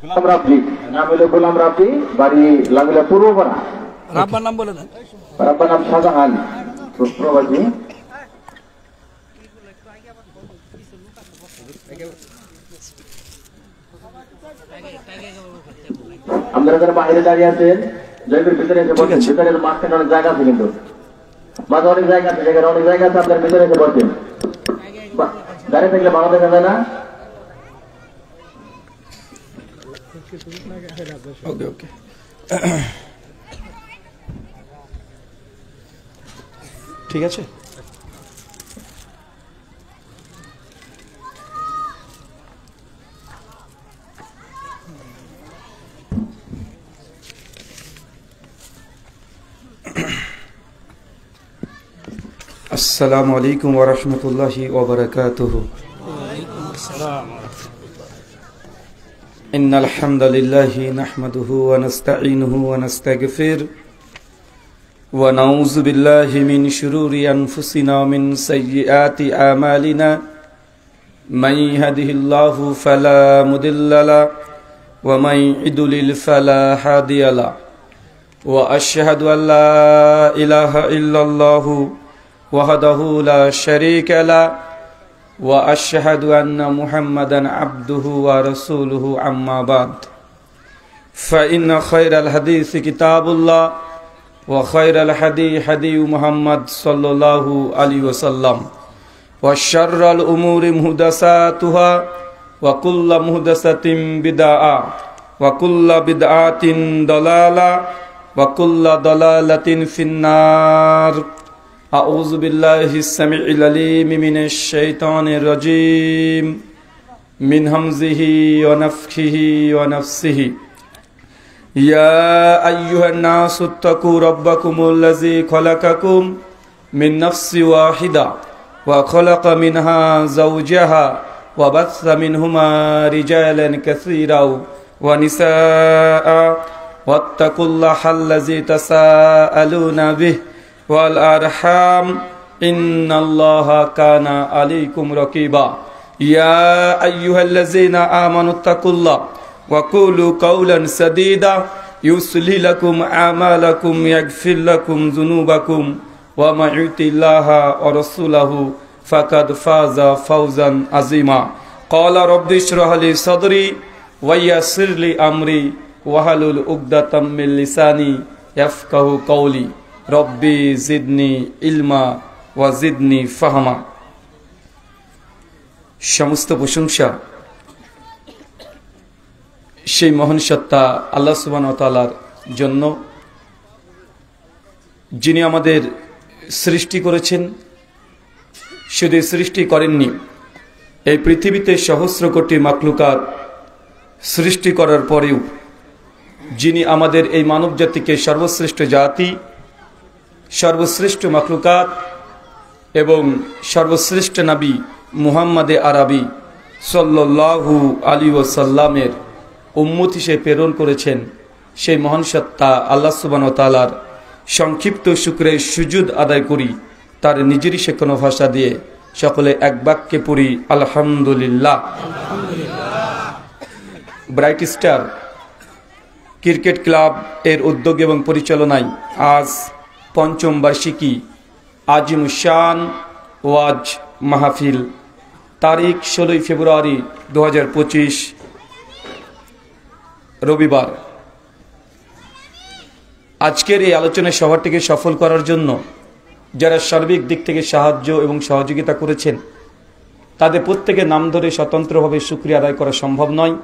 গোলাম রাব্বি, নাম হলো গোলাম রাব্বি, বাড়ি লাঙ্গুলা পূর্বপাড়া। রাব্বার নাম বলে দেন। রাব্বার নাম শাহজাহান, প্রবাসী। আপনারা যারা বাইরে দাঁড়িয়ে আছেন জয়পুর ভিতরে এসে বসেন, ভিতরের মাঝখানে অনেক জায়গা আছে, কিন্তু মাঝে অনেক জায়গা আছে, জায়গার অনেক জায়গা আছে, আপনার ভিতরে এসে বসেন। দাঁড়িয়ে থাকলে ভালো দেখা যায় না। ওকে ওকে, ঠিক আছে। আসসালামু আলাইকুম ওয়া রাহমাতুল্লাহি ওয়া বারাকাতুহু। ইন্নাল হামদালিল্লাহি নাহমাদুহু ওয়া নাস্তাঈনুহু ওয়া নাস্তাগফিরুহু ওয়া নাউযু বিল্লাহি মিন শুরুরি আনফুসিনা ওয়া মিন সাইয়্যাতি আমালিনা মান ইয়াহদিহিল্লাহু ফালা মুদিল্লা লাহু ওয়া মান ইউদ্লিল ফালা হাদিয়া লাহু ওয়া আশহাদু আল লা ইলাহা ইল্লাল্লাহু وحده لا شريك له وأشهد أن محمدا عبده ورسوله أما بعد فإن خير الحديث كتاب الله وخير الهدي هدي محمد صلى الله عليه وسلم وشر الأمور محدثاتها وكل محدثة بدعة وكل بدعة ضلالة وكل ضلالة في النار أعوذ بالله السميع العليم من الشيطان الرجيم من همزه ونفخه ونفسه يا أيها الناس اتقوا ربكم الذي خلقكم من نفس واحدة وخلق منها زوجها وبث منهما رجالا كثيرا ونساء واتقوا الله الذي تساءلون به والأرحام إن الله كان عليكم رقيبا يا أيها الذين آمنوا اتقوا الله وقولوا قولا سديدا يصلح لكم أعمالكم يغفر لكم ذنوبكم ومن يطع الله ورسوله فقد فاز فوزا عظيما قال رب اشرح لي صدري ويسر لي أمري واحلل عقدة من لساني يفقهوا قولي রব্বি জিদনি ইলমা ওয়া জিদনি ফাহমা। সমস্ত প্রশংসা সেই মহান সত্তা আল্লাহ সুবহানাহু ওয়া তাআলার জন্য, যিনি আমাদের সৃষ্টি করেছেন। শুধু সৃষ্টি করেননি, এই পৃথিবীতে সহস্র কোটি মাখলুকাত সৃষ্টি করার পরেও যিনি আমাদের এই মানব জাতিকে সর্বশ্রেষ্ঠ জাতি, সর্বশ্রেষ্ঠ মাখলুকাত এবং সর্বশ্রেষ্ঠ নবী মুহাম্মদে আরবি সাল্লাল্লাহু আলাইহি ওয়াসাল্লামের উম্মত হিসেবে প্রেরণ করেছেন, সেই মহান সত্তা আল্লাহ সুবহানাহু ওয়া তাআলার সংক্ষিপ্ত শুকরে সুজুদ আদায় করি। তার নিজেরই শেখানো ভাষা দিয়ে সকলে এক বাক্যে পড়ি আলহামদুলিল্লাহ। ব্রাইট স্টার ক্রিকেট ক্লাব এর উদ্যোগ এবং পরিচালনায় আজ পঞ্চম বার্ষিকী আজিমুশান ওয়াজ মাহফিল, তারিখ 16 ফেব্রুয়ারি 2025 রবিবার। আজকের এই আলোচনা সভাটিকে সফল করার জন্য যারা সার্বিক দিক থেকে সাহায্য এবং সহযোগিতা করেছেন, তাদের প্রত্যেকের নাম ধরে স্বতন্ত্রভাবে শুকরিয়া আদায় করা সম্ভব নয়।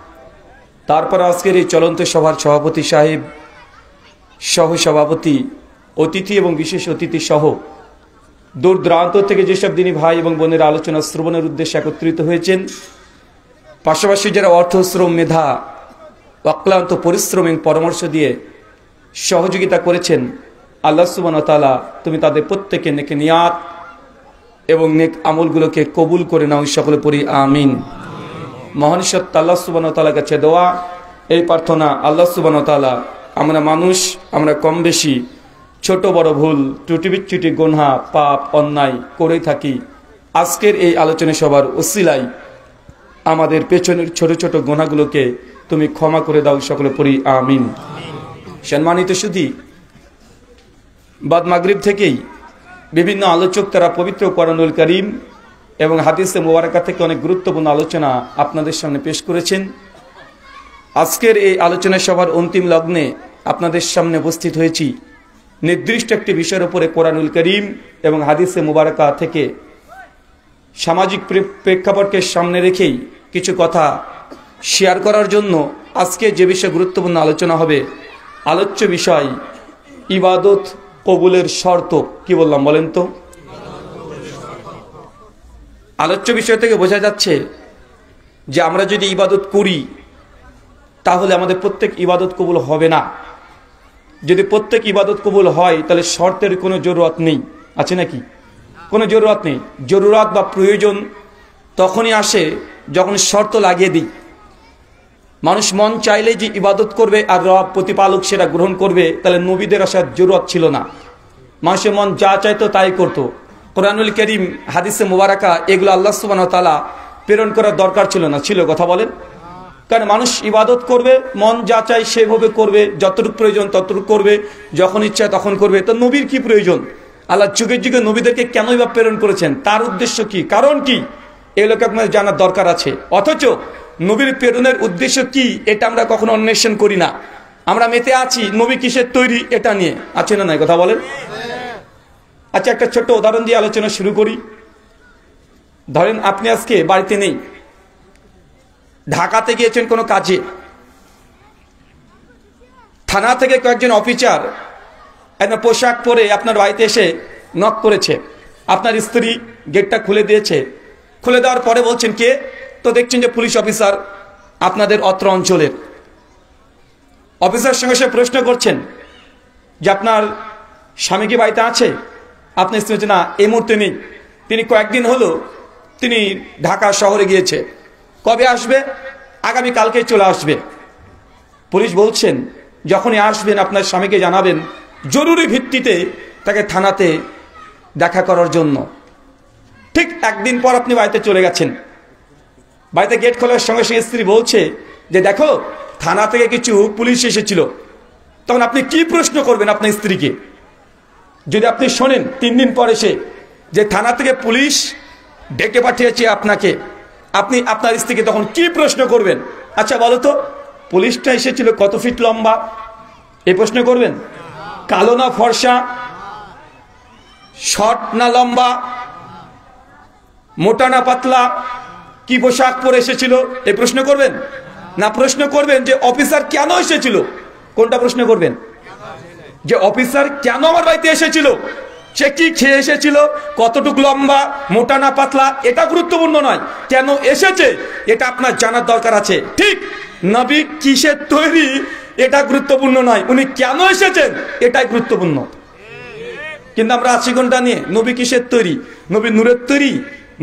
তারপর আজকের এই চলন্ত সভার সভাপতি সাহেব, সহসভাপতি, অতিথি এবং বিশেষ অতিথি সহ দূর দূরান্ত থেকে যেসব দিনী ভাই এবং বোনের আলোচনা শ্রবণের উদ্দেশ্যে একত্রিত হয়েছেন, পাশাপাশি যারা অর্থ, শ্রম, মেধা, অক্লান্ত পরিশ্রম এবং পরামর্শ দিয়ে সহযোগিতা করেছেন, আল্লাহ সুবহানাহু ওয়া তাআলা তুমি তাদের প্রত্যেকে নেক নিয়াত এবং নেক আমলগুলোকে কবুল করে নাও, সকলে পড়ি আমিন। মহান সত্তা আল্লাহ সুবহানাহু ওয়া তাআলার কাছে দোয়া, এই প্রার্থনা, আল্লাহ সুবহানাহু ওয়া তাআলা আমরা মানুষ, আমরা কম বেশি ছোট বড় ভুল ত্রুটি বিচ্যুতি গুনাহ পাপ অন্যায় করেই থাকি। আজকের এই আলোচনা সভার ওসিলায় আমাদের পেছনের ছোট ছোট গুনাহগুলোকে তুমি ক্ষমা করে দাও, সকলে পড়ি আমিন। সম্মানিত সুধী, বাদ মাগরিব থেকেই বিভিন্ন আলোচক তারা পবিত্র কোরআনুল কারীম এবং হাদিসে মুবারাকা থেকে অনেক গুরুত্বপূর্ণ আলোচনা আপনাদের সামনে পেশ করেছেন। আজকের এই আলোচনা সভার অন্তিম লগ্নে আপনাদের সামনে উপস্থিত হয়েছি নির্দিষ্ট একটি বিষয়ের উপরে কোরআনুল কারীম এবং হাদিসে মুবারাকা থেকে সামাজিক প্রেক্ষাপটকে সামনে রেখেই কিছু কথা শেয়ার করার জন্য। আজকে যে বিষয়ে গুরুত্বপূর্ণ আলোচনা হবে, আলোচ্য বিষয় ইবাদত কবুলের শর্ত। কি বললাম বলেন তো? আলোচ্য বিষয় থেকে বোঝা যাচ্ছে যে আমরা যদি ইবাদত করি তাহলে আমাদের প্রত্যেক ইবাদত কবুল হবে না। যদি প্রত্যেক ইবাদত কবুল হয় তাহলে শর্তের কোনো জরুরত নেই, আছে নাকি? কোনো জরুরত নেই। জরুরত বা প্রয়োজন তখনই আসে যখন শর্ত লাগিয়ে দিই। মানুষ মন চাইলে যে ইবাদত করবে আর রব প্রতিপালক সেটা গ্রহণ করবে, তাহলে নবীদের আসার জরুরত ছিল না। মানুষের মন যা চাইতো তাই করতো। কোরআনুল কারীম, হাদিসে মুবারাকা এগুলো আল্লাহ সুবহানাহু ওয়া তাআলা প্রেরণ করার দরকার ছিল না। ছিল? কথা বলেন। কারণ মানুষ ইবাদত করবে, মন যা চায় সেভাবে করবে, যতটুকু প্রয়োজন ততটুকু করবে, যখন ইচ্ছা তখন করবে। তো নবীর কি প্রয়োজন? আল্লাহ যুগে যুগে নবীদেরকে কেনই বা প্রেরণ করেছেন? তার উদ্দেশ্য কি, কারণ কি, এগুলোকে আপনার জানার দরকার আছে। অথচ নবীর প্রেরণের উদ্দেশ্য কি এটা আমরা কখনো অন্বেষণ করি না। আমরা মেতে আছি নবী কিসের তৈরি এটা নিয়ে, আছে না নাই? কথা বলেন। আচ্ছা, একটা ছোট্ট উদাহরণ দিয়ে আলোচনা শুরু করি। ধরেন আপনি আজকে বাড়িতে নেই, ঢাকাতে গিয়েছেন কোনো কাজে। থানা থেকে কয়েকজন অফিসার একটা পোশাক পরে আপনার বাড়িতে এসে নক করেছে। আপনার স্ত্রী গেটটা খুলে দিয়েছে। খুলে দেওয়ার পরে বলছেন কে? তো দেখছেন যে পুলিশ অফিসার আপনাদের অত্র অঞ্চলের। অফিসার সঙ্গে সে প্রশ্ন করছেন যে আপনার স্বামী কি বাড়িতে আছে? আপনার স্ত্রী বলছে না, এই মুহূর্তে নেই, তিনি কয়েকদিন হলো তিনি ঢাকা শহরে গিয়েছে। কবে আসবে? আগামী কালকে চলে আসবে। পুলিশ বলছেন যখনই আসবেন আপনার স্বামীকে জানাবেন, জরুরি ভিত্তিতে তাকে থানাতে দেখা করার জন্য। ঠিক একদিন পর আপনি বাড়িতে চলে গেছেন। বাড়িতে গেট খোলার সঙ্গে সঙ্গে স্ত্রী বলছে যে দেখো থানা থেকে কিছু পুলিশ এসেছিল। তখন আপনি কি প্রশ্ন করবেন আপনার স্ত্রীকে? যদি আপনি শোনেন 3 দিন পর এসে যে থানা থেকে পুলিশ ডেকে পাঠিয়েছে আপনাকে, আপনি আপনার স্ত্রীকে তখন কি প্রশ্ন করবেন? আচ্ছা বলো তো, পুলিশটা এসেছিল কত ফিট লম্বা? এই প্রশ্ন করবেন? কালো না ফর্সা? শর্ট না লম্বা? মোটা না পাতলা? কি পোশাক পরে এসেছিল? এই প্রশ্ন করবেন না? প্রশ্ন করবেন যে অফিসার কেন এসেছিল? কোনটা প্রশ্ন করবেন? যে অফিসার কেন আমার বাড়িতে এসেছিল, সে কি খেয়ে এসেছিল, কতটুকু লম্বা, মোটা না পাতলা, এটা গুরুত্বপূর্ণ নয়। কেন এসেছে এটা আপনার জানার দরকার আছে। ঠিক নবী কিসের তৈরি এটা গুরুত্বপূর্ণ নয়, উনি কেন এসেছেন এটাই গুরুত্বপূর্ণ। কিন্তু আমরা আছি কোনটা নিয়ে? নবী কিসের তৈরি? নবী নূরের তৈরি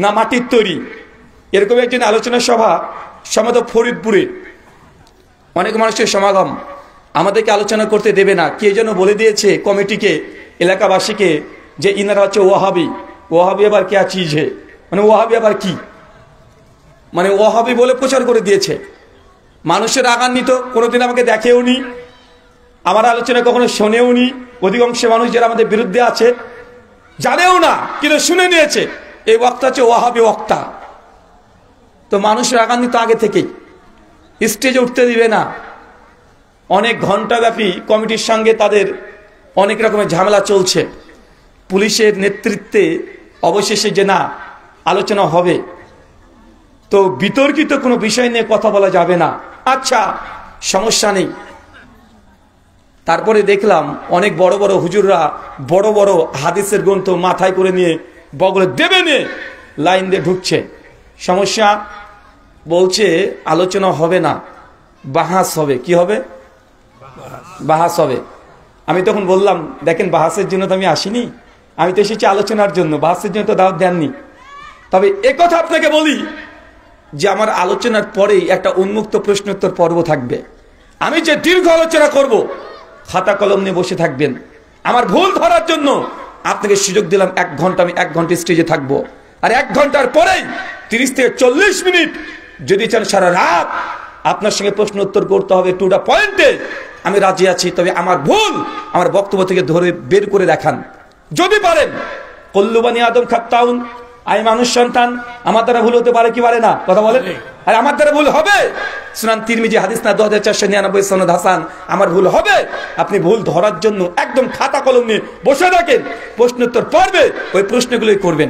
না মাটির তৈরি? এরকম একজন আলোচনা সভা সমাজ ফরিদপুরে, অনেক মানুষের সমাগম। আমাদেরকে আলোচনা করতে দেবে না, কে যেন বলে দিয়েছে কমিটিকে, এলাকাবাসীকে যে ইনারা হচ্ছে ওয়াহাবি। ওয়াহাবি আবার কে চিজ হে, মানে ওয়াহাবি আবার কি, মানে ওয়াহাবি বলে প্রচার করে দিয়েছে। মানুষের রাগান্বিত, কোনোদিন আমাকে দেখেও নি, আমার আলোচনা কখনো শোনেও নি। অধিকাংশ মানুষ যারা আমাদের বিরুদ্ধে আছে জানেও না, কিন্তু শুনে নিয়েছে এই বক্তা হচ্ছে ওয়াহাবি বক্তা। তো মানুষের রাগান্বিত আগে থেকেই, স্টেজে উঠতে দিবে না। অনেক ঘণ্টাব্যাপী কমিটির সঙ্গে তাদের অনেক রকমের ঝামেলা চলছে। পুলিশের নেতৃত্বে অবশেষে যে না আলোচনা হবে, তো বিতর্কিত কোনো বিষয় নিয়ে কথা বলা যাবে না। আচ্ছা সমস্যা নেই। তারপরে দেখলাম অনেক বড় বড় হুজুররা বড় বড় হাদিসের গ্রন্থ মাথায় করে নিয়ে বগলে দেবে নিয়ে লাইন দিয়ে ঢুকছে। সমস্যা, বলছে আলোচনা হবে না, বাহাস হবে। কি হবে? বাহাস হবে। আমি তখন বললাম দেখেন, বাহাসের জন্য তো আমি আসিনি, আমি তো এসেছি আলোচনার জন্য, বাহাসের জন্য তো দাওয়াত দেননি। তবে একথা আপনাকে বলি যে আমার আলোচনার পরেই একটা উন্মুক্ত প্রশ্নোত্তর পর্ব থাকবে। আমি যে দীর্ঘ আলোচনা করব, খাতা কলম নিয়ে বসে থাকবেন। আমার ভুল ধরার জন্য আপনাকে সুযোগ দিলাম 1 ঘন্টা, আমি 1 ঘন্টা স্টেজে থাকবো। আর 1 ঘন্টার পরেই 30 থেকে 40 মিনিট যদি চান সারা রাত আপনার সঙ্গে প্রশ্ন উত্তর করতে হবে টু দ্য পয়েন্টে, আমি রাজি আছি, তবে আমার ভুল আমার বক্তব্য থেকে ধরে বের করে দেখান যদি পারেন। কল্লু বানি আদম খাত্তাউন, আমি মানুষ সন্তান, আমার দ্বারা ভুল হতে পারে কি পারে না, কথা বলেন। আর আমার দ্বারা ভুল হবে, সুনান তিরমিজি হাদিস না 2499 সনদ হাসান, আমার ভুল হবে। আপনি ভুল ধরার জন্য একদম খাতা কলম নিয়ে বসে থাকেন, প্রশ্ন উত্তর পড়বে, ওই প্রশ্নগুলোই করবেন।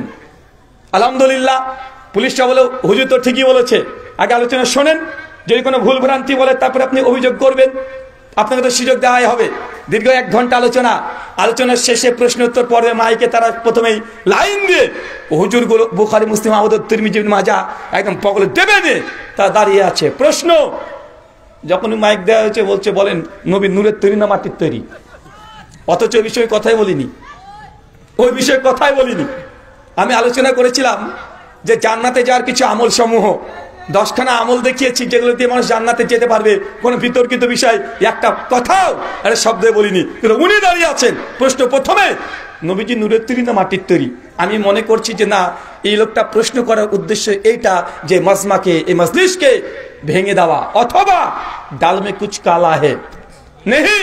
আলহামদুলিল্লাহ, পুলিশরা বলে হুজুর তো ঠিকই বলেছে, আগে আলোচনা শোনেন, যদি কোনো ভুল ভ্রান্তি বলে তারপরে আপনি অভিযোগ করবেন, আপনাকে তো সুযোগ দেওয়াই হবে। দীর্ঘ 1 ঘন্টা আলোচনার শেষে প্রশ্ন উত্তর পর্বে মাইকে তারা প্রথমেই লাইন দিয়ে হুজুর গুলো বুখারী, মুসলিম, আবু দাউদ, তিরমিজি, ইবনে মাজাহ একদম পগলে দেবে নে তা দাঁড়িয়ে আছে। প্রশ্ন যখন মাইক দেওয়া হয়েছে বলছে, বলেন নবী নূরের তৈরি না মাটির তৈরি? অথচ ওই বিষয়ে কথাই বলিনি। আমি আলোচনা করেছিলাম যে জান্নাতে যাওয়ার কিছু আমল সমূহ, 10খানা আমল দেখিয়েছি যেগুলো দিয়ে মানুষ জান্নাতে যেতে পারবে, কোনো বিতর্কিত বিষয় একটা কথাও একটা শব্দে বলিনি। কিন্তু উনি দাঁড়িয়ে আছেন, প্রশ্ন প্রথমে নবীজি নূরের তৈরি না মাটির তৈরি? আমি মনে করছি যে না, এই লোকটা প্রশ্ন করার উদ্দেশ্য এইটা যে মাজমাকে, এই মজলিসকে ভেঙে দেওয়া, অথবা ডাল মে কুছ কালা হে নেহি,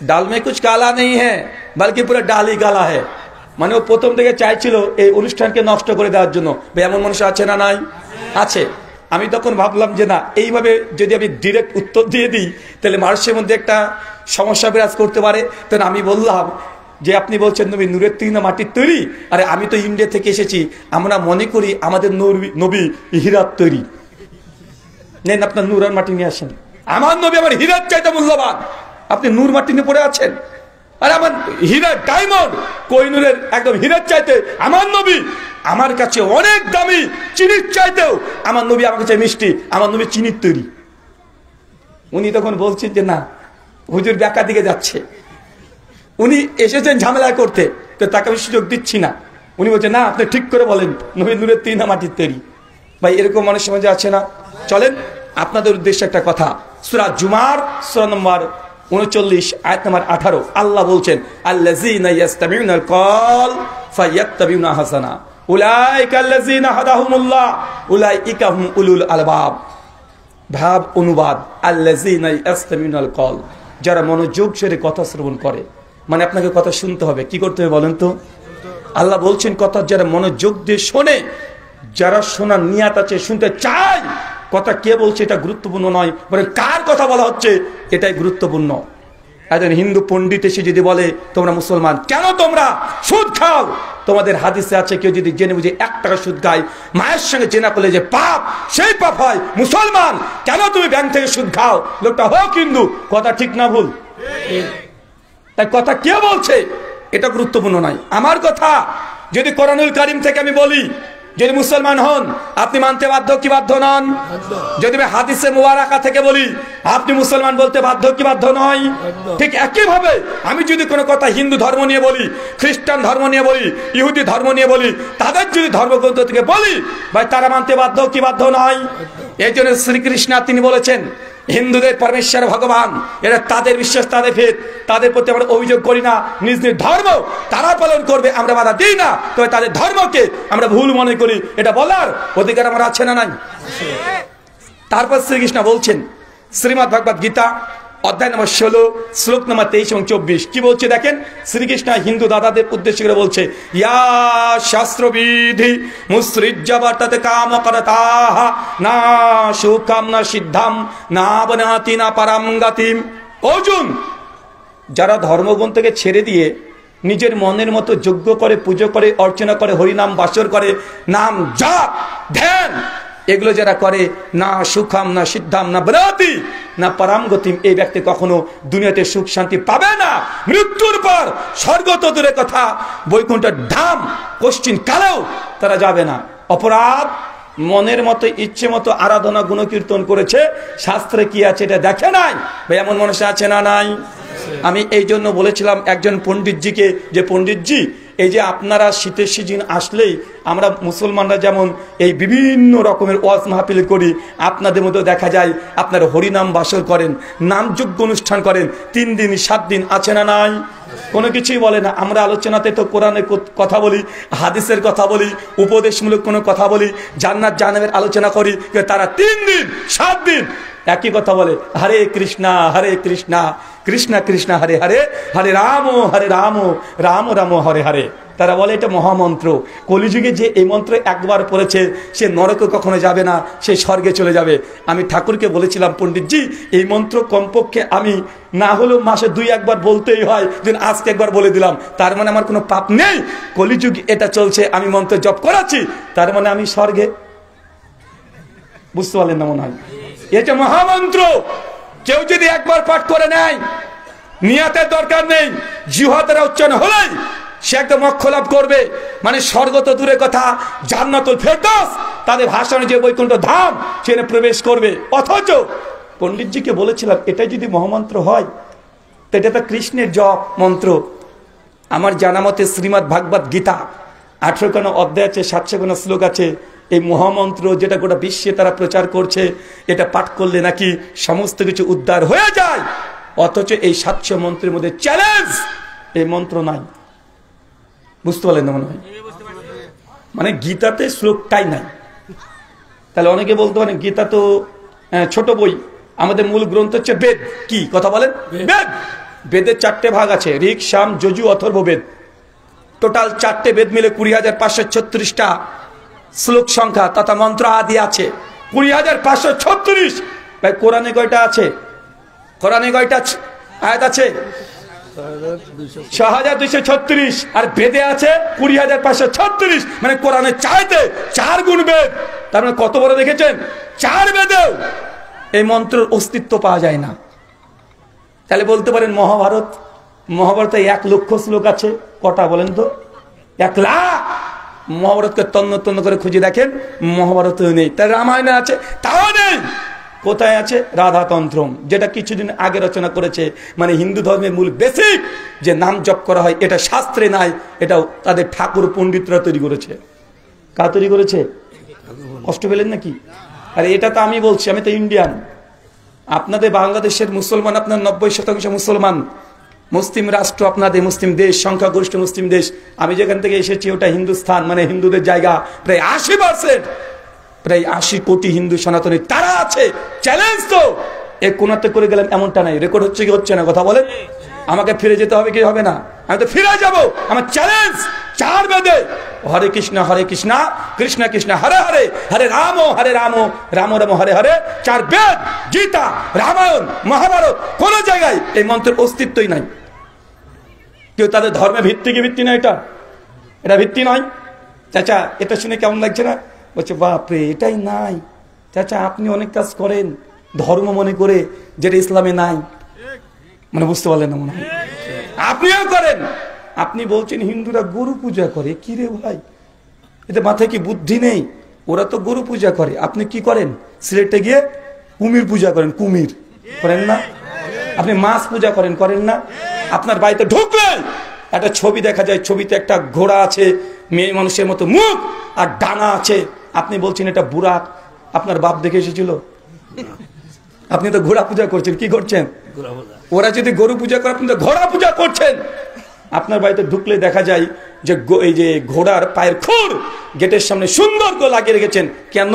ডাল মে কুছ কালা নেই হ্যাঁ বলকি পুরো ডাল হি কালা হে। মানে ও প্রথম থেকে চাইছিল এই অনুষ্ঠানকে নষ্ট করে দেওয়ার জন্য। এমন মানুষ আছে না নাই? আছে। আমি তখন ভাবলাম যে না, এইভাবে যদি আমি ডিরেক্ট উত্তর দিয়ে দিই তাহলে মানুষের মধ্যে একটা সমস্যা বিরাজ করতে পারে। তখন আমি বললাম যে আপনি বলছেন নবী নূরের তৈরি না মাটির তৈরি? আরে আমি তো ইন্ডিয়া থেকে এসেছি, আমরা মনে করি আমাদের নবী হীরার তৈরি। নেন আপনার নূর আর মাটি নিয়ে আসেন। আমার নবী আমার হীরার চাইতে মূল্যবান, আপনি নূর মাটি নিয়ে পড়ে আছেন। আরে আমার হীরা ডায়মন্ড কোহিনূরের একদম হীরার চাইতে আমার নবী আমার কাছে অনেক দামি, চিনির চাইতেও আমার নবী আমার কাছে মিষ্টি, আমার নবী চিনির তৈরি। উনি তখন বলছেন যে না, হুজুর ব্যাখ্যা দিকে যাচ্ছে, উনি এসেছেন ঝামেলা করতে, তো তাকে আমি সুযোগ দিচ্ছি না। উনি বলছেন না, আপনি ঠিক করে বলেন নবী নূরের তৈরি না মাটির তৈরি। ভাই এরকম মানুষের মাঝে আছে না? চলেন আপনাদের উদ্দেশ্যে একটা কথা, সূরা জুমার সূরা নম্বর 39 আয়াত নম্বর 18 আল্লাহ বলছেন, আল্লাযীনা ইয়াস্তামিউনাল কওল ফায়াত্তাবিউনা হাসানা উলাইকা আল্লাযীনা হাদাহুমুল্লাহ উলাইকা হুম উলুল আলবাব। ভাব অনুবাদ, আল্লাযীনা ইয়াস্তামিউনাল কওল, যারা মনোযোগ সহকারে কথা শ্রবণ করে। মানে আপনাকে কথা শুনতে হবে, কি করতে হবে বলেন তো? আল্লাহ বলছেন কথা যারা মনোযোগ দিয়ে শোনে, যারা শোনার নিয়াত আছে, শুনতে চায়, কথা কে বলছে এটা গুরুত্বপূর্ণ নয়, বরং কার কথা বলা হচ্ছে এটাই গুরুত্বপূর্ণ। একজন হিন্দু পণ্ডিত এসে যদি বলে তোমরা মুসলমান, কেন তোমরা সুদ খাও? তোমাদের হাদিসে আছে কেউ যদি জেনে বুঝে 1 টাকা সুদ খায়, মায়ের সঙ্গে জেনা করলে যে পাপ, সেই পাপ হয়। মুসলমান, কেন তুমি ব্যাংক থেকে সুদ খাও? লোকটা হোক হিন্দু, কথা ঠিক না ভুল? তাই কথা কে বলছে এটা গুরুত্বপূর্ণ নয়। আমার কথা যদি কোরআনুল কারীম থেকে আমি বলি, যদি মুসলমান হন আপনি মানতে বাধ্য কি বাধ্য নন? যদি আমি হাদিসে মুবারাকা থেকে বলি, আপনি মুসলমান বলতে বাধ্য কি বাধ্য নয়? ঠিক একইভাবে আমি যদি কোনো কথা হিন্দু ধর্ম নিয়ে বলি, খ্রিস্টান ধর্ম নিয়ে বলি, ইহুদি ধর্ম নিয়ে বলি, তাদের যদি ধর্মগ্রন্থ থেকে বলি, ভাই তারা মানতে বাধ্য কি বাধ্য নয়? এই জন্য শ্রীকৃষ্ণ তিনি বলেছেন হিন্দুদের পরমেশ্বর ভগবান, এটা তাদের বিশ্বাস, তাদের ভেদ, তাদের প্রতি আমরা অভিযোগ করি না। নিজ নিজ ধর্ম তারা পালন করবে, আমরা বাধা দিই না। তবে তাদের ধর্মকে আমরা ভুল মনে করি, এটা বলার অধিকার আমার আছে না নাই? তারপর শ্রীকৃষ্ণ বলছেন শ্রীমদ্ ভগবত গীতা অধ্যায় নম্বর 16 শ্লোক নম্বর 23 এবং 24 কি বলছে দেখেন। শ্রীকৃষ্ণ হিন্দু দাদাদের উদ্দেশ্য করে বলছে, ইয়া শাস্ত্রবিধি মুসৃজ্য বর্ততে কাম করতাহ না সুখম না সিদ্ধাম না বনাতি না পরম গতিম। অর্জুন, যারা ধর্মগ্রন্থকে ছেড়ে দিয়ে নিজের মনের মতো যজ্ঞ করে, পুজো করে, অর্চনা করে, হরিনাম বাসর করে, নাম জপ ধ্যান এগুলো যারা করে, না সুখাম না সিদ্ধাম না বনাতি না পরম গতিম, এই ব্যক্তি কখনো দুনিয়াতে সুখ শান্তি পাবে না। মৃত্যুর পর স্বর্গ তো দূরের কথা, বৈকুণ্ঠের ধাম কোশ্চিন কালেও তারা যাবে না। অপরাধ, মনের মতো ইচ্ছে মতো আরাধনা গুণকীর্তন করেছে, শাস্ত্রে কি আছে এটা দেখে নাই। ভাই এমন মানুষ আছে না নাই? আমি এই জন্য বলেছিলাম একজন পণ্ডিতজিকে, যে পণ্ডিতজি এই যে আপনারা শীতের সিজন আসলেই আমরা মুসলমানরা যেমন এই বিভিন্ন রকমের ওয়াজ মাহফিল করি, আপনাদের মধ্যে দেখা যায় আপনারা হরিনাম বাসর করেন, নামযজ্ঞ অনুষ্ঠান করেন, 3 দিন 7 দিন আছে না নাই? কোনো কিছুই বলে না। আমরা আলোচনাতে তো কোরআনের কথা বলি, হাদিসের কথা বলি, উপদেশমূলক কোনো কথা বলি, জান্নাত জাহান্নামের আলোচনা করি, তারা 3 দিন 7 দিন একই কথা বলে, হরে কৃষ্ণা কৃষ্ণ কৃষ্ণ হরে হরে, হরে রাম রাম রাম হরে হরে। তারা বলে এটা মহামন্ত্র। কলিযুগে যে এই মন্ত্র একবার পড়েছে সে নরকে কখনো যাবে না, সে স্বর্গে চলে যাবে। আমি ঠাকুরকে বলেছিলাম, পণ্ডিতজি এই মন্ত্র কমপক্ষে আমি না হলেও মাসে 2-1 বার বলতেই হয়, যেন আজকে একবার বলে দিলাম, তার মানে আমার কোনো পাপ নেই। কলিযুগ এটা চলছে, আমি মন্ত্র জপ করাচ্ছি, তার মানে আমি স্বর্গে। বুঝতে পারলেন না মনে হয়? এটা মহামন্ত্র। কেউ যদি একবার পাঠ করে নেয়, নিয়াতের দরকার নেই, জিহ্বা দ্বারা উচ্চারণ হলেই সে একদম মোক্ষ লাভ করবে। মানে স্বর্গ তো দূরের কথা, জান্নাতুল ফেরদৌস তাদের ভাষণে যে বৈকুণ্ঠ ধাম সেখানে প্রবেশ করবে। অথচ পণ্ডিতজিকে বলেছিলাম এটা যদি মহামন্ত্র হয় তো এটা তো কৃষ্ণের জপ মন্ত্র। আমার জানা মতে শ্রীমদ্ ভাগবত গীতা 18 অধ্যায় আছে, 700 শ্লোক আছে। এই মহামন্ত্র যেটা গোটা বিশ্বে তারা প্রচার করছে, এটা পাঠ করলে নাকি সমস্ত কিছু উদ্ধার হয়ে যায়। অথচ এই 700 মন্ত্রের মধ্যে চ্যালেঞ্জ এই মন্ত্র নাই। বুঝতে পারলেন না মনে হয়? মানে গীতাতে শ্লোকটাই নাই। তাহলে অনেকে বলতে পারেন গীতা তো ছোট বই, আমাদের মূল গ্রন্থ হচ্ছে বেদ। কি কথা বলেন? বেদ। বেদের 4টে ভাগ আছে, ঋক, সাম, যজু, অথর্ব বেদ। টোটাল 4টে বেদ মিলে 20,536টা শ্লোক সংখ্যা তথা মন্ত্র আদি আছে। 20,536। ভাই কোরআনে কয়টা আছে? কোরআনে কয়টা আয়াত আছে? 6,236। আর বেদে আছে 20,536। মানে কোরআনের চাইতে 4 গুণ বেদ। তার মানে কত বড় দেখেছেন? 4 বেদেও এই মন্ত্রের অস্তিত্ব পাওয়া যায় না। তাহলে বলতে পারেন মহাভারতে 1 লক্ষ শ্লোক আছে। কটা বলেন তো? 1 লাখ। মহাভারতকে তন্ন করে খুঁজে দেখেন, মহাভারতেও নেই। তাই রামায়ণে আছে, তাও নেই। কোথায় আছে? রাধাতন্ত্রম, যেটা কিছুদিন আগে রচনা করেছে। মানে হিন্দু ধর্মের মূল বেসিক যে নাম জপ করা হয়, এটা শাস্ত্রে নাই, এটাও তাদের ঠাকুর পণ্ডিতরা তৈরি করেছে। কারা তৈরি করেছে? কষ্ট পেলেন নাকি? আরে এটা তো আমি বলছি, আমি তো ইন্ডিয়ান। আপনাদের বাংলাদেশের মুসলমান আপনার 90% মুসলমান, মুসলিম রাষ্ট্র আপনাদের, মুসলিম দেশ, সংখ্যাগরিষ্ঠ মুসলিম দেশ। আমি যেখান থেকে এসেছি ওটা হিন্দুস্থান, মানে হিন্দুদের জায়গা। প্রায় 80%, প্রায় 80 কোটি হিন্দু সনাতনী তারা আছে। চ্যালেঞ্জ তো এ কোনাতে করে গেলেন এমনটা নাই। রেকর্ড হচ্ছে কি হচ্ছে না? কথা বলেন। আমাকে ফিরে যেতে হবে কি হবে না? আমি তো ফিরে যাব। আমার চ্যালেঞ্জ 4 বেদে হরে কৃষ্ণ কৃষ্ণ কৃষ্ণ হরে হরে, হরে রাম রাম রাম হরে হরে। 4 বেদ, গীতা, রামায়ণ, মহাভারত, কোন জায়গায় এই মন্ত্রের অস্তিত্বই নাই। কেউ তাদের ধর্মে ভিত্তি কি ভিত্তি না? এটা ভিত্তি নয়। চাচা এটা শুনে কেমন লাগছে না? বলছে বাপরে এটাই নাই। চাচা আপনি অনেক কাজ করেন ধর্ম মনে করে, যেটা ইসলামে নাই। মানে বুঝতে পারলেন না মনে হয়? আপনিও করেন। আপনি বলছেন হিন্দুরা গরু পূজা করে। কি রে ভাই, এতে মাথায় কি বুদ্ধি নেই? ওরা তো গরু পূজা করে, আপনি কি করেন? সিলেটে গিয়ে কুমির পূজা করেন। কুমির করেন না? আপনি মাছ পূজা করেন না? আপনার বাড়িতে ঢুকলে একটা ছবি দেখা যায়, ছবিতে একটা ঘোড়া আছে, মেয়ে মানুষের মতো মুখ আর ডানা আছে। আপনি বলছেন এটা বুরাক। আপনার বাপ দেখে এসেছিল? আপনি তো ঘোড়া পূজা করছেন। কি করছেন? ওরা যদি গরু পূজা করে, আপনি তো ঘোড়া পূজা করছেন। আপনার বাড়িতে ঢুকলে দেখা যায় যে এই যে ঘোড়ার পায়ের খুর গেটের সামনে সুন্দর করে লাগিয়ে রেখেছেন। কেন?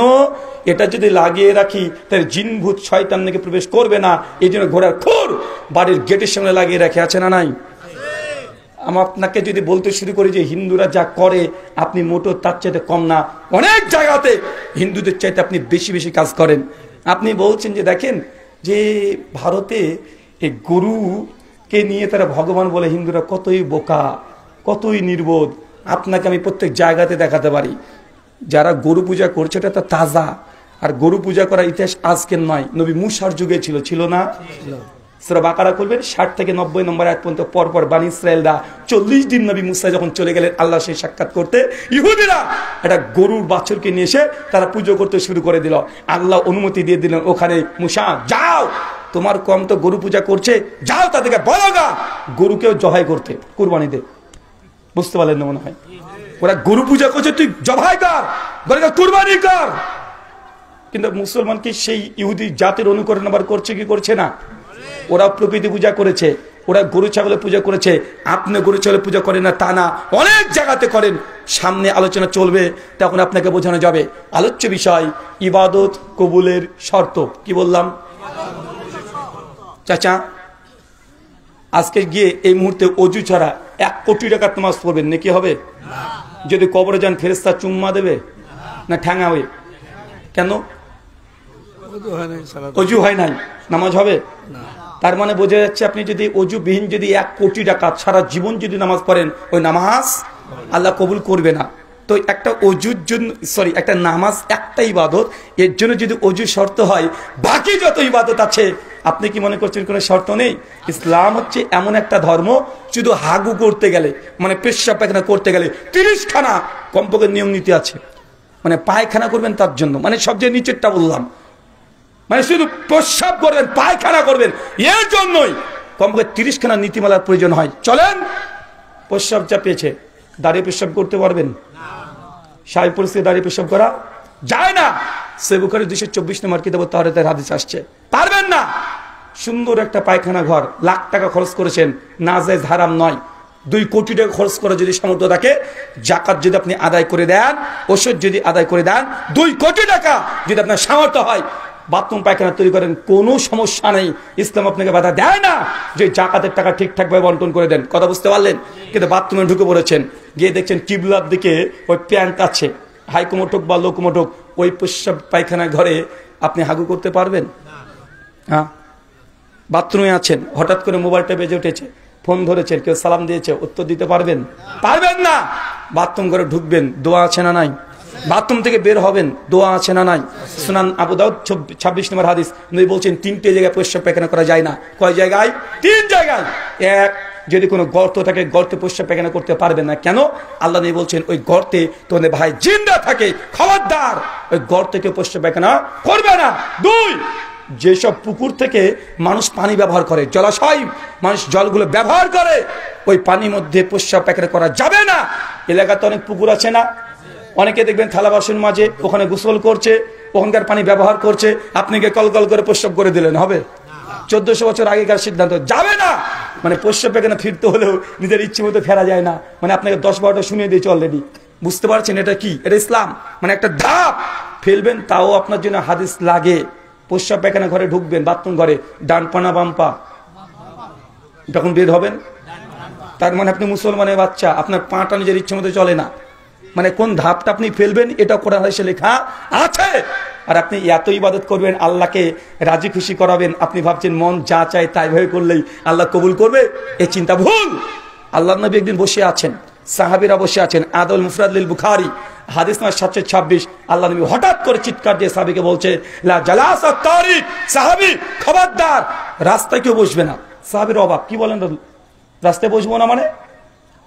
এটা যদি লাগিয়ে রাখি তাহলে জিনভূত শয়তান নাকি প্রবেশ করবে না, এই জন্য ঘোড়ার খুর বাড়ির গেটের সামনে লাগিয়ে রাখে। আছে না নাই? আমি আপনাকে যদি বলতে শুরু করি যে হিন্দুরা যা করে আপনি মোটো তার চাইতে কম না। অনেক জায়গাতে হিন্দুদের চাইতে আপনি বেশি কাজ করেন। আপনি বলছেন যে দেখেন যে ভারতে এই গরুকে নিয়ে তারা ভগবান বলে। হিন্দুরা কতই বোকা, কতই নির্বোধ। আপনাকে আমি প্রত্যেক জায়গাতে দেখাতে পারি যারা গরু পূজা করছে এটা তো তাজা। আর গরু পূজা করার ইতিহাস আজকের নয়, নবী মুসার যুগে ছিল না? সূরা বাকারা করবেন 60 থেকে 90 নম্বর আয়াত পর্যন্ত। পরপর বনি ইসরায়েলরা 40 দিন নবী মুসা যখন চলে গেলেন আল্লাহ সেই সাক্ষাৎ করতে, ইহুদিরা একটা গরুর বাছুরকে নিয়ে এসে তারা পুজো করতে শুরু করে দিল। আল্লাহ অনুমতি দিয়ে দিলেন, ওখানে মুসা যাও, তোমার কম তো গরু পূজা করছে, যাও তাদেরকে বলো গা গরুকেও জবাই করতে, কুরবানি দে। বুঝতে পারলেন না মনে হয়? ওরা গরু পূজা করছে, তুই জবাই কর, গরুকে কুরবানি কর। কিন্তু মুসলমান কি সেই ইহুদি জাতির অনুকরণ আবার করছে কি করছে না? ওরা প্রকৃতি পূজা করেছে, ওরা গরু ছাগলের পূজা করেছে। আপনি গরু ছাগলের পূজা করেন না তা না, অনেক জায়গাতে করেন। সামনে আলোচনা চলবে, তখন আপনাকে বোঝানো যাবে। আলোচ্য বিষয় ইবাদত কবুলের শর্ত। কি বললাম? চাচা আজকে গিয়ে এই মুহূর্তে অজু ছাড়া 1 কোটি টাকা নামাজ পড়বেন নাকি হবে? যদি কবরে যান ফেরেশতা চুম্মা দেবে না ঠ্যাঙাবে? কেন? অজু হয় নাই, নামাজ হবে? তার মানে বোঝা যাচ্ছে আপনি যদি অজুবিহীন যদি 1 কোটি টাকা সারা জীবন যদি নামাজ পড়েন, ওই নামাজ আল্লাহ কবুল করবে না। তো একটা অজুর জন্য একটা নামাজ একটা ইবাদত, এর জন্য যদি অজু শর্ত হয়, বাকি যত ইবাদত আছে আপনি কি মনে করছেন কোনো শর্ত নেই? ইসলাম হচ্ছে এমন একটা ধর্ম, শুধু হাগু করতে গেলে মানে পেশাব পায়খানা করতে গেলে 30 খানা কমপক্ষে নিয়ম নীতি আছে। মানে পায়খানা করবেন তার জন্য, মানে সবচেয়ে নিচেরটা বললাম, মানে শুধু প্রস্রাব করবেন পায়খানা করবেন এর জন্যই কমপক্ষে 30 খানা নীতিমালার প্রয়োজন হয়। চলেন, প্রস্রাব চাপিয়েছে, দাঁড়িয়ে পেশাব করতে পারবেন? স্বাভাবিক পরিস্থিতি দাঁড়িয়ে পেশাব করা যায় না। সহিহ বুখারী 224 নম্বর কিতাব তাহরাতের হাদিস আসছে, পারবেন না। সুন্দর একটা পায়খানা ঘর, লাখ টাকা খরচ করেছেন, নাজায়েজ হারাম নয়। 2 কোটি টাকা খরচ করে যদি সামর্থ্য থাকে, যাকাত যদি আপনি আদায় করে দেন, ওষুধ যদি আদায় করে দেন, 2 কোটি টাকা যদি আপনার সামর্থ্য হয়, বাথরুম পায়খানা তৈরি করেন, কোনো সমস্যা নেই। ইসলাম আপনাকে বাধা দেয় না যে জাকাতের টাকা ঠিকঠাকভাবে বন্টন করে দেন। কথা বুঝতে পারলেন? কিন্তু বাথরুমে ঢুকে পড়েছেন, গিয়ে দেখছেন কিবলার দিকে ওই প্যান্ট আছে, হাইকোমোটক বা লোকোমোটক, ওই প্রস্রাব পায়খানা ঘরে আপনি হাগু করতে পারবেন? হ্যাঁ, বাথরুমে আছেন, হঠাৎ করে মোবাইলটা বেজে উঠেছে, ফোন ধরেছেন, কেউ সালাম দিয়েছে, উত্তর দিতে পারবেন? পারবেন না। বাথরুম ঘরে ঢুকবেন, দোয়া আছে না নাই? বাথরুম থেকে বের হবেন, দোয়া আছে না নাই? সুনান আবু দাউদ 26 নম্বর হাদিস, নবী বলছেন 3টে জায়গায় প্রস্রাব পায়খানা করা যায় না। কয় জায়গায়? 3 জায়গায়। এক, যদি কোনো গর্ত থাকে, গর্তে প্রস্রাব পায়খানা করতে পারবেন না। কেন? আল্লাহ নবী বলছেন ওই গর্তে তোমাদের ভাই জিন্দা থাকে, খবরদার ওই গর্তে কেউ প্রস্রাব পায়খানা করবে না। 2, যেসব পুকুর থেকে মানুষ পানি ব্যবহার করে, জলাশয় মানুষ জলগুলো ব্যবহার করে, ওই পানির মধ্যে প্রস্রাব পায়খানা করা যাবে না। এলাকাতে অনেক পুকুর আছে না, অনেকে দেখবেন থালা বাসন মাঝে, ওখানে গোসল করছে, ওখানকার পানি ব্যবহার করছে, আপনি গিয়ে কল কল করে প্রস্রাব করে দিলেন, হবে? 1400 বছর আগেকার সিদ্ধান্ত, যাবে না। মানে প্রস্রাব পায়খানা ফিরতে হলেও নিজের ইচ্ছে মতো ফেরা যায় না, মানে আপনাকে 10-12টা শুনিয়ে দিয়েছে অলরেডি। বুঝতে পারছেন এটা কি? এটা ইসলাম, মানে একটা ধাপ ফেলবেন, তাও আপনার জন্য হাদিস লাগে। প্রস্রাব পায়খানা ঘরে ঢুকবেন, বাথরুম ঘরে, ডান পা না বাম পা? যখন বের হবেন, তার মানে আপনি মুসলমানের বাচ্চা, আপনার পাটা নিজের ইচ্ছে মতো চলে না। মানে কোন ধাপটা আপনি ফেলবেন এটা কোরআন হাদিসে লেখা আছে। আর আপনি এত ইবাদত করবেন, আল্লাহকে রাজি খুশি করাবেন, আপনি ভাবছেন মন যা চায় তাই ভাবে করলেই আল্লাহ কবুল করবে, এই চিন্তা ভুল। আল্লাহর নবী একদিন বসে আছেন, সাহাবীরা বসে আছেন, আদুল মুফরাদ লিল বুখারী হাদিস নম্বর 726, আল্লাহ নবী হঠাৎ করে চিৎকার দিয়ে সাহাবীকে বলছে, লা জালাসাত তারিক, সাহাবী খবরদার, রাস্তায় কেউ বসবে না। সাহাবীর অবাক, কি বলেন রাস্তায় বসবো না?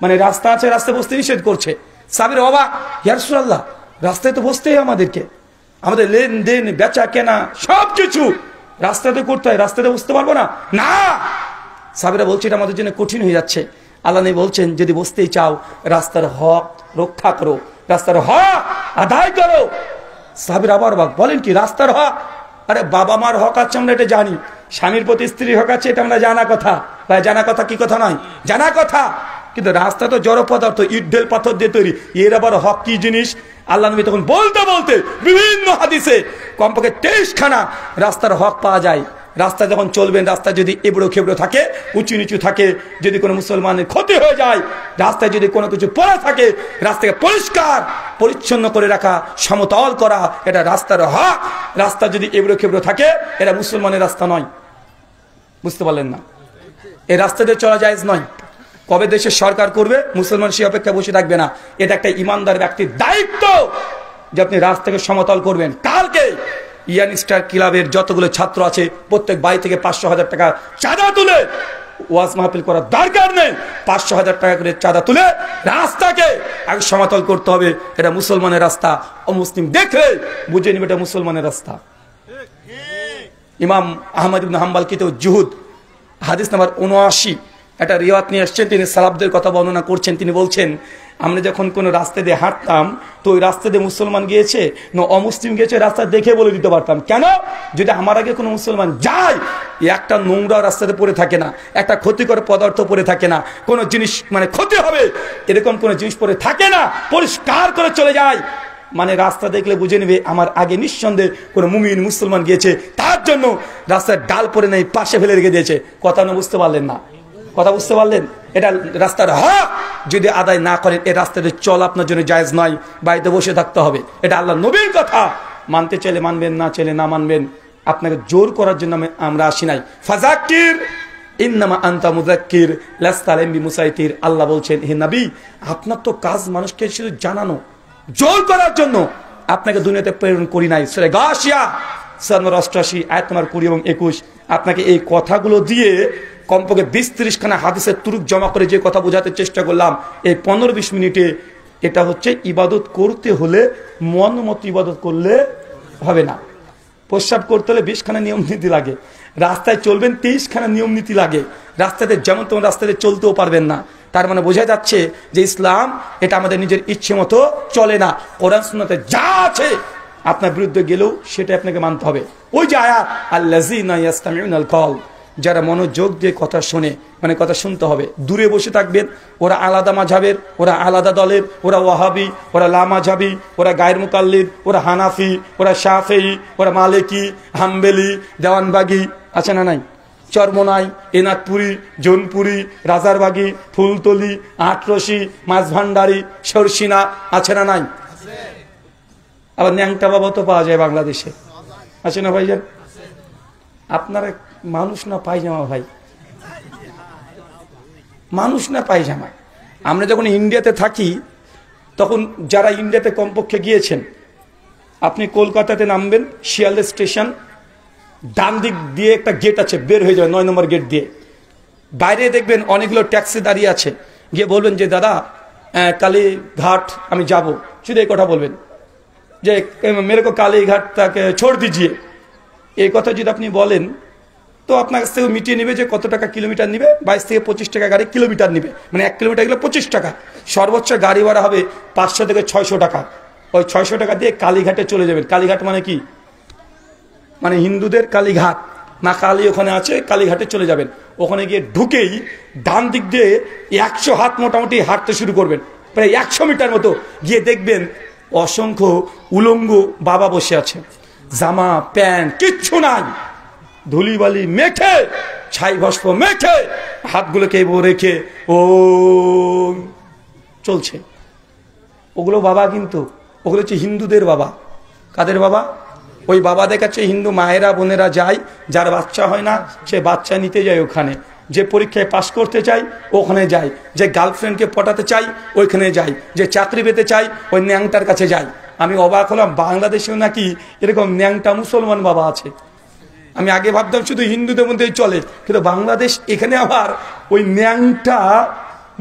মানে রাস্তা আছে, রাস্তায় বসতে নিষেধ করছে। সাহাবীর অবাক, ইয়া রাসূলুল্লাহ, রাস্তায় তো বসতেই আমাদেরকে, আমাদের লেনদেন বেচা কেনা সবকিছু রাস্তাতে করতে হয়, রাস্তাতে বসতে পারবো না? না। সাহাবীরা বলছে এটা আমাদের জন্য কঠিন হয়ে যাচ্ছে। আল্লাহ নবী বলছেন, যদি বসতেই চাও রাস্তার হক রক্ষা করো, রাস্তার হক আদায় করো। সাহাবীরা আবার অবাক, বলেন কি রাস্তার হক? আরে বাবা মার হক আছে আমরা এটা জানি, স্বামীর প্রতি স্ত্রীর হক আছে এটা আমরা জানা কথা, ভাই জানা কথা কি কথা নয়, জানা কথা। কিন্তু রাস্তা তো জড় পদার্থ, ইট ঢেল পাথর দিয়ে তৈরি, এর আবার হক কি জিনিস? আল্লাহ নবী তখন বলতে বলতে বিভিন্ন হাদিসে কমপক্ষে 23 খানা রাস্তার হক পাওয়া যায়। রাস্তা যখন চলবেন, রাস্তা যদি এবড়ো খেবড়ো থাকে, উঁচু নিচু থাকে, যদি কোনো মুসলমানের ক্ষতি হয়ে যায়, রাস্তায় যদি কোনো কিছু পড়ে থাকে, রাস্তাকে পরিষ্কার পরিচ্ছন্ন করে রাখা, সমতল করা, এটা রাস্তার হক। রাস্তা যদি এবড়ো খেবড়ো থাকে, এটা মুসলমানের রাস্তা নয়। বুঝতে পারলেন না? এই রাস্তা দিয়ে চলা জায়েজ নয়। কবে দেশের সরকার করবে, মুসলমান সে অপেক্ষা বসে থাকবে না। এটা একটা ইমানদার ব্যক্তির দায়িত্ব যে আপনি রাস্তাকে সমতল করবেন। কালকে ইয়ান স্টার ক্লাবের যতগুলো ছাত্র আছে, প্রত্যেক বাড়ি থেকে 500,000 টাকা চাঁদা তুলে, ওয়াজ মাহফিল করার দরকার নেই, 500,000 টাকা করে চাঁদা তুলে রাস্তাকে আগে সমতল করতে হবে। এটা মুসলমানের রাস্তা, অমুসলিম দেখলে বুঝে নিবে এটা মুসলমানের রাস্তা। ইমাম আহমদ ইবনে হাম্বল কিতাব জুহুদ হাদিস নাম্বার 79 একটা রিওয়ায়াত নিয়ে আসছেন, তিনি সালাফদের কথা বর্ণনা করছেন। তিনি বলছেন, আমরা যখন কোনো রাস্তা দিয়ে হাঁটতাম, তো ওই রাস্তা দিয়ে মুসলমান গিয়েছে না অমুসলিম গিয়েছে, রাস্তা দেখে বলে দিতে পারতাম। কেন? যদি আমার আগে কোনো মুসলমান যায়, একটা নোংরা রাস্তাতে পড়ে থাকে না, একটা ক্ষতিকর পদার্থ পড়ে থাকে না, কোনো জিনিস মানে ক্ষতি হবে এরকম কোনো জিনিস পড়ে থাকে না, পরিষ্কার করে চলে যায়। মানে রাস্তা দেখলে বুঝে নেবে আমার আগে নিঃসন্দেহে কোনো মুমিন মুসলমান গিয়েছে, তার জন্য রাস্তার ডাল পরে নেই পাশে ফেলে রেখে দিয়েছে। কথা না বুঝতে পারলেন না? কথা বুঝতে পারলেন? এটা রাস্তার হক যদি আদায় না করেন এই রাস্তাতে চল আপনার জন্য জায়েজ নয়, বাড়িতে বসে থাকতে হবে। এটা আল্লাহ নবীর কথা, মানতে চাইলে মানবেন, না চাইলে না মানবেন। আপনাকে জোর করার জন্য আমরা আসি নাই। ফাযাক্কির ইন্নামা আনতা মুযাক্কির লাস্তা আলাইহিম বিমুসাইতির। আল্লাহ বলছেন, হে নবী, আপনার তো কাজ মানুষকে শুধু জানানো, জোর করার জন্য আপনাকে দুনিয়াতে প্রেরণ করি নাই। সূরা গাশিয়া 87 আয়াত নম্বর 20 এবং 21। আপনাকে এই কথাগুলো দিয়ে কমপক্ষে 20-30 খানা হাদিসের তুরুক জমা করে যে কথা বোঝাতে চেষ্টা করলাম এই 15-20 মিনিটে, এটা হচ্ছে ইবাদত করতে হলে মন মতো ইবাদত করলে হবে না। প্রস্রাব করতে হলে 20 খানা নিয়ম নীতি লাগে, রাস্তায় চলবেন 23 খানা নিয়ম নীতি লাগে, রাস্তাতে যেমন তেমন রাস্তাতে চলতেও পারবেন না। তার মানে বোঝা যাচ্ছে যে ইসলাম এটা আমাদের নিজের ইচ্ছে মতো চলে না। কোরআন সুন্নাতে যা আছে আপনার বিরুদ্ধে গেলেও সেটা আপনাকে মানতে হবে। ওই যে আয়াত আল্লাযীনা ইয়াসতামিউনাল কওল, যারা মনোযোগ দিয়ে কথা শোনে, মানে কথা শুনতে হবে। দূরে বসে থাকবেন, ওরা আলাদা মাযহাবের, ওরা আলাদা দলের, ওরা ওয়াহাবি, ওরা লা মাযহাবি, ওরা গায়র মুকাল্লিদ, ওরা হানাফি, ওরা শাফেঈ, ওরা মালিকি, হাম্বলি, দেওয়ানবাগি, আছে না নাই? চরমোনাই, এনাথপুরি, জোনপুরি, রাজারবাগি, ফুলতলি, আটরশি, মাঝভান্ডারি, সরসিনা, আছে না নাই? আবার ন্যাংটা বাবা তো পাওয়া যায় বাংলাদেশে, আছে না ভাইজান? আপনারা মানুষ না পায়জামা ভাই, মানুষ না পায়জামা। আমরা যখন ইন্ডিয়াতে থাকি তখন যারা ইন্ডিয়াতে কমপক্ষে গিয়েছেন, আপনি কলকাতাতে নামবেন, শিয়ালদা স্টেশন, ডান দিক দিয়ে একটা গেট আছে, বের হয়ে যাবে 9 নম্বর গেট দিয়ে। বাইরে দেখবেন অনেকগুলো ট্যাক্সি দাঁড়িয়ে আছে, গিয়ে বলবেন যে দাদা কালীঘাট আমি যাব, শুধু এই কথা বলবেন যে মেরে কো কালীঘাট তাকে ছোড় দিজিয়ে। এই কথা যদি আপনি বলেন তো আপনার কাছ থেকে মিটিয়ে নেবে যে কত টাকা কিলোমিটার নিবে। 22 থেকে 25 টাকা গাড়ি কিলোমিটার নিবে, মানে 1 কিলোমিটার গেলে 25 টাকা। সর্বোচ্চ গাড়ি ভাড়া হবে 500 থেকে 600 টাকা। ওই 600 টাকা দিয়ে কালীঘাটে চলে যাবেন। কালীঘাট মানে কি? মানে হিন্দুদের কালীঘাট, মা কালী ওখানে আছে, কালীঘাটে চলে যাবেন। ওখানে গিয়ে ঢুকেই ডান দিক দিয়ে 100 হাত মোটামুটি হাঁটতে শুরু করবেন, প্রায় 100 মিটার মতো। গিয়ে দেখবেন অসংখ্য উলঙ্গ বাবা বসে আছে, জামা প্যান্ট কিচ্ছু নাই, ধুলিবালি মেখে, ছাই ভস্ম মেখে, হাতগুলোকে রেখে ও চলছে। ওগুলো বাবা, কিন্তু ওগুলো হচ্ছে হিন্দুদের বাবা। কাদের বাবা? ওই বাবা দেখাচ্ছে হিন্দু মায়েরা বোনেরা যায়, যার বাচ্চা হয় না সে বাচ্চা নিতে যায় ওখানে, যে পরীক্ষায় পাশ করতে চাই ওখানে যায়, যে গার্লফ্রেন্ডকে পটাতে চাই ওইখানে যায়, যে চাকরি পেতে চাই ওই ন্যাংটার কাছে যায়। আমি অবাক হলাম, বাংলাদেশেও নাকি এরকম ন্যাংটা মুসলমান বাবা আছে। আমি আগে ভাবতাম শুধু হিন্দুদের মধ্যেই চলে, কিন্তু বাংলাদেশ এখানে আবার ওই ন্যাংটা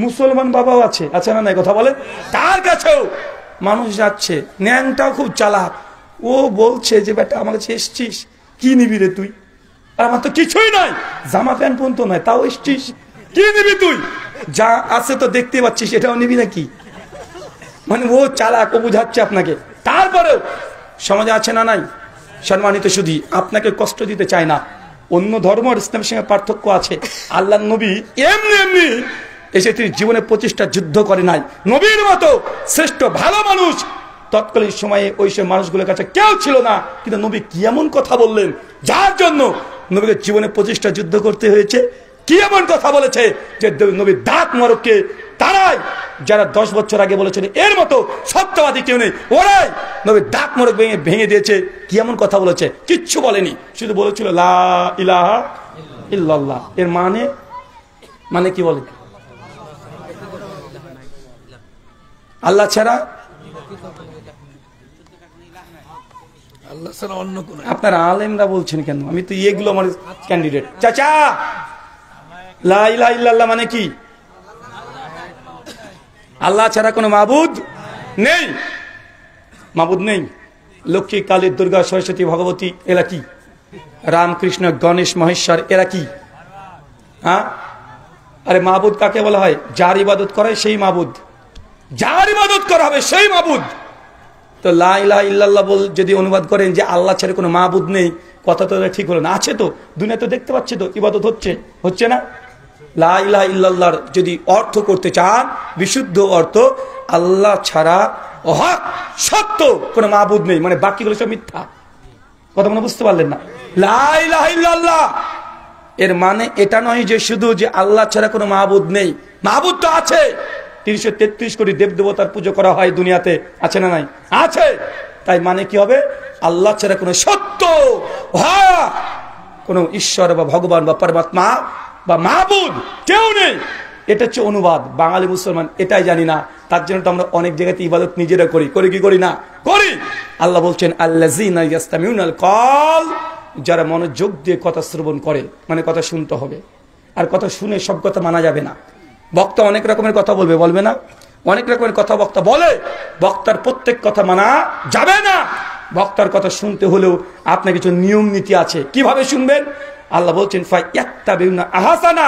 মুসলমান বাবাও আছে, আছে না নাই? কথা বলেন। তার কাছেও মানুষ যাচ্ছে, ন্যাংটাও খুব চালাক। ও বলছে যে বেটা আমার কাছে এসছিস, কি নিবি রে তুই? আর আমার তো কিছুই নাই, জামা প্যান্ট পর্যন্ত নয়, তাও এসছিস, কি নিবি তুই? যা আছে তো দেখতে পাচ্ছিস, এটাও নিবি নাকি? মানে ও চালাক, ও বুঝাচ্ছে আপনাকে। তারপরেও সমাজে আছে না নাই? সম্মানিত শুধু আপনাকে কষ্ট দিতে চায় না। অন্য ধর্ম আর ইসলামের সঙ্গে পার্থক্য আছে। আল্লাহর নবী এমনি এমনি এসে তিনি জীবনে 25টা যুদ্ধ করে নাই। নবীর মতো শ্রেষ্ঠ ভালো মানুষ তৎকালীন সময়ে ওই সব মানুষগুলোর কাছে কেউ ছিল না, কিন্তু নবী কি এমন কথা বললেন যার জন্য নবীকে জীবনে 25টা যুদ্ধ করতে হয়েছে। কি এমন কথা বলেছে যে নবীর দাঁত মরককে তারাই যারা 10 বছর আগে বলেছেন এর মতো সত্যবাদী কেউ নেই, ওরাই নবীর দাঁত মরক ভেঙে দিয়েছে। কি এমন কথা বলেছে? কিচ্ছু বলেনি, শুধু বলেছিল লা ইলাহা ইল্লাল্লাহ। এর মানে কি বলে? আল্লাহ ছাড়া, আল্লাহ ছাড়া অন্য কোন। আপনারা আলেমরা বলছেন কেন? আমি তো এগুলো আমার ক্যান্ডিডেট। চাচা, লা ইলাহা ইল্লাল্লাহ মানে কি? আল্লাহ ছাড়া কোনো মাবুদ নেই, মাবুদ নেই। লক্ষ্মী, কালী, দুর্গা, সরস্বতী, ভগবতী এরা কি? রামকৃষ্ণ, গণেশ, মহেশ্বর এরা কি? হ্যাঁ, আরে মাবুদ কাকে বলা হয়? যার ইবাদত করা হয় সেই মাবুদ, যার ইবাদত করা হবে সেই মাবুদ। তো লা ইলাহা ইল্লাল্লাহ বল যদি অনুবাদ করেন যে আল্লাহ ছাড়া কোনো মাবুদ নেই, কথা তো ঠিক হলো না। আছে তো, দুনিয়া তো দেখতে পাচ্ছি তো, ইবাদত হচ্ছে না। লা ইলাহা ইল্লাল্লাহর যদি অর্থ করতে চান, বিশুদ্ধ অর্থ, আল্লাহ ছাড়া হক সত্য, কোনো মাবুদ নেই, মানে বাকিগুলো সব মিথ্যা। কথা মনে বুঝতে পারলেন না? লা ইলাহা ইল্লাল্লাহ এর মানে এটা নয় যে শুধু যে আল্লাহ ছাড়া কোনো মাবুদ নেই, মাবুদ তো আছে। 333 কোটি দেব দেবতার পুজো করা হয় দুনিয়াতে, আছে না নাই? আছে। তাই মানে কি হবে? আল্লাহ ছাড়া কোনো সত্য হক, কোনো ঈশ্বর বা ভগবান বা পরমাত্মা বা মাবুদ কেউ নেই। এটা হচ্ছে অনুবাদ। বাঙালি মুসলমান এটাই জানি না, তার জন্য তো আমরা অনেক জায়গাতে ইবাদত নিজেরা করি, করি কি করি না? করি। আল্লাহ বলছেন আল্লাযীনা ইয়াসতামিউনাল কওল, যারা মনোযোগ দিয়ে কথা শ্রবণ করে, মানে কথা শুনতে হবে। আর কথা শুনে সব কথা মানা যাবে না। বক্তা অনেক রকমের কথা বলবে, বলবে না? অনেক রকমের কথা বক্তা বলে, বক্তার প্রত্যেক কথা মানা যাবে না। বক্তার কথা শুনতে হলেও আপনার কিছু নিয়ম নীতি আছে। কিভাবে শুনবেন? আল্লাহ বলছেন ফায়াত্তাবিউনা আহসানা,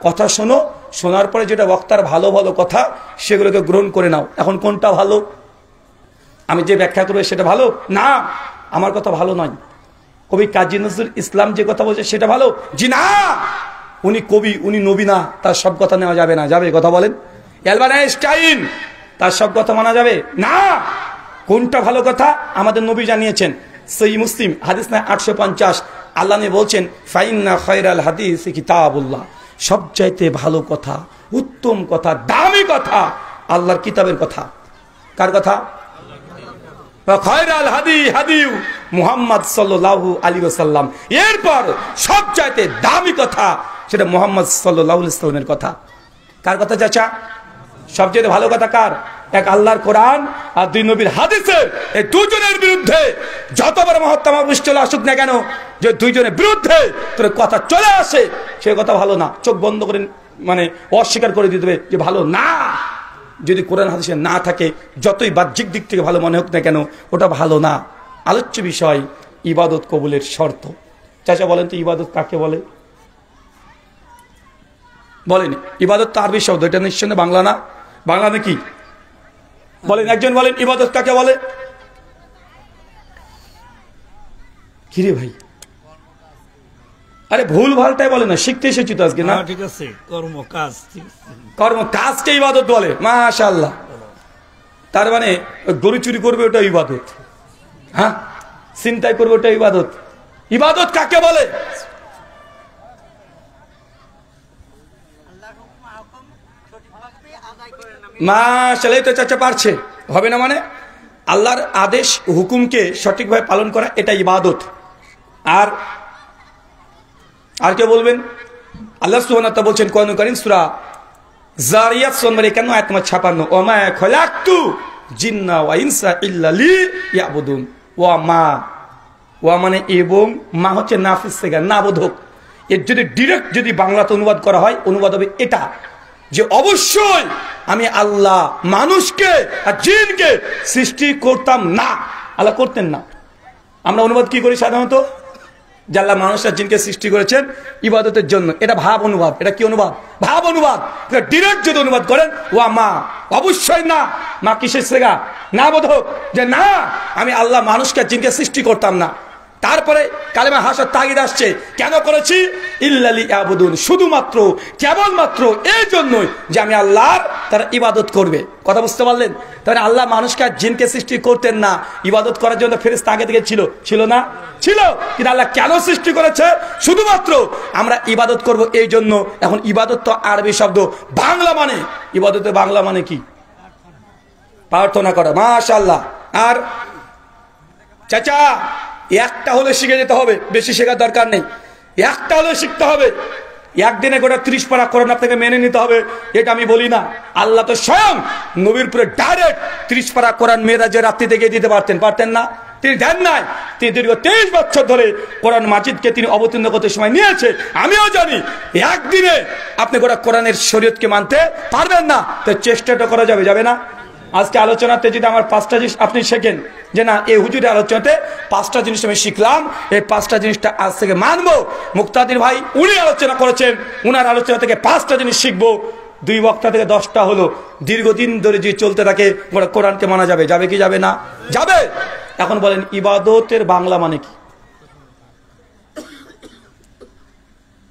কথা শোনো, শোনার পরে যেটা বক্তার ভালো ভালো কথা সেগুলোকে গ্রহণ করে নাও। এখন কোনটা ভালো? আমি যে ব্যাখ্যা করবো সেটা ভালো না, আমার কথা ভালো নয়। কবি কাজী নজরুল ইসলাম যে কথা বলছে সেটা ভালো? জি না, উনি কবি, উনি নবী না, তার সব কথা নেওয়া যাবে না। যাবে? কথা বলেন। অ্যালবার্ট আইনস্টাইন, তার সব কথা মানা যাবে না। কোনটা ভালো কথা আমাদের নবী জানিয়েছেন। সহিহ মুসলিম হাদিস না 850, আল্লাহ নে বলছেন ফাইন্না খায়রাল হাদিস কিতাবুল্লাহ, সবচাইতে ভালো কথা, উত্তম কথা, দামি কথা আল্লাহর কিতাবের কথা। কার কথা? খায়রাল হাদি হাদিউ মুহাম্মদ সাল্লাল্লাহু আলাইহি ওয়াসাল্লাম। এরপর সবচাইতে দামি কথা সেটা মুহাম্মদ সাল্লাল্লাহু আলাইহি ওয়াসাল্লামের কথা। কার কথা চাচা? সবচেয়ে ভালো কথা কার? এক আল্লাহর কোরআন আর দুই নবীর হাদিসে। এই দুজনের বিরুদ্ধে যত বড় মহত্তম চলে আসুক না কেন, যে দুইজনের বিরুদ্ধে তোর কথা চলে আসে, সে কথা ভালো না। চোখ বন্ধ করে মানে অস্বীকার করে দিতে হবে যে ভালো না। যদি কোরআন হাদিসে না থাকে, যতই বাহ্যিক দিক থেকে ভালো মনে হোক না কেন, ওটা ভালো না। আলোচ্য বিষয় ইবাদত কবুলের শর্ত। চাচা বলেন তো ইবাদত কাকে বলে? বলেন। ইবাদত তো আরবি শব্দ, এটা নিশ্চয় বাংলা না। বাংলা নাকি? বলেন, একজন বলেন ইবাদত কাকে বলে? কিরে ভাই, আরে ভুল ভালটাই বলে না, শিখতে এসেছি তো আজকে না। ঠিক আছে, কর্ম কাজ, কর্ম কাজকে ইবাদত বলে। মাশাআল্লাহ। তার মানে গরু চুরি করবে ওটা ইবাদত, হ্যাঁ, চিন্তাই করবে ওটা ইবাদত। ইবাদত কাকে বলে? মাশাআল্লাহ, তো চাচা পারছে। হবে না মানে? আল্লাহর আদেশ হুকুমকে সঠিকভাবে পালন করা, এটা ইবাদত। আর আর কে বলবেন? আল্লাহ সুবহানাহু ওয়া তাআলা বলছেন কোরআন কারীম সূরা জারিয়াত 51 আয়াত নম্বর 56, ওমা খলাকতু জিন্না ওয়া ইনসা ইল্লা লিয়াবুদুন। ওয়া মানে এবং, মা হচ্ছে নাফিস থেকে না বোধক। এর যদি ডিরেক্ট যদি বাংলাতে অনুবাদ করা হয়, অনুবাদ হবে এটা যে অবশ্যই আমি আল্লাহ মানুষকে আর জিনকে সৃষ্টি করতাম না। আল্লাহ করতেন না। আমরা অনুবাদ কি করি সাধারণত? যে আল্লাহ মানুষ আর জিনকে সৃষ্টি করেছেন ইবাদতের জন্য। এটা ভাব অনুবাদ। এটা কি অনুবাদ? ভাব অনুবাদ। ডিরেক্ট যদি অনুবাদ করেন, ওয়া মা, অবশ্যই না। মা কিসের সেগা? না বোধক, যে না আমি আল্লাহ মানুষকে আর জিনকে সৃষ্টি করতাম না। তারপরে কালেমা হাসার তাগিদ আসছে, কেন করেছি? ইল্লা লিয়াবুদুন, শুধুমাত্র কেবলমাত্র এই জন্যই যে আমি আল্লাহর তারা ইবাদত করবে। কথা বুঝতে পারলেন? তাহলে আল্লাহ মানুষকে আর জিনকে সৃষ্টি করতেন না, ইবাদত করার জন্য ফেরেশতা আগে থেকে ছিল? ছিল না? ছিল। কিন্তু আল্লাহ কেন সৃষ্টি করেছে? শুধুমাত্র আমরা ইবাদত করব এই জন্য। এখন ইবাদত তো আরবি শব্দ, বাংলা মানে ইবাদতের বাংলা মানে কি? প্রার্থনা করা। মাশাআল্লাহ। আর চাচা একটা হলে শিখে যেতে হবে, বেশি শেখার দরকার নেই। একটা হলে শিখতে হবে। একদিনে গোটা 30 পারা কোরআন আপনাকে মেনে নিতে হবে এটা আমি বলি না। আল্লাহ তো স্বয়ং নবীর পুরে ডাইরেক্ট 30 পারা কোরআন মেরাজের রাত্রি থেকে দিতে পারতেন, পারতেন না? তিনি দেন নাই। তিনি দীর্ঘ 23 বছর ধরে কোরআন মাজিদকে তিনি অবতীর্ণ করতে সময় নিয়েছে। আমিও জানি একদিনে আপনি গোটা কোরআনের শরীয়তকে মানতে পারবেন না, তো চেষ্টাটা করা যাবে, যাবে না? আজকে আলোচনাতে যদি আমার 5টা জিনিস আপনি শেখেন, যে না এই হুজুরের আলোচনাতে 5টা জিনিস আমি শিখলাম, এই 5টা জিনিসটা আজ থেকে মানবো। মুক্তাদির ভাই উনি আলোচনা করেছেন, উনার আলোচনা থেকে 5টা জিনিস শিখবো। 2 বক্তা থেকে 10টা হলো। দীর্ঘদিন ধরে যে চলতে থাকে গোটা কোরআনকে মানা যাবে, যাবে কি যাবে না? যাবে। এখন বলেন ইবাদতের বাংলা মানে কি?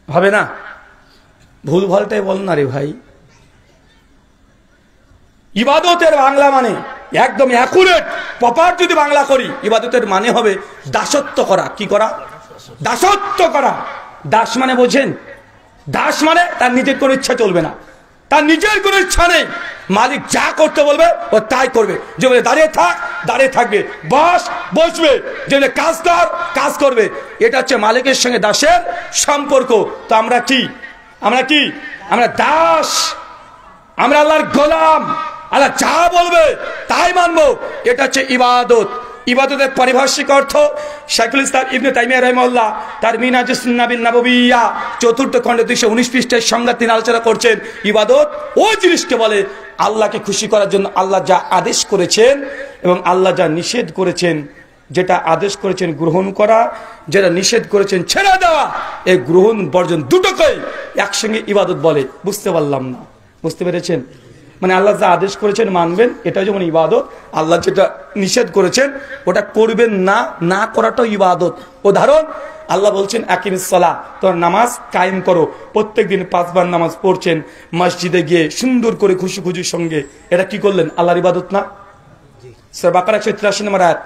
হবে না? ভুল ভালটাই বল না রে ভাই। ইবাদতের বাংলা মানে, একদম অ্যাকুরেট প্রপার যদি বাংলা করি, ইবাদতের মানে হবে দাসত্ব করা। কি করা? দাসত্ব করা। দাস মানে বোঝেন? দাস মানে তার নিজের কোনো ইচ্ছা চলবে না, তার নিজের কোনো ইচ্ছা নেই, মালিক যা করতে বলবে ও তাই করবে। যে বলে দাঁড়িয়ে থাক দাঁড়িয়ে থাকবে, বস বসবে, যে বলে কাজ কর কাজ করবে। এটা হচ্ছে মালিকের সঙ্গে দাসের সম্পর্ক। তো আমরা কি? আমরা দাস, আমরা আল্লাহর গোলাম। আল্লাহ যা বলবে তাই মানবো। এটা হচ্ছে ইবাদত। ইবাদতের পারিভাষিক অর্থ শাইখুল ইসলাম ইবনে তাইমিয়া রাহিমাহুল্লাহ তার মিনহাজুস সুন্নাহ নাববিয়্যা 4th খণ্ড 219 পৃষ্ঠায় সংজ্ঞা তিনি আলোচনা করছেন। ইবাদত ওই জিনিসকে বলে আল্লাহকে খুশি করার জন্য আল্লাহ যা আদেশ করেছেন এবং আল্লাহ যা নিষেধ করেছেন, যেটা আদেশ করেছেন গ্রহণ করা, যেটা নিষেধ করেছেন ছেড়ে দেওয়া, এই গ্রহণ বর্জন দুটোকেই একসঙ্গে ইবাদত বলে। বুঝতে পারলাম না, বুঝতে পেরেছেন? মানে আল্লাহ যা আদেশ করেছেন মানবেন, এটা যেমন ইবাদত। আল্লাহ যেটা নিষেধ করেছেন ওটা করবেন না, না করাটাও ইবাদত। উদাহরণ, আল্লাহ বলছেন আকিমিস সালাহ, তোর নামাজ কায়েম করো। প্রত্যেকদিন 5 বার নামাজ পড়ছেন, মসজিদে গিয়ে সুন্দর করে খুশি খুশির সঙ্গে। এটা কি করলেন? আল্লাহর ইবাদত না? সূরা বাকারা 183 নম্বর আয়াত,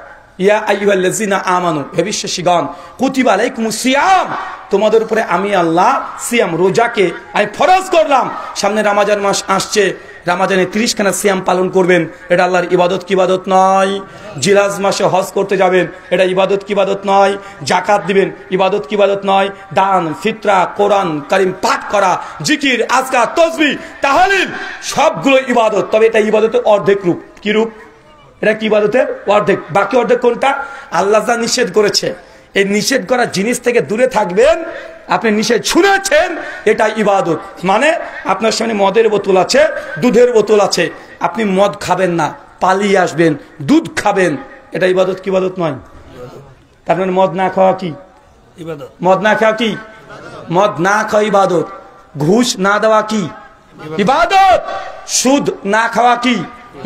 ইয়া আইয়ুহাল্লাযিনা আমানু, হে বিশ্বাসীগণ, কুতিবা আলাইকুমুস সিয়াম, তোমাদের উপরে আমি আল্লাহ সিয়াম রোজাকে আমি ফরজ করলাম। সামনে রমজান মাস আসছে, রমজানে 30 খানা সিয়াম পালন করবেন। এটা আল্লাহর ইবাদত কি ইবাদত নয়? জিলহজ মাসে হজ করতে যাবেন, এটা ইবাদত কি ইবাদত নয়? জাকাত দিবেন, ইবাদত কি ইবাদত নয়? দান, ফিতরা, কোরআন কারীম পাঠ করা, জিকির, আজকার, তাসবিহ, তাহলিল সবগুলো ইবাদত। তবে এটা ইবাদতের অর্ধেক রূপ। কি রূপ? এটা কি ইবাদতের অর্ধেক। বাকি অর্ধেক কোনটা? আল্লাহ যা নিষেধ করেছে, এই নিষেধ করা জিনিস থেকে দূরে থাকবেন। আপনি নিষেধ শুনেছেন, এটা ইবাদত। মানে আপনার সামনে মদের বোতল আছে, দুধের বোতল আছে, আপনি মদ খাবেন না, পালিয়ে আসবেন, দুধ খাবেন, এটা ইবাদত কি ইবাদত নয়? তার মানে মদ না খাওয়া কি ইবাদত? মদ না খাওয়া কি? মদ না খাওয়া ইবাদত। ঘুষ না দেওয়া কি ইবাদত? সুদ না খাওয়া কি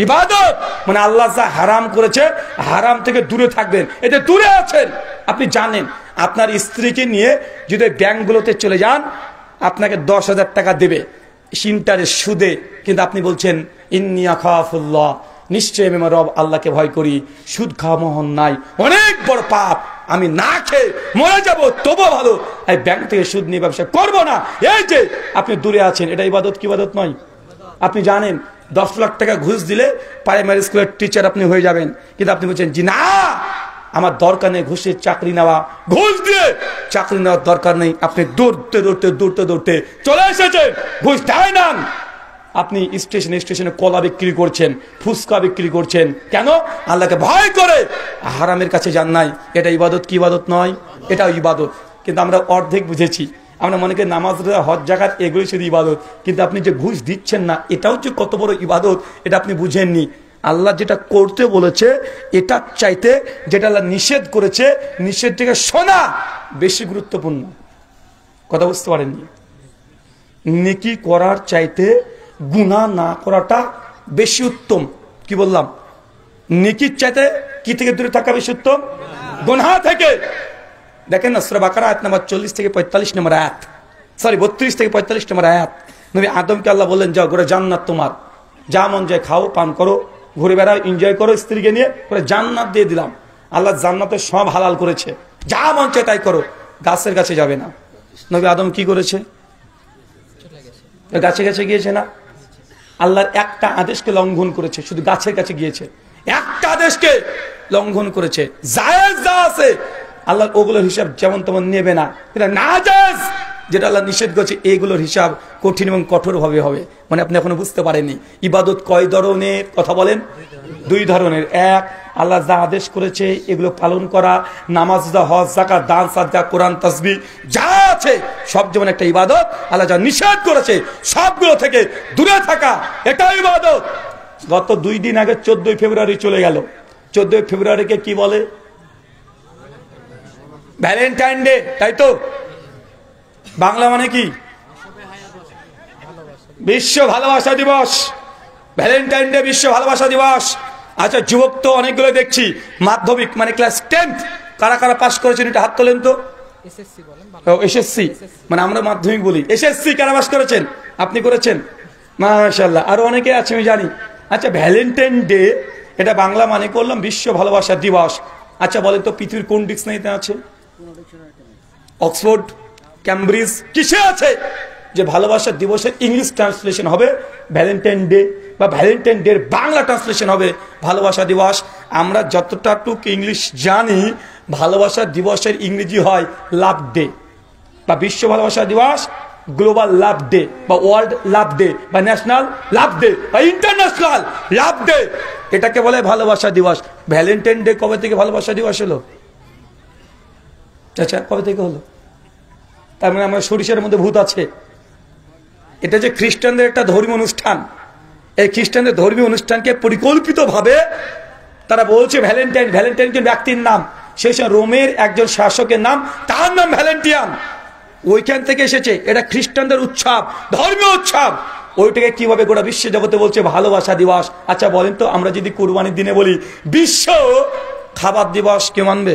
ইবাদত? মানে আল্লাহ যা হারাম করেছে, হারাম থেকে দূরে থাকবেন। এতে দূরে আছেন। আপনি জানেন আপনার স্ত্রীকে নিয়ে যদি ব্যাংকগুলোতে চলে যান, আপনাকে 10,000 টাকা দেবে ইন্টারেস্ট সুদে, কিন্তু আপনি বলছেন ইন্নী আখাফুল্লাহ, নিশ্চয়ই আমি আমার রব আল্লাহকে ভয় করি, সুদ খাওয়া মোহন নাই, অনেক বড় পাপ, আমি না খেয়ে মরে যাব তবু ভালো, এই ব্যাংক থেকে সুদ নিয়ে ব্যবসা করবো না। এই যে আপনি দূরে আছেন, এটা ইবাদত কি ইবাদত নয়? আপনি জানেন 10 লাখ টাকা ঘুষ দিলে প্রাইমারি স্কুলের টিচার আপনি হয়ে যাবেন, কিন্তু আপনি বলছেন জি না, আমার দরকার নেই ঘুষের চাকরি নেওয়া, ঘুষ দিয়ে চাকরি নেওয়ার দরকার নেই। আপনি দৌড়তে দৌড়তে দৌড়তে দৌড়তে চলে এসেছেন, ঘুষ দেয় না। আপনি স্টেশনে স্টেশনে কলা বিক্রি করছেন, ফুচকা বিক্রি করছেন, কেন? আল্লাহকে ভয় করে। হারামের কাছে যান নাই। এটা ইবাদত কি ইবাদত নয়? এটাও ইবাদত। কিন্তু আমরা অর্ধেক বুঝেছি। আমরা মনে করি নামাজ, হজ, যাকাত এগুলোই শুধু ইবাদত, কিন্তু আপনি যে ঘুষ দিচ্ছেন না, এটাও যে কত বড় ইবাদত, এটা আপনি বুঝেননি। আল্লাহ যেটা করতে বলেছে এটা চাইতে যেটা আল্লাহ নিষেধ করেছে, নিষেধ থেকে শোনা বেশি গুরুত্বপূর্ণ। কথা বুঝতে পারেননি? নেকি করার চাইতে গুনাহ না করাটা বেশি উত্তম। কি বললাম? নেকির চাইতে কি থেকে দূরে থাকা বেশি উত্তম? গুনাহ থেকে। দেখেন না সূরা বাকারা আয়াত নাম্বার 40 থেকে 45 নম্বর আয়াত, 32 থেকে 45 নম্বর আয়াত। নবী আদমকে আল্লাহ বললেন, যাও ঘুরে জান্নাত তোমার, যা মন যায় খাও, পান করো, ঘুরে বেড়াও, এনজয় করো, স্ত্রীকে নিয়ে করে জান্নাত দিয়ে দিলাম। আল্লাহ জান্নাতে সব হালাল করেছে, যা মন চায় তাই করো, গাছের কাছে যাবে না। নবী আদম কি করেছে? গাছে কাছে গিয়েছে না? আল্লাহর একটা আদেশকে লঙ্ঘন করেছে, শুধু গাছের কাছে গিয়েছে, একটা আদেশকে লঙ্ঘন করেছে। জায়েজ যা আছে আল্লাহ ওগুলোর হিসাব যেমন তেমন নেবে না, এটা নাজায়েজ যেটা আল্লাহ নিষেধ করেছে এগুলোর হিসাব কঠিন এবং কঠোর ভাবে হবে। মানে আপনি এখনো বুঝতে পারেননি ইবাদত কয় ধরনের? কথা বলেন। 2 ধরনের। এক, আল্লাহ যা আদেশ করেছে এগুলো পালন করা, নামাজ, হজ, যাকাত, দান, সাদকা, কোরআন, তাসবিহ যা আছে সব যেমন একটা ইবাদত। আল্লাহ যা নিষেধ করেছে সবগুলো থেকে দূরে থাকা, এটা ইবাদত। গত 2 দিন আগে 14 ফেব্রুয়ারি চলে গেল। 14 ফেব্রুয়ারিকে কি বলে? ভ্যালেন্টাইন ডে, তাই তো? বাংলা মানে কি? বিশ্ব ভালোবাসা দিবস। ভ্যালেন্টাইন ডে, বিশ্ব ভালোবাসা দিবস। আচ্ছা, যুবক তো অনেকগুলো দেখছি মাধ্যমিক মানে ক্লাস 10th, কারা কারা পাস করেছেন এটা হাত তোলেন তো। এসএসসি মানে আমরা মাধ্যমিক বলি, এসএসসি কারা পাস করেছেন? আপনি করেছেন, মাশাআল্লাহ। আরো অনেকে আছে আমি জানি। আচ্ছা, ভ্যালেন্টাইন ডে এটা বাংলা মানে করলাম বিশ্ব ভালোবাসা দিবস। আচ্ছা বলেন তো পৃথিবীর কোন ডিকশনারিতে আছে? অক্সফোর্ড, ক্যামব্রিজ, কিসে আছে যে ভালোবাসা দিবসের ইংলিশ ট্রান্সলেশন হবে ভ্যালেন্টাইন ডে, বা ভ্যালেন্টাইন ডে বাংলা ট্রান্সলেশন হবে ভালোবাসা দিবস? আমরা যতটা টুক ইংলিশ জানি, ভালোবাসা দিবসের ইংরেজি হয় লাভ ডে, বা বিশ্ব ভালোবাসা দিবস, গ্লোবাল লাভ ডে, বা ওয়ার্ল্ড লাভ ডে, বা ন্যাশনাল লাভ ডে, বা ইন্টারন্যাশনাল লাভ ডে। এটাকে বলে ভালোবাসা দিবস। ভ্যালেন্টাইন ডে কবে থেকে ভালোবাসা দিবস হলো? আচ্ছা কবে থেকে হলো? তার মানে আমার সরিষার মধ্যে ভূত আছে। এটা যে খ্রিস্টানদের একটা ধর্মীয় অনুষ্ঠান, এই খ্রিস্টানদের ধর্মীয় অনুষ্ঠানকে পরিকল্পিতভাবে তারা বলছে ভ্যালেন্টাইন। ভ্যালেন্টাইন যে ব্যক্তির নাম, সেই রোমের একজন শাসকের নাম, তার নাম ভ্যালেন্টিয়ান, ওইখান থেকে এসেছে। এটা খ্রিস্টানদের উৎসব, ধর্মীয় উৎসব। ওইটাকে কিভাবে গোটা বিশ্ব জগতে বলছে ভালোবাসা দিবস। আচ্ছা বলেন তো, আমরা যদি কুরবানির দিনে বলি বিশ্ব খাবার দিবস, কে মানবে?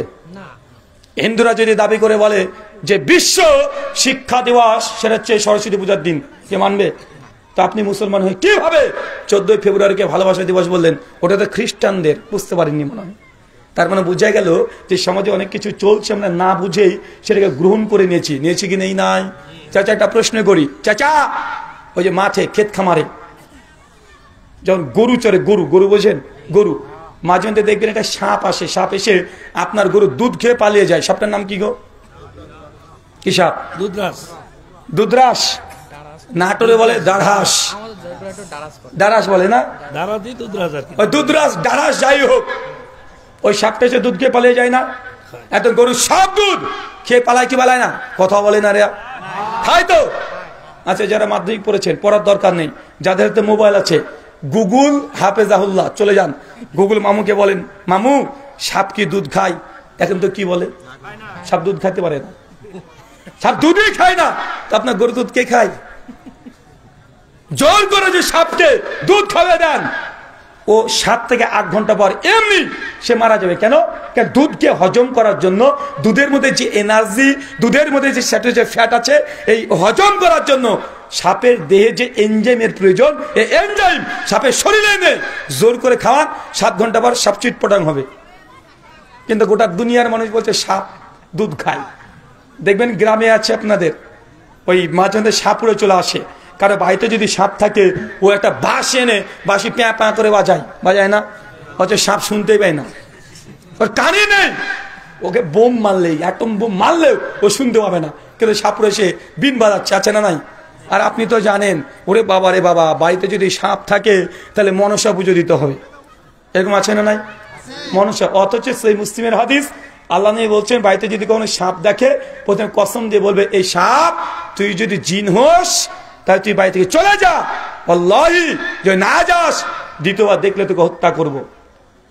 হিন্দুরা যদি দাবি করে বলে যে বিশ্ব শিক্ষা দিবস, সেটা হচ্ছে সরস্বতী পূজার দিন, কে মানবে? তো আপনি মুসলমান হয়ে কিভাবে 14 ফেব্রুয়ারিকে ভালোবাসা দিবস বললেন? ওটা তো খ্রিস্টানদের, বুঝতে পারেননি মনে হয়। তার মানে বোঝা গেল যে সমাজে অনেক কিছু চলছে, আমরা না বুঝেই সেটাকে গ্রহণ করে নিয়েছি কি নেই? নাই। চাচা একটা প্রশ্ন করি, চাচা ওই যে মাঠে ক্ষেত খামারে যখন গরু চড়ে, গরু বোঝেন, গরু মাঝে মধ্যে দেখবেন একটা সাপ আসে, সাপ এসে আপনার গরু দুধ খেয়ে পালিয়ে যায়, সাপটার নাম কি গো? কি সাপ? দুধরাস, নাটোরে বলে দাঁড়াস, দাঁড়াস বলে না, ওই দুধরাস দাঁড়াস, যাই হোক ওই সাপটা এসে দুধ খেয়ে পালিয়ে যায় না? এত গরু সব দুধ খেয়ে পালায় কি পালায় না? কথা বলে না রে, খাই তো। আচ্ছা যারা মাধ্যমিক পড়েছেন, পড়ার দরকার নেই, যাদের হাতে মোবাইল আছে, গুগল হাফেজাহুল্লাহ চলে যান, গুগল মামুকে বলেন, মামু সাপ কি দুধ খায়? এখন তো কি বলে, সাপ দুধ খাইতে পারে না, সাপ দুধই খায় না। তো আপনার গরু দুধ কে খায়? জোর করে যে সাপকে দুধ খাওয়াবে দেন, ও 7 থেকে 8 ঘন্টা পর এমনি সে মারা যাবে। কেন? দুধকে হজম করার জন্য, দুধের মধ্যে যে এনার্জি, দুধের মধ্যে যে স্যাচুরেটেড ফ্যাট আছে, এই হজম করার জন্য সাপের দেহে যে এনজাইমের প্রয়োজন, এই এনজাইম সাপের শরীরে নেই। জোর করে খাওয়ান, 7 ঘন্টা পর সাপ চিটপটাং হবে। কিন্তু গোটা দুনিয়ার মানুষ বলছে সাপ দুধ খায়। দেখবেন গ্রামে আছে আপনাদের, ওই মাঝে মধ্যে সাপ উড়ে চলে আসে, কারো বাড়িতে যদি সাপ থাকে, ও একটা বাঁশ এনে বাঁশি প্যাঁ প্যাঁ করে বাজায় না, হয়তো সাপ শুনতেই পায় না, ওর কানে নেই। ওকে বোম মারলেই, অ্যাটম বোম মারলেও ও শুনতে পাবে না, কিন্তু সাপ উড়ে সে বিন বাজাচ্ছে, আছে না নাই? আর আপনি তো জানেন, ওরে বাবা রে বাবা, বাড়িতে যদি সাপ থাকে তাহলে মনসা পুজো দিতে হবে, এরকম আছে না নাই? মনসা। অথচ সেই মুসলিমের হাদিস, আল্লাহ নবী বলছেন, বাড়িতে যদি কোনো সাপ দেখে, প্রথমে কসম দিয়ে বলবে, এই সাপ তুই যদি জিন হোস তাহলে তুই বাড়ি থেকে চলে যা, আল্লাহি যদি না যাস দ্বিতীয়বার দেখলে তোকে হত্যা করব।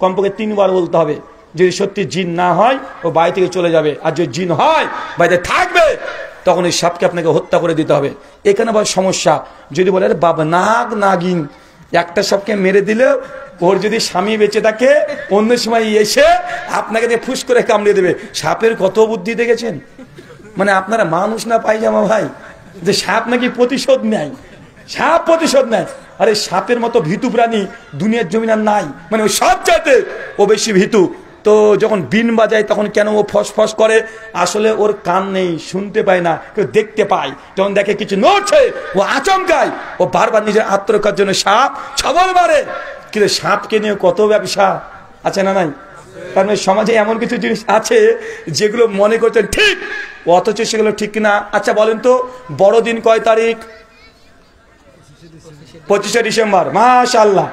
কমপক্ষে 3 বার বলতে হবে। যদি সত্যি জিন না হয় ও বাড়ি থেকে চলে যাবে, আর যদি জিন হয় বাড়িতে থাকবে, তখন এই সাপকে আপনাকে হত্যা করে দিতে হবে। এখানে আবার সমস্যা, যদি বলে বাবা নাগ নাগিন, একটা সাপকে মেরে দিলেও ওর যদি স্বামী বেঁচে থাকে, অন্য সময় এসে আপনাকে দিয়ে ফুস করে কামড়িয়ে দেবে। সাপের কত বুদ্ধি দেখেছেন? মানে আপনারা মানুষ না পায়জামা ভাই, যে সাপ নাকি প্রতিশোধ নেয়, সাপ প্রতিশোধ নেয়। আরে সাপের মতো ভীতু প্রাণী দুনিয়ার জমিন আর নাই, মানে ওই সব চাইতে ও বেশি ভীতু। তো যখন বিন বাজায় তখন কেন ও ফসফস করে? আসলে ওর কান নেই, শুনতে পায় না, কেউ দেখতে পায়। যখন দেখে কিছু নড়ছে ও আচমকায়, ও বারবার নিজের আত্মরক্ষার জন্য সাপ ছবল মারে। কিন্তু সাপকে নিয়ে কত ব্যবসা আছে না নাই? কারণ সমাজে এমন কিছু জিনিস আছে যেগুলো মনে করছেন ঠিক, অথচ সেগুলো ঠিক না। আচ্ছা বলেন তো, বড়দিন কয় তারিখ? 25শে ডিসেম্বর। মাশাআল্লাহ,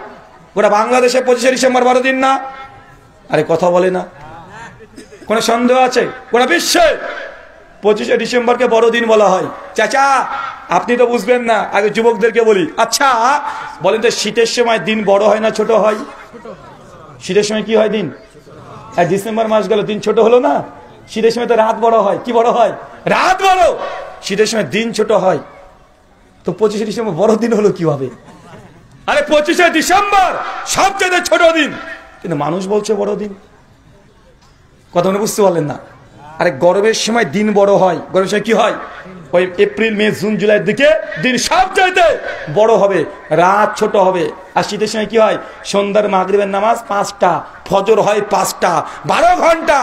গোটা বাংলাদেশে 25শে ডিসেম্বর বড়দিন না? আরে কথা বলে না, কোন সন্দেহ আছে? গোটা বিশ্বে 25শে ডিসেম্বরকে বড়দিন বলা হয়। চাচা আপনি তো বুঝবেন না, আগে যুবকদেরকে বলি। আচ্ছা বলেন তো, শীতের সময় দিন বড় হয় না ছোট হয়? শীতের সময় কি হয়? দিন। আর ডিসেম্বর মাস গেল, দিন ছোট হলো না? শীতের সময় তো রাত বড় হয়। কি বড় হয়? রাত বড়। শীতের সময় দিন ছোট হয়। তো 25শে ডিসেম্বর বড়দিন হলো কিভাবে? আরে 25শে ডিসেম্বর সবচেয়ে ছোট দিন, কিন্তু মানুষ বলছে বড়দিন। কথা মনে বুঝতে পারলেন না? আরে গরমের সময় দিন বড় হয়। গরমের সময় কি হয়? ওই এপ্রিল মে জুন জুলাইয়ের দিকে দিন সবচাইতে বড় হবে, রাত ছোট হবে। আর শীতের সময় কি হয়, সন্ধ্যার মাগরিবের নামাজ 5টা, ফজর হয় 5টা, 12 ঘন্টা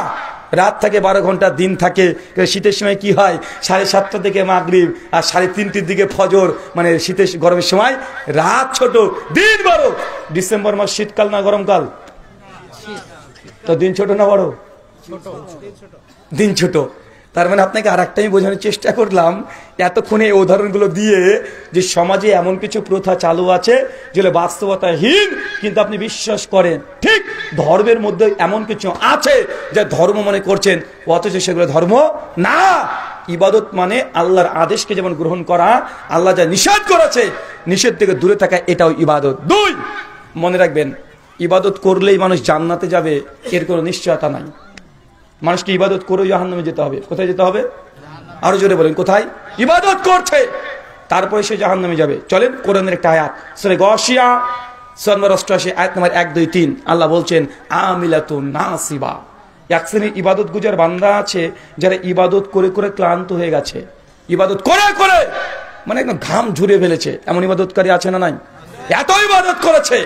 রাত থাকে, 12 ঘন্টা দিন থাকে। শীতের সময় কি হয়, 7:30 থেকে মাগরিব আর 3:30 দিকে ফজর, মানে শীতের গরমের সময় রাত ছোট দিন বড়। ডিসেম্বর মাস শীতকাল না গরমকাল? তো দিন ছোট না বড়? দিন ছোট। তার মানে আপনাকে আর একটাই বোঝানোর চেষ্টা করলাম এতক্ষণে এই উদাহরণগুলো দিয়ে, যে সমাজে এমন কিছু প্রথা চালু আছে যেগুলো বাস্তবতাহীন, কিন্তু আপনি বিশ্বাস করেন। ঠিক ধর্মের মধ্যে এমন কিছু আছে যা ধর্ম মনে করছেন, অথচ সেগুলো ধর্ম না। ইবাদত মানে আল্লাহর আদেশকে যেমন গ্রহণ করা, আল্লাহ যা নিষেধ করেছে নিষেধ থেকে দূরে থাকা, এটাও ইবাদত। 2, মনে রাখবেন, ইবাদত করলেই মানুষ জান্নাতে যাবে এর কোনো নিশ্চয়তা নাই। মানুষকে ইবাদত করে জাহান্নামে যেতে হবে। কোথায় যেতে হবে? আরো জোরে বলেন, কোথায়? ইবাদত করছে তারপরে সে জাহান্নামে যাবে। চলেন কোরআনের একটা আয়াত, সূরা গাশিয়া 88 আয়াত নম্বর 1, 2, 3 আল্লাহ বলছেন আমিলাতুন নাসিবা। এক শ্রেণীর ইবাদত গুজার বান্দা আছে যারা ইবাদত করে করে ক্লান্ত হয়ে গেছে। ইবাদত করে করে মানে একদম ঘাম ঝুরে ফেলেছে, এমন ইবাদতকারী আছে না নাই? এত ইবাদত করেছে,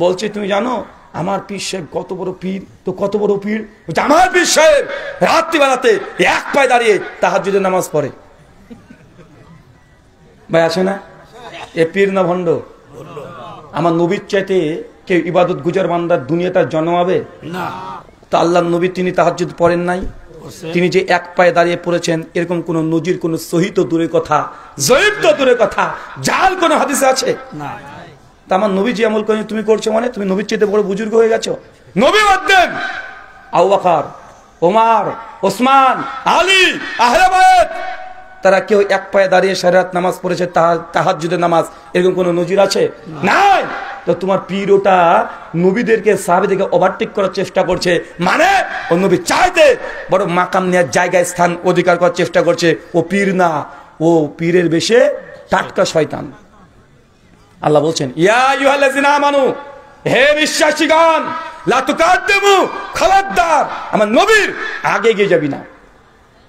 বলছে তুমি জানো আমার পীর সাহেব কত বড় পীর। তো কত বড় পীর? আমার পীর সাহেব রাত্রিবেলাতে এক পায়ে দাঁড়িয়ে তাহাজ্জুদের নামাজ পড়ে। ভাই আছে না? এ পীর না ভণ্ড? আমার নবীর চাইতে কেউ ইবাদত গুজার বান্দার দুনিয়া তার জন্মাবে না। তো আল্লাহ নবী তিনি তাহাজ্জুদ পড়েন নাই, তিনি যে এক পায়ে দাঁড়িয়ে পড়েছেন এরকম কোন নজির, কোন সহিহ তো দূরের কথা, জয়ীব তো দূরের কথা, জাল কোন হাদিসে আছে না। তা আমার নবী যে আমল করেন তুমি করছো, মানে তুমি নবীর চাইতে বড় বুজুর্গ হয়ে গেছো। নবী বাদ দেন, আবু বকর, ওমর, ওসমান, আলী, আহলে বায়ত, তারা কেউ এক পায়ে দাঁড়িয়ে সারা রাত নামাজ পড়েছে, তাহাজ্জুদের নামাজ, এরকম কোন নজির আছে? নাই। তো তোমার পীর ওটা নবীদেরকে সাহাবীদেরকে ওভারটেক করার চেষ্টা করছে, মানে ও নবী চাইতে বড় মাকাম নেওয়ার জায়গায় স্থান অধিকার করার চেষ্টা করছে। ও পীর না, ও পীরের বেশে টাটকা শয়তান। আল্লাহ বলছেন ইয়া আইয়ুহাল্লাযিনা আমানু, হে বিশ্বাসীগণ, লা তুকাদ্দিমু, খবরদার আমার নবীর আগে গিয়ে যাবি না।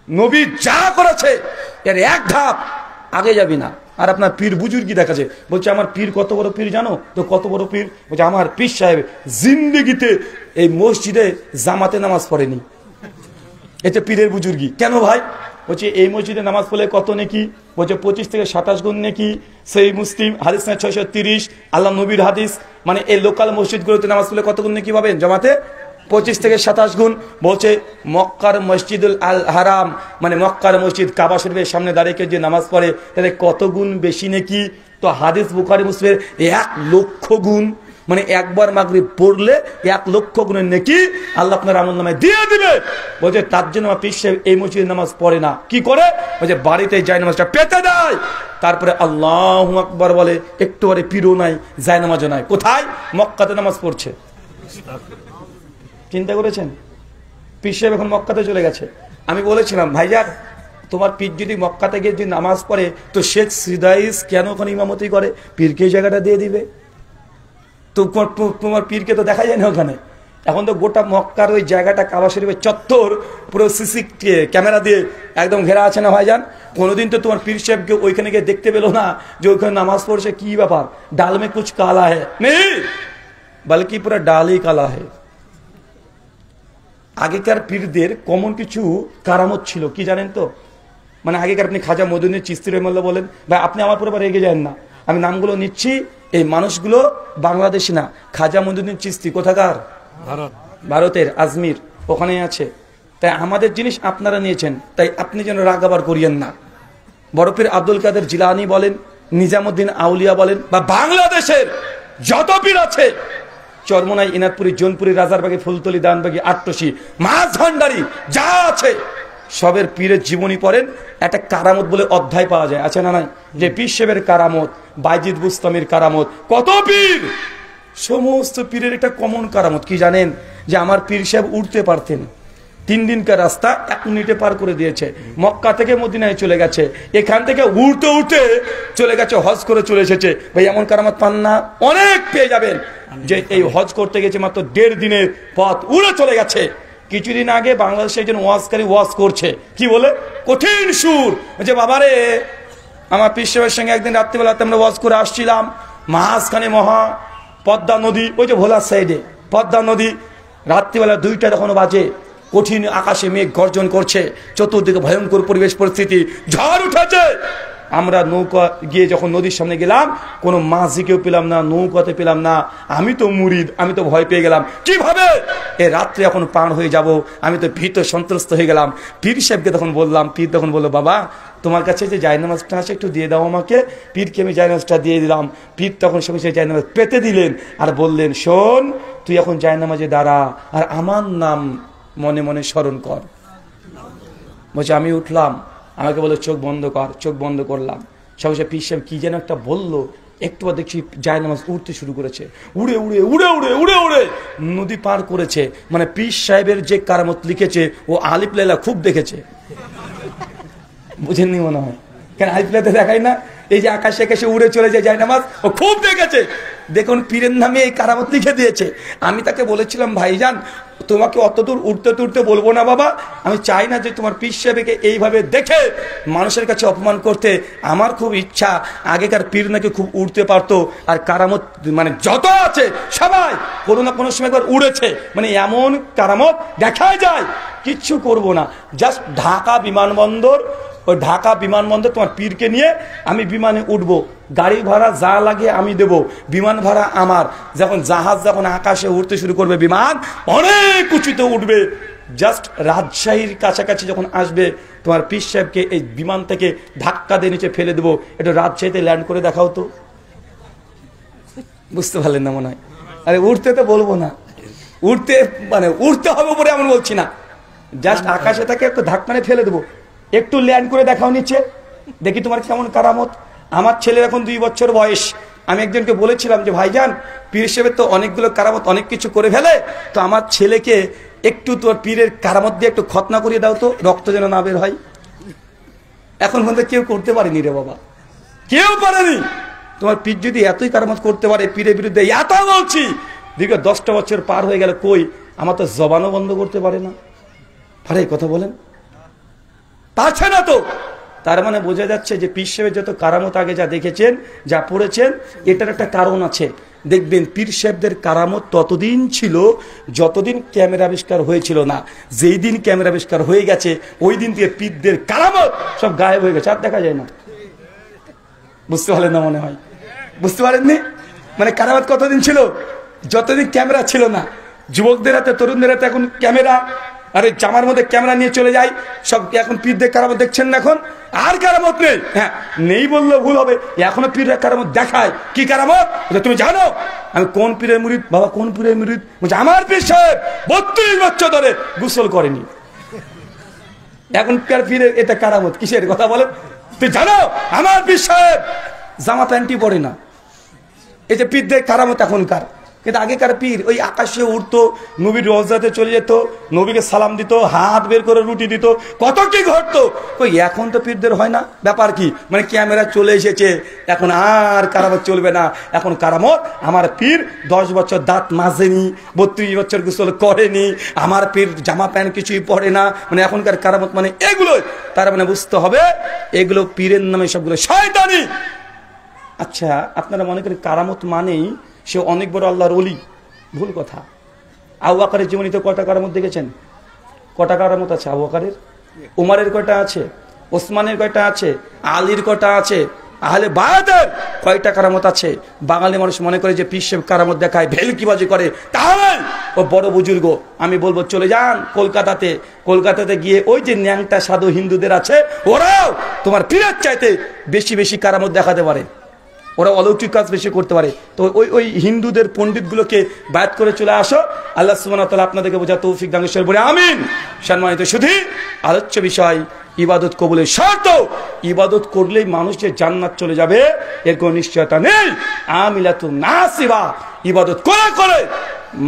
নবী যা করেছে এর এক ধাপ আগে যাবি না। আর আপনার পীর বুজুর্গি দেখাচ্ছে, বলছে আমার পীর কত বড় পীর জানো? তো কত বড় পীর? বলছে আমার পীর সাহেব জিন্দেগিতে এই মসজিদে জামাতে নামাজ পড়েনি। এটা পীরের বুজুর্গি। কেন ভাই? বলছে এই মসজিদে নামাজ পড়লে কত নেকি? বলছে 25 থেকে 27 গুণ নেকি। সেই মুসলিম হাদিস 630, আল্লাহ নবীর হাদিস। মানে এই লোকাল মসজিদগুলোতে নামাজ পড়লে কত গুণ নেকি পাবেন জামাতে? 25 থেকে 27 গুণ। বলছে মক্কার মসজিদুল আল হারাম, মানে মক্কার মসজিদ কাবা শরীফের সামনে দাঁড়িয়ে কেউ যে নামাজ পড়ে তাহলে কত গুণ বেশি নেকি? তো হাদিস বুখারী মুসলিমের 1 লক্ষ গুণ। মানে একবার মাগরিব পড়লে 1 লক্ষ গুণের নেকি আল্লাহ আপনার আমলনামায় দিয়ে দিবে। বলছে তার জন্য আমার পীর সাহেব এই মসজিদে নামাজ পড়ে না। কি করে? বলছে বাড়িতে যায় নামাজটা পেতে দেয়, তারপরে আল্লাহু আকবার বলে, একটু পরে পীরও নাই, যায় নামাজও নাই। কোথায়? মক্কাতে নামাজ পড়ছে। চিন্তা করেছেন? পীর সাহেব এখন মক্কাতে চলে গেছে। আমি বলেছিলাম ভাইজান তোমার পীর যদি মক্কাতে গিয়ে যদি নামাজ পড়ে তো শেখ সিদাইস কেন ওখানে ইমামতি করে? পীরকে এই জায়গাটা দিয়ে দিবে। তো তোমার পীরকে তো দেখা যায় না ওখানে। এখন তো গোটা মক্কার ওই জায়গাটা কাবা শরীফের চত্বর পুরো সিসি ক্যামেরা দিয়ে একদম ঘেরা আছে না ভাইজান? কোনোদিন তো তোমার পীর সাহেবকে ওইখানে গিয়ে দেখতে পেলো না যে ওইখানে নামাজ পড়ছে। কি ব্যাপার? ডাল মে কুছ কালা है नहीं, বলকি পুরো ডালই কালা है। আগেকার পীরদের কমন কিছু কারামত ছিল, কি জানেন তো? মানে আগেকার আপনি খাজা মঈনুদ্দিন চিশতি রহমাতুল্লাহ বলেন, ভাই আপনি আমার পুরো রেগে যান না, আমি নামগুলো নিচ্ছি, এই মানুষগুলো বাংলাদেশি না। খাজা মঈনুদ্দিন চিশতি কোথাকার? ভারতের আজমির, ওখানেই আছে। তাই আমাদের জিনিস আপনারা নিয়েছেন, তাই আপনি যেন রাগ আবার করিয়েন না। বড় পীর আব্দুল কাদের জিলানী বলেন, নিজামুদ্দিন আউলিয়া বলেন, বা বাংলাদেশের যত পীর আছে, চরমোনাই, ইনাদপুরি, জোনপুরি, রাজারবাগি, ফুলতলি, দানবাগি, আট্টসি, মাছ ভান্ডারি যা আছে সবের পীরের জীবনী পড়েন, একটা কারামত বলে অধ্যায় পাওয়া যায়, আছে না নাই? যে পীর সাহেবের কারামত, বাইজিদ বুস্তামির কারামত, কত পীর, সমস্ত পীরের একটা কমন কারামত কি জানেন? যে আমার পীর সাহেব উঠতে পারতেন, 3 দিনকার রাস্তা 1 মিনিটে পার করে দিয়েছে। মক্কা থেকে মদিনায় চলে গেছে, এখান থেকে উঠতে উঠতে চলে গেছে, হজ করে চলে এসেছে। ভাই এমন কারামত পান না? অনেক পেয়ে যাবেন। যে এই হজ করতে গেছে মাত্র 1.5 দিনের পথ, উড়ে চলে গেছে, কিছুদিন আগে বাংলাদেশে একজন ওয়াজকারী ওয়াজ করছে, কি বলে, কঠিন সুর, যে বাবারে আমার পীর সাহেবের সঙ্গে একদিন রাত্রিবেলাতে আমরা ওয়াজ করে আসছিলাম, মাঝখানে মহা পদ্মা নদী, ওই যে ভোলার সাইডে পদ্মা নদী, রাত্রিবেলা 2টা তখন বাজে, কঠিন আকাশে মেঘ গর্জন করছে, চতুর্দিকে ভয়ঙ্কর পরিবেশ পরিস্থিতি, ঝড় উঠেছে। আমরা নৌকা গিয়ে যখন নদীর সামনে গেলাম, কোনো মাঝিকেও পেলাম না, নৌকাতে পেলাম না। আমি তো মুরিদ, আমি তো ভয় পেয়ে গেলাম, কিভাবে এ রাত্রে এখন পার হয়ে যাব, আমি তো ভীত সন্ত্রস্ত হয়ে গেলাম। পীর সাহেবকে তখন বললাম, পীর তখন বললো, বাবা তোমার কাছে যে জায়নামাজটা আছে একটু দিয়ে দাও আমাকে। পীরকে আমি জায়নামাজটা দিয়ে দিলাম। পীর তখন সঙ্গে সেই জায়নামাজ পেতে দিলেন আর বললেন, শোন তুই এখন জায়নামাজে দাঁড়া আর আমার নাম মনে মনে স্মরণ কর। বলছে আমি উঠলাম, আমাকে বলে চোখ বন্ধ কর, চোখ বন্ধ করলাম। সবশেষে পীর সাহেব কি যেন একটা বললো, একটু দেখছি জায়নামাজ উড়তে শুরু করেছে, উড়ে উড়ে উড়ে উড়ে উড়ে উড়ে নদী পার করেছে। মানে পীর সাহেবের যে কারামত লিখেছে ও আলিফ লাইলা খুব দেখেছে, বুঝেননি মনে হয়, কেন আলিফ লাইলা দেখায় না, এই যে আকাশে আকাশে উড়ে চলে যায় জায়নামাজ, ও খুব দেখেছে। দেখুন পীরের নামে এই কারামত লিখে দিয়েছে। আমি তাকে বলেছিলাম, ভাইজান তোমাকে অতদূর উঠতে তুলতে বলবো না বাবা, আমি চাই না যে তোমার পীর সাহেবকে এইভাবে দেখে মানুষের কাছে অপমান করতে। আমার খুব ইচ্ছা, আগেকার পীর নাকি খুব উঠতে পারতো, আর কারামত মানে যত আছে সবাই কোনো না কোনো সময় একবার উড়েছে, মানে এমন কারামত দেখা যায়। কিচ্ছু করব না, জাস্ট ঢাকা বিমানবন্দর, ওই ঢাকা বিমানবন্দর তোমার পীরকে নিয়ে আমি বিমানে উঠবো, গাড়ি ভাড়া যা লাগে আমি দেব, বিমান ভাড়া আমার। যখন জাহাজ যখন আকাশে উঠতে শুরু করবে, বিমান অনেক উঁচুতে উঠবে, জাস্ট রাজশাহীর কাছাকাছি যখন আসবে, তোমার পীর সাহেবকে এই বিমান থেকে ধাক্কা দিয়ে নিচে ফেলে দেবো। এটা রাজশাহীতে ল্যান্ড করে দেখাও তো। বুঝতে পারলেন না মনে হয়? আরে উঠতে তো বলবো না, উঠতে মানে উঠতে হবে বলে এমন বলছি না, জাস্ট আকাশে তাকে একটু ধাক্কা নিয়ে ফেলে দেবো, একটু ল্যান্ড করে দেখাও নিচে, দেখি তোমার কেমন কারামত। আমার ছেলের এখন 2 বছর বয়স। আমি একজনকে বলেছিলাম যে ভাইজান পীর সাহেবের তো অনেকগুলো কারামত অনেক কিছু করে ফেলে, তো আমার ছেলেকে একটু তোর পীরের কারামত দিয়ে একটু খতনা করিয়ে দাও তো, রক্ত যেন না বের হয়। এখন পর্যন্ত কেউ করতে পারেনি রে বাবা, কেউ পারেনি। তোমার পীর যদি এতই কারামত করতে পারে, পীরের বিরুদ্ধে এত বলছি, দীর্ঘ 10টা বছর পার হয়ে গেল, কই আমার তো জবানও বন্ধ করতে পারে না। পারে কথা বলেন? পারছে না তো। তার মানে বোঝা যাচ্ছে যে পীর সাহেবের যত কারামত আগে যা দেখেছেন, যা পড়েছেন, এটার একটা কারণ আছে। দেখবেন পীর সাহেবদের কারামত ততদিন ছিল যতদিন ক্যামেরা আবিষ্কার হয়েছিল না। যেই দিন ক্যামেরা আবিষ্কার হয়ে গেছে, ওই দিন থেকে পীরদের কারামত সব গায়েব হয়ে গেছে, আর দেখা যায় না। বুঝতে পারলেন না মনে হয়? বুঝতে পারেননি? মানে কারামত কতদিন ছিল? যতদিন ক্যামেরা ছিল না। যুবকদের হাতে, তরুণদের হাতে এখন ক্যামেরা, আর ওই জামার মধ্যে ক্যামেরা নিয়ে চলে যায় সব। এখন পীরদের কারামত দেখছেন না, এখন আর কারামত নেই। হ্যাঁ, নেই বললেও ভুল হবে, এখনো পীরের কারামত দেখায়। কি কারামত তুমি জানো? আমি কোন পীরের মুরিদ? বাবা কোন পীরের মুরিদ? বলছে আমার পীর সাহেব 32 বছর ধরে গোসল করেনি। এখন পীরের এটা কারামত কিসের কথা বলেন? তুই জানো আমার পীর সাহেব জামা প্যান্টই পরে না। এই যে পীরদের কারামত এখনকার, কিন্তু আগেকার পীর ওই আকাশে উঠতো, নবীর রওজাতে চলে যেত, নবীকে সালাম দিত, হাত বের করে রুটি দিত, কত কি ঘটতো। কই এখন তো পীরদের হয় না। ব্যাপার কি? মানে ক্যামেরা চলে এসেছে, এখন আর কারামত চলবে না। এখন কারামত আমার পীর 10 বছর দাঁত মাজেনি, 32 বছর গোসল করেনি, আমার পীর জামা প্যান্ট কিছুই পরে না। মানে এখনকার কারামত মানে এগুলোই। তার মানে বুঝতে হবে এগুলো পীরের নামে সবগুলো শয়তানি। আচ্ছা, আপনারা মনে করেন কারামত মানেই সে অনেক বড় আল্লাহর ওলি। ভুল কথা। আবু বকরের জীবনীতে কয়টা কারামত দেখেছেন? কয়টা কারামত আছে আবু বকরের? উমরের কয়টা আছে? ওসমানের কয়টা আছে? আলীর কয়টা আছে? আহলে বায়াতের কয়টা কারামত আছে? বাঙালি মানুষ মনে করে যে পীর সাহেব কারামত দেখায়, ভেলকিবাজি করে, তাহলে ও বড় বুজুর্গ। আমি বলবো চলে যান কলকাতাতে, কলকাতাতে গিয়ে ওই যে ন্যাংটা সাধু হিন্দুদের আছে, ওরাও তোমার পীরের চাইতে বেশি বেশি কারামত দেখাতে পারে, ওরা অলৌকিক কাজ বেশি করতে পারে। তো ওই হিন্দুদের পণ্ডিতগুলোকে বায়াত করে চলে আসো। আল্লাহ সুবহানাহু ওয়া তাআলা আপনাদেরকে বোঝা তৌফিক দান করুন, বলে আমিন। সম্মানিত শুধু আলোচ্য বিষয় ইবাদত কবুলের শর্ত। ইবাদত করলেই মানুষ যে জান্নাত চলে যাবে এর কোনো নিশ্চয়তা নেই। আমিলাতুন নাসিবা, ইবাদত করে করে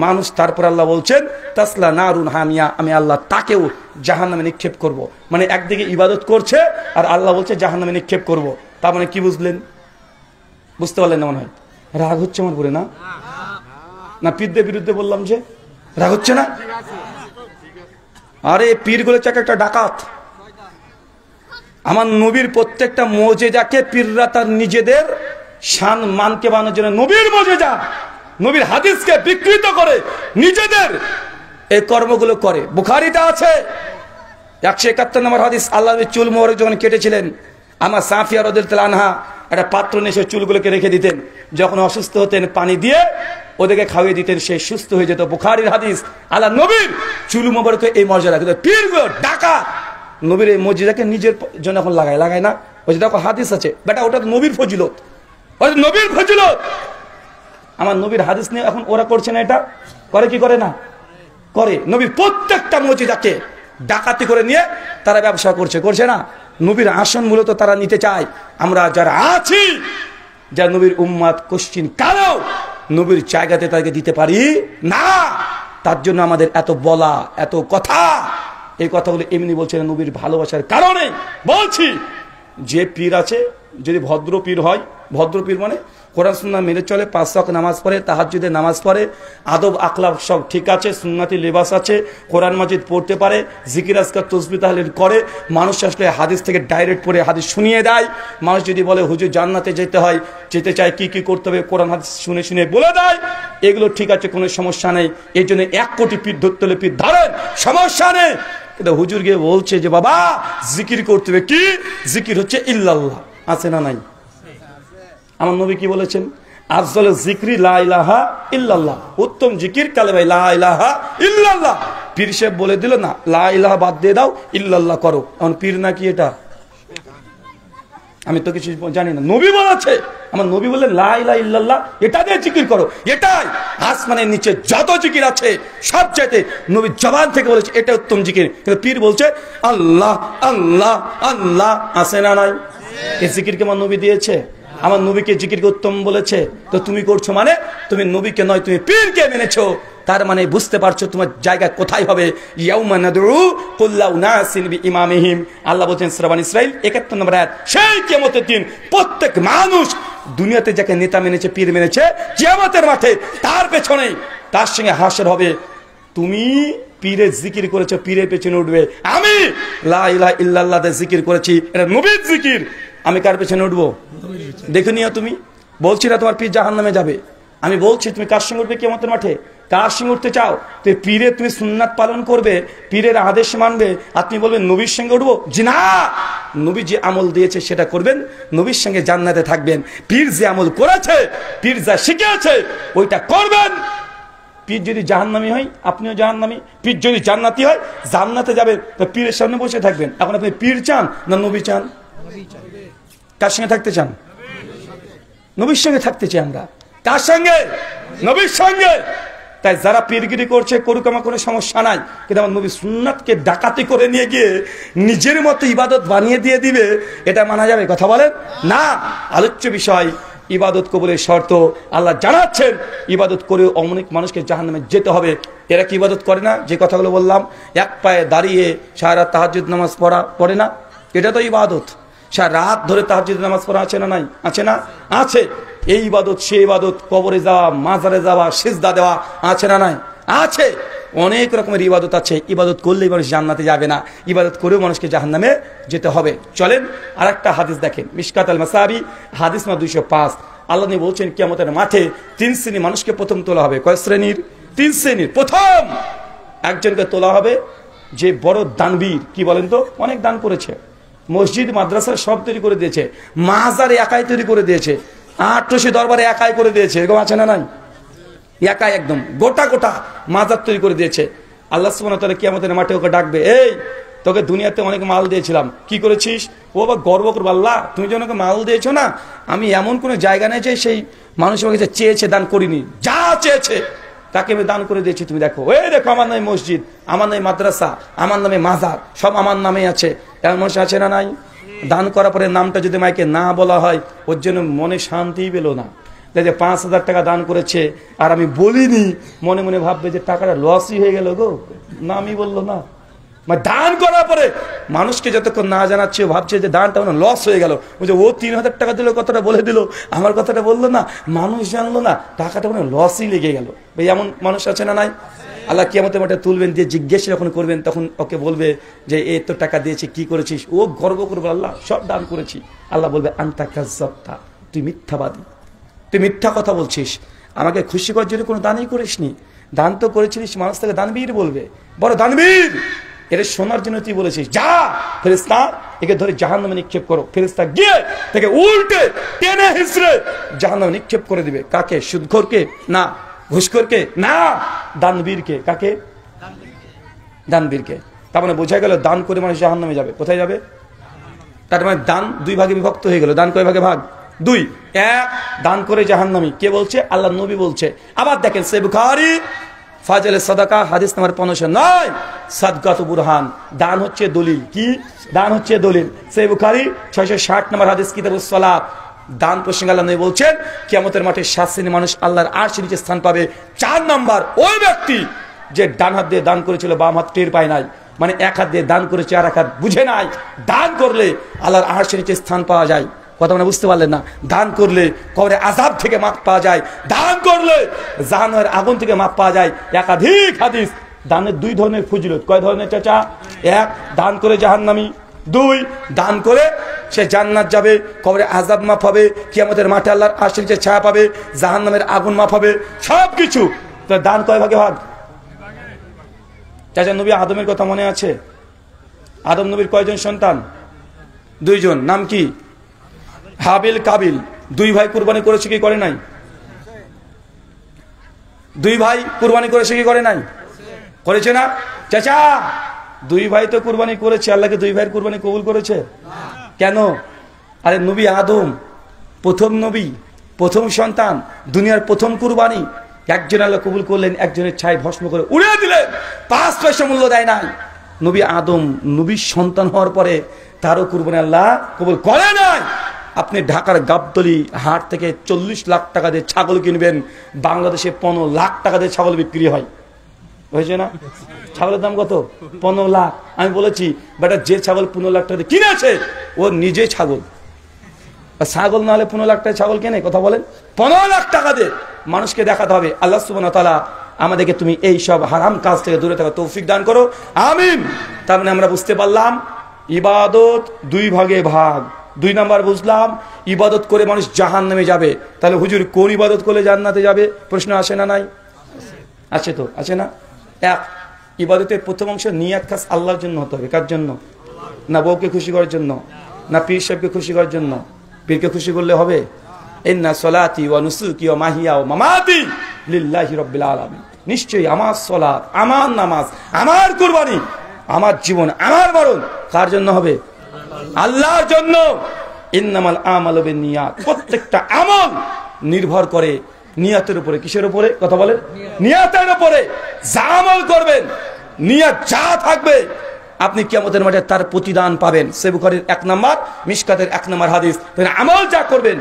মানুষ, তারপর আল্লাহ বলছেন তাসলা নারুন হামিয়া, আমি আল্লাহ তাকেও জাহান্নামে নিক্ষেপ করব। মানে একদিকে ইবাদত করছে আর আল্লাহ বলছে জাহান্নামে নিক্ষেপ করব। তার মানে কি বুঝলেন? বুঝতে পারলেন না মনে হয়? রাগ হচ্ছে আমার পরে? না না, পীরদের বিরুদ্ধে বললাম যে রাগ হচ্ছে না? আরে পীরগুলো চাকে একটা ডাকাত। আমার নবীর প্রত্যেকটা মুজিজাকে পীররা তার নিজেদের শান মানকে বানানোর জন্য নবীর মুজিজা, নবীর হাদিসকে বিকৃত করে নিজেদের এই কর্মগুলো করে। বুখারীতে আছে 171 নম্বর হাদিস, আল্লাহর চুল মোবারক যখন কেটেছিলেন, আমার সাফিয়া রাদিয়াল্লাহু আনহা একটা পাত্র নিয়ে সে চুলগুলোকে রেখে দিতেন, যখন অসুস্থ হতেন পানি দিয়ে ওদেরকে খাওয়িয়ে দিতেন, সে সুস্থ হয়ে যেত। বুখারীর হাদিস। আল্লাহ নবীর চুল মোবারকে এই মর্যাদা, কিন্তু পীরগুলো ডাকাত নবীর এই মর্যাদাকে নিজের জন্য এখন লাগায় না। ওই যে দেখো হাদিস আছে বেটা, ওটা তো নবীর ফজিলত, ওটা নবীর ফজিলত। আমার নবীর হাদিস নিয়ে এখন ওরা করছে না, এটা করে কি করে না করে। নবীর প্রত্যেকটা মর্যাদাকে ডাকাতি করে নিয়ে তারা ব্যবসা করছে না। নবীর আসন মূলত তারা নিতে চায়। আমরা যারা আছি, যা নবীর উম্মাত, কোশ্চিন কালেও নবীর জায়গাতে তাকে দিতে পারি না। তার জন্য আমাদের এত বলা, এত কথা। এই কথাগুলো এমনি বলছে না, নবীর ভালোবাসার কারণে বলছি। যে পীর আছে, যদি ভদ্র পীর হয়, ভদ্র পীর মানে কোরআন সুন্নাহ মেনে চলে, 5 ওয়াক্ত নামাজ পড়ে, তাহাজ্জুদে নামাজ পড়ে, আদব আখলাক সব ঠিক আছে, সুন্নতি লেবাস আছে, কোরআন মাজিদ পড়তে পারে, জিকির আজকার তসবিহ তাহলিল করে, মানুষ আসলে হাদিস থেকে ডাইরেক্ট পড়ে হাদিস শুনিয়ে দেয়। মানুষ যদি বলে হুজুর জান্নাতে যেতে চায় কি কি করতে হবে, কোরআন হাদিস শুনে শুনে বলে দেয়। এগুলো ঠিক আছে, কোনো সমস্যা নেই। এই জন্য 1 কোটি পীর ধরতে হলে পীর ধরেন, সমস্যা নেই। কিন্তু হুজুর গিয়ে বলছে যে বাবা জিকির করতে হবে, কি জিকির হচ্ছে ইল্লাল্লাহ, আছে না নাই? আমার নবী কি বলেছেন? আফজাল জিকরি লা ইলাহা ইল্লাল্লাহ, উত্তম জিকির কালেমা লা ইলাহা ইল্লাল্লাহ। পীর সাহেব বলে দিল না, লা ইলাহা বাদ দিয়ে দাও, ইল্লাল্লাহ করো। এখন পীর নাকি এটা? আমি তো কিছু জানি না, নবী বলেছে। আমার নবী বললেন লা ইলাহা ইল্লাল্লাহ, এটা দিয়ে জিকির করো। এটাই আসমানের নিচে যত জিকির আছে সব চাইতে নবী জবান থেকে বলেছে এটা উত্তম জিকির। কিন্তু পীর বলছে আল্লাহ আল্লাহ আল্লাহ, আছে না নাই? এই জিকিরকে আমার নবী দিয়েছে, আমার নবীকে জিকিরকে উত্তম বলেছে। তো তুমি করছো মানে তুমি নবীকে নয়, তুমি পীরকে মেনেছো। তার মানে বুঝতে পারছো তোমার জায়গা কোথায় হবে। ইয়াউমা নাদউ কুল্লা উনাসিন বিইমামিহিম, আল্লাহ বলেন সূরা বনী ইসরাঈল 71 নম্বর আয়াত। সেই কিয়ামতের দিন প্রত্যেক মানুষ দুনিয়াতে যাকে নেতা মেনেছে, পীর মেনেছে, কিয়ামতের মাঠে তার পেছনে তার সঙ্গে হাসর হবে। তুমি পীরের জিকির করেছো, পীরের পেছনে উঠবে। আমি লা ইলাহা ইল্লাল্লাহ দে জিকির করেছি, এটা নবীর জিকির, আমি কার পেছনে উঠবো? দেখে নিও। তুমি বলছি না তোমার পীর জাহান্নামে যাবে, আমি বলছি তুমি কার সঙ্গে উঠবে কিয়ামতের মাঠে? কার সঙ্গে উঠতে চাও? তুমি পীরের, তুমি সুন্নাত পালন করবে, পীরের আদেশ মানবে, আপনি বলবেন নবীর সঙ্গে উঠবো? জি না, নবী যে আমল দিয়েছে সেটা করবেন, নবীর সঙ্গে জান্নাতে থাকবেন। পীর যে আমল করেছে, পীর যা শিখিয়েছে ওইটা করবেন। পীর যদি জাহান্নামী হয় আপনিও জাহান্নামী, পীর যদি জান্নাতি হয় জান্নাতে যাবেন। তো পীরের সামনে বসে থাকবেন। এখন আপনি পীর চান না নবী চান? কার সঙ্গে থাকতে চান? নবীর সঙ্গে থাকতে চাই আমরা। কার সঙ্গে? নবীর সঙ্গে। তাই যারা পীরগিরি করছে করুক, আমার কোনো সমস্যা নাই। কিন্তু আমার নবী সুন্নাতকে ডাকাতি করে নিয়ে গিয়ে নিজের মতো ইবাদত বানিয়ে দিয়ে দিবে, এটা মানা যাবে? কথা বলেন না। আলোচ্য বিষয় ইবাদত কবুলের শর্ত আল্লাহ জানাচ্ছেন। ইবাদত করেও অনেক মানুষকে জাহান্নামে যেতে হবে। এরা কি ইবাদত করে না? যে কথাগুলো বললাম, এক পায়ে দাঁড়িয়ে সারা রাত তাহাজ্জুদ নামাজ পড়ে না, এটা তো ইবাদত। সারা রাত ধরে তাহাজ্জুদ নামাজ পড়া আছে না নাই? আছে না? আছে। এই ইবাদত, সে ইবাদত, কবরে যাওয়া, মাজারে যাওয়া, সিজদা দেওয়া, আছে না নাই? আছে। অনেক রকমের ইবাদত আছে। ইবাদত করলেই মানুষ জান্নাতে যাবে না, ইবাদত করেও মানুষকে জাহান্নামে যেতে হবে। চলেন আর একটা হাদিস দেখেন, মিশকাত আল মাসাবি হাদিস নম্বর 205। আল্লাহ নবী বলছেন কিয়ামতের মাঠে 3 শ্রেণী মানুষকে প্রথম তোলা হবে। কয় শ্রেণীর? 3 শ্রেণীর। প্রথম একজনকে তোলা হবে যে বড় দানবীর। কি বলেন তো? অনেক দান করেছে, মসজিদ মাদ্রাসা সব তৈরি করে দিয়েছে, মাজারে একাই তৈরি করে দিয়েছে, 800 দরবারে একাই করে দিয়েছে, এরকম আছে না নাই? একাই একদম গোটা গোটা মাজার তৈরি করে দিয়েছে। আল্লাহ সুবহানাহু ওয়া তাআলা কিয়ামতের মাঠে ওকে ডাকবে, এই তোকে দুনিয়াতে অনেক মাল দিয়েছিলাম, কি করেছিস? ও বা গর্ব করবে, আল্লাহ তুমি যে ওকে মাল দিয়েছো না, আমি এমন কোনো জায়গা নেই যে সেই মানুষ আমাকে যে চেয়েছে দান করিনি, যা চেয়েছে তাকে আমি দান করে দিয়েছি। তুমি দেখো, এই দেখো আমার নামে মসজিদ, আমার নামে মাদ্রাসা, আমার নামে মাজার, সব আমার নামে আছে। এমন মানুষ আছে না নাই? দান করার পরে নামটা যদি মাইকে না বলা হয়, ওর জন্য মনে শান্তিই পেল না। যে 5,000 টাকা দান করেছে আর আমি বলিনি, মনে মনে ভাববে যে টাকাটা লসই হয়ে গেল গো, নামই বললো না। মানে দান করার পরে মানুষকে যতক্ষণ না জানাচ্ছে ভাবছে যে দানটা মানে লস হয়ে গেল, বলছে ও 3,000 টাকা দিল, কথাটা বলে দিল, আমার কথাটা বললো না, মানুষ জানলো না, টাকাটা মানে লসই লেগে গেল। ভাই এমন মানুষ আছে না নাই? আল্লাহ কিয়ামতের মাঠে তুলবেন, দিয়ে জিজ্ঞেস যখন করবেন তখন ওকে বলবে যে এই তো টাকা দিয়েছি, কি করেছিস? ও গর্ব করবে, আল্লাহ সব দান করেছি। আল্লাহ বলবে আনতা কাযযাবতা, তুই মিথ্যাবাদী, তুই মিথ্যা কথা বলছিস, আমাকে খুশি করার জন্য কোনো দানই করিসনি, দান তো করেছিলিস মানুষ তাকে দানবীর বলবে, বড় দানবীর, এটা শোনার জন্য তুই বলেছিস। যা ফেরেশতা, একে ধরে জাহান্নামে নিক্ষেপ করো। ফেরেশতা গিয়ে তাকে উল্টে টেনে হিঁচড়ে জাহান্নামে নিক্ষেপ করে দিবে। কাকে? সুদখোরকে? না। ঘুষখোরকে? না। দানবীরকে। কাকে? দানবীরকে। তার মানে বোঝা গেল দান করে মানুষ জাহান্নামে যাবে। কোথায় যাবে? তার মানে দান 2 ভাগে বিভক্ত হয়ে গেল। দান কয় ভাগে ভাগ? 2। 1 দান করে জাহান্নামী। কে বলছে? আল্লাহ নবী বলছে। আবার দেখেন সহিহ বুখারী ফাজলে সাদাকা হাদিস নাম্বার 509, সাদকাতু বুরহান, দান হচ্ছে দলিল। কি? দান হচ্ছে দলিল। সহিহ বুখারী 660 নম্বর হাদিস, কিতাবুস সালাত। দান প্রসঙ্গে আল্লাহ নবী বলছেন কিয়ামতের মাঠে 7 শ্রেণীর মানুষ আল্লাহর আরশের নিচে স্থান পাবে। 4 নাম্বার ওই ব্যক্তি যে ডান হাত দিয়ে দান করেছিল, বাম হাত টের পায় নাই, মানে এক হাত দিয়ে দান করেছে আর এক হাত বুঝে নাই। দান করলে আল্লাহর আরশের নিচে স্থান পাওয়া যায়। কথা মানে বুঝতে পারলেন না? দান করলে কবরে আযাব থেকে মাপ পাওয়া যায়, দান করলে জাহান্নামের আগুন থেকে মাপ পাওয়া যায়। একাধিক হাদিস। দানের 2 ধরনের ফজিলত। কয় ধরনের চাচা? 1 দান করে জাহান্নামী, 2 দান করে সে জান্নাত যাবে, কবরে আযাব মাপ হবে, কিয়ামতের মাঠে আল্লাহর আরশের নিচে ছায়া পাবে, জাহান্নামের আগুন মাপ হবে, সবকিছু। তো দান কয় ভাগে ভাগ? চাচা নবী আদমের কথা মনে আছে? আদম নবীর কয়জন সন্তান? 2 জন। নাম কি? হাবিল কাবিল। 2 ভাই কুরবানি করেছে কি করে নাই? 2 ভাই কুরবানি করেছে কি করে নাই? করেছে না চাচা? 2 ভাই তো কুরবানি করেছে। আল্লাহকে 2 ভাইয়ের কুরবানি কবুল করেছে? কেন? আরে নবী আদম প্রথম নবী, প্রথম সন্তান, দুনিয়ার প্রথম কুরবানি। একজন আল্লাহ কবুল করলেন, একজনের ছাই ভস্ম করে উড়িয়ে দিলেন, 5 পয়সা মূল্য দেয় নাই। নবী আদম নবীর সন্তান হওয়ার পরে তারও কুরবানি আল্লাহ কবুল করে নাই। আপনি ঢাকার গাবতলী হাট থেকে 40 লাখ টাকা দিয়ে ছাগল কিনবেন, বাংলাদেশে 15 লাখ টাকা দিয়ে ছাগল বিক্রি হয়। হয়েছে না? ছাগলের দাম কত? 15 লাখ। আমি বলেছি বেটা যে ছাগল 15 লাখ টাকা দিয়ে কিনেছে ও নিজেই ছাগল। ছাগল না হলে 15 লাখ টাকা ছাগল কেনে? কথা বলেন। 15 লাখ টাকা দিয়ে মানুষকে দেখাতে হবে আল্লাহ সুবহানাহু ওয়া তাআলা আমাদেরকে তুমি এই সব হারাম কাজ থেকে দূরে থাকা তৌফিক দান করো, আমিন। তার মানে আমরা বুঝতে পারলাম ইবাদত 2 ভাগে ভাগ। 2 নাম্বার বুঝলাম ইবাদত করে মানুষ জাহান্নামে যাবে। তাহলে হুজুর কোন ইবাদত করলে জান্নাতে যাবে? প্রশ্ন আসে না? নাই আছে তো, আছে না? 1 ইবাদতের প্রথম অংশ নিয়াত খাস আল্লাহর জন্য হতে হবে। কার জন্য? না বউকে খুশি করার জন্য, না পীর সাহেবকে খুশি করার জন্য। পীরকে খুশি করলে হবে? ইন্না সলাতি ওয়া নুসুকি ওয়া মাহিয়া ওয়া মামাতি লিল্লাহি রাব্বিল আলামিন। নিশ্চয়ই আমার সালাত, আমার নামাজ, আমার কুরবানি, আমার জীবন, আমার মরণ কার জন্য হবে? আল্লাহর জন্য। ইন্নামাল আমালু বিন্নিয়াত। প্রত্যেকটা আমল নির্ভর করে নিয়তের উপরে। কিসের উপরে? কথা বলেন। নিয়তের উপরে। যা আমল করবেন, নিয়ত যা থাকবে, আপনি কিয়ামতের মাঠে তার প্রতিদান পাবেন। সহিহ বুখারীর 1 নাম্বার, মিশকাতের 1 নাম্বার হাদিস। আমল যা করবেন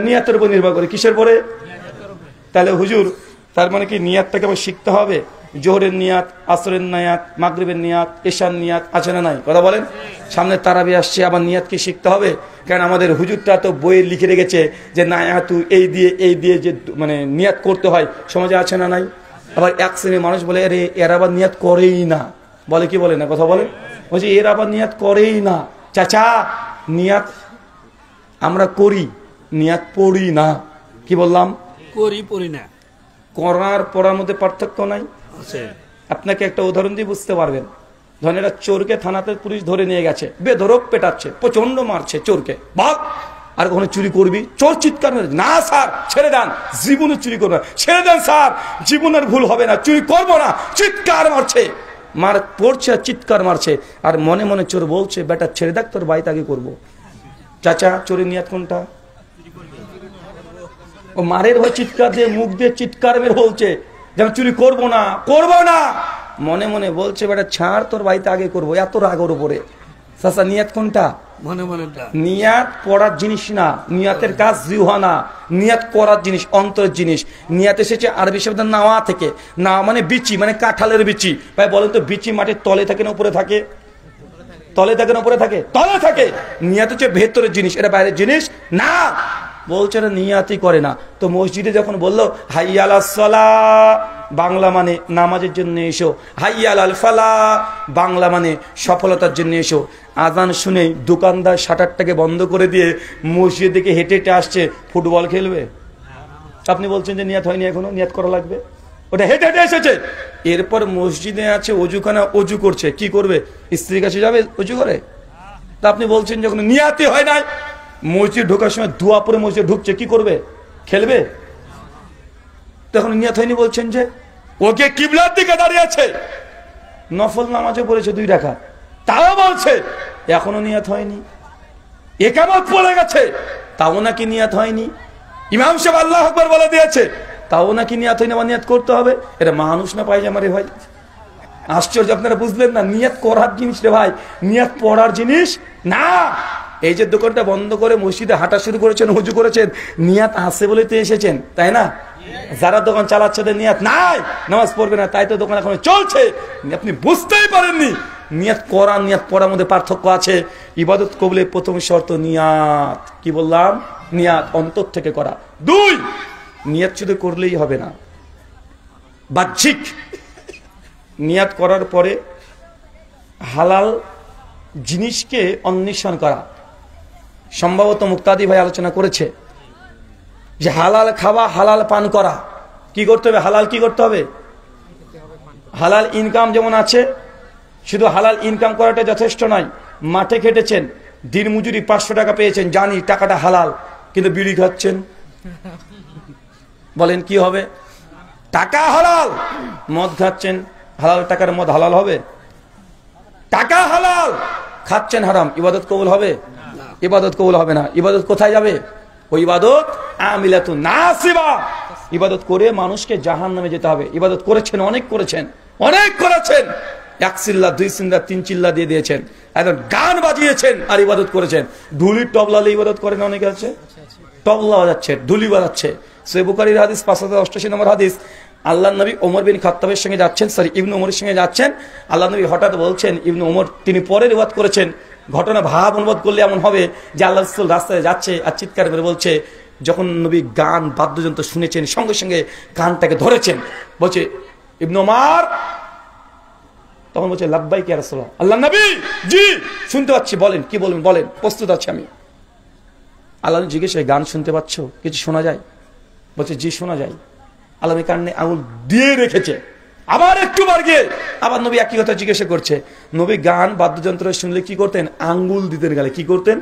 নিয়তের উপর নির্ভর করে। কিসের উপরে? তাহলে হুজুর তার মানে কি নিয়তটাকে আবার শিখতে হবে? জোহরের নিয়াত, আসরের নিয়াত, মাগরিবের নিয়াত, এশার নিয়াত আছে না নাই? কথা বলেন। সামনে তারাবি আসছে, আবার নিয়াত কি শিখতে হবে? কারণ আমাদের হুজুরটা তো বইয়ে লিখে রেখেছে যে নায়াতু এই দিয়ে যে মানে নিয়াত করতে হয়। সমাজে আছে না নাই? আবার 1 শ্রেণীর মানুষ বলে আরে এরা আবার নিয়াত করেই না। বলে কি বলে না? কথা বলে। বলছে এরা আবার নিয়াত করেই না। চাচা নিয়াত আমরা করি, নিয়াত পড়ি না। কি বললাম? করি, পড়ি না। করার পড়ার মধ্যে পার্থক্য নাই। আপনাকে একটা উদাহরণ দিয়ে বুঝতে পারবেন। ধরেন একটা চোরকে থানাতে পুলিশ ধরে নিয়ে গেছে, বেধড়ক পেটাচ্ছে, প্রচন্ড মারছে চোরকে। ভাগ, আর কখনো চুরি করবি? চোর চিৎকার মারে, না স্যার ছেড়ে দেন, জীবনে চুরি করবো না। ছেড়ে দেন স্যার, জীবনের ভুল হবে না, চুরি করবো না। চিৎকার মারছে, মার পড়ছে আর চিৎকার মারছে, আর মনে মনে চোর বলছে বেটা ছেড়ে দেখ, তোর বাড়িতে আগে করবো। চাচা চোরের নিয়াত কোনটা? ও মারের ভয় চিৎকার দিয়ে, মুখ দিয়ে চিৎকার বের বলছে যে আমি চুরি করবো না, করবো না। মনে মনে বলছে বেটা ছাড়, তোর বাড়িতে আগে করবো। এত রাগ ওর উপরে। চাচা নিয়াত কোনটা? মনে মনে নিয়াত পড়ার জিনিস না, নিয়াতের কাজ জিহ্বা না, নিয়াত করার জিনিস, অন্তরের জিনিস। নিয়াত এসেছে আরবি শব্দ নাওয়া থেকে। না মানে বিচি, মানে কাঁঠালের বিচি। ভাই বলেন তো, বিচি মাটির তলে থাকে না উপরে থাকে? তলে থাকে না উপরে থাকে? তলে থাকে। নিয়াত হচ্ছে ভেতরের জিনিস, এটা বাইরের জিনিস না। বলছে না নিয়াতই করে না। তো মসজিদে যখন বললো হাইয়া আলাস সালাহ, বাংলা মানে নামাজের জন্য এসো, হাইয়া আলাল ফালাহ বাংলা মানে সফলতার জন্য এসো। আজান শুনে দোকানদার শাটারটাকে বন্ধ করে দিয়ে মসজিদ দিকে হেঁটে হেঁটে আসছে, ফুটবল খেলবে? আপনি বলছেন যে নিয়াত হয়নি, এখনো নিয়াত করা লাগবে। ওটা হেঁটে হেঁটে এসেছে। এরপর মসজিদে আছে অজুখানা, অজু করছে, কি করবে? স্ত্রীর কাছে যাবে অজু করে? তা আপনি বলছেন যখন নিয়াতই হয় নাই, মসজিদ ঢোকার সময় দোয়া পরে মসজিদে ঢুকছে, কি করবে? খেলবে? তখন নিয়াত হয়নি বলছেন যে? ওকে কিবলার দিকে দাঁড়িয়ে আছে, নফল নামাজে পড়েছে 2 রাকাত, তাও বলছে এখনো নিয়াত হয়নি। ইকামত পড়ে গেছে, তাও নাকি নিয়াত হয়নি। ইমাম সাহেব আল্লাহু আকবার বলে দিয়েছে, তাও নাকি নিয়াত হয়নি। আমার নিয়াত করতে হবে। এটা মানুষ না পায়জামা রে ভাই? আশ্চর্য, আপনারা বুঝলেন না? নিয়াত করার জিনিস রে ভাই, নিয়াত পড়ার জিনিস না। এই যে দোকানটা বন্ধ করে মসজিদে হাঁটা শুরু করেছেন, হুজু করেছেন, নিয়াত আছে বলে তো এসেছেন, তাই না? যারা দোকান চালাচ্ছে নিয়াত নাই, নামাজ পড়বে না, তাই তো দোকান এখন চলছে। আপনি বুঝতেই পারেননি নিয়াত করা নিয়াত পড়ার মধ্যে পার্থক্য আছে। ইবাদত কবুলের প্রথম শর্ত নিয়াত। কি বললাম? নিয়াত অন্তর থেকে করা। 2, নিয়াত শুধু করলেই হবে না, বাহ্যিক নিয়াত করার পরে হালাল জিনিসকে অন্বেষণ করা। সম্ভবত মুক্তাদি ভাই আলোচনা করেছে যে হালাল খাওয়া, হালাল পান করা। কি করতে হবে? হালাল কি করতে হবে? হালাল ইনকাম যেমন আছে, শুধু হালাল ইনকাম করাটা যথেষ্ট নয়। মাঠে খেটেছেন, দিন মজুরি 500 টাকা পেয়েছেন, জানি টাকাটা হালাল, কিন্তু বিড়ি খাচ্ছেন, বলেন কি হবে? টাকা হালাল। মদ খাচ্ছেন, হালাল টাকার মদ হালাল হবে? টাকা হালাল, খাচ্ছেন হারাম, ইবাদত কবুল হবে? ইবাদত কবুল হবে না। ইবাদত কোথায় যাবে? ওই ইবাদত আমিলাতুন নাসিবা। ইবাদত করে মানুষকে জাহান্নামে যেতে হবে। ইবাদত করেছেন, অনেক করেছেন, অনেক করেছেন, 1 চিল্লা 2 চিল্লা 3 চিল্লা দিয়ে দিয়েছেন, একদম গান বাজিয়েছেন আর ইবাদত করেছেন। ঢুলির তবলালে ইবাদত করেন অনেকে আছে, তবলা বাজাচ্ছে, ঢুলি বাজাচ্ছে। সহিহ বুখারীর হাদিস 5088 নম্বর হাদিস। আল্লাহর নবী ওমর বিন খাত্তাবের সঙ্গে যাচ্ছেন, ইবনে ওমরের সঙ্গে যাচ্ছেন। আল্লাহর নবী হঠাৎ বলছেন, ইবনে ওমর তিনি পরে রিওয়ায়াত করেছেন, ঘটনা ভাব অনুবাদ করলে এমন হবে যে আল্লাহ রাসূল রাস্তায় যাচ্ছে আর চিৎকার করে বলছে, যখন নবী গান বাদ্যযন্ত্র শুনেছেন সঙ্গে সঙ্গে গানটাকে ধরেছেন, বলছে ইবনে ওমর, তখন বলছে লাব্বাইক ইয়া রাসূলুল্লাহ। আল্লাহর নবী, জি শুনতে পাচ্ছি, বলেন কি বলবেন, বলেন, প্রস্তুত আছি আমি। আল্লাহ জিজ্ঞেস, গান শুনতে পাচ্ছ? কিছু শোনা যায়? বলছে জি শোনা যায়। আল্লাহ কানে আঙুল দিয়ে রেখেছে। আবার একটু বার গিয়ে আবার নবী একই কথা জিজ্ঞাসা করছে। নবী গান বাদ্যযন্ত্র শুনলে কি করতেন? আঙ্গুল দিতেন গালে। কি করতেন?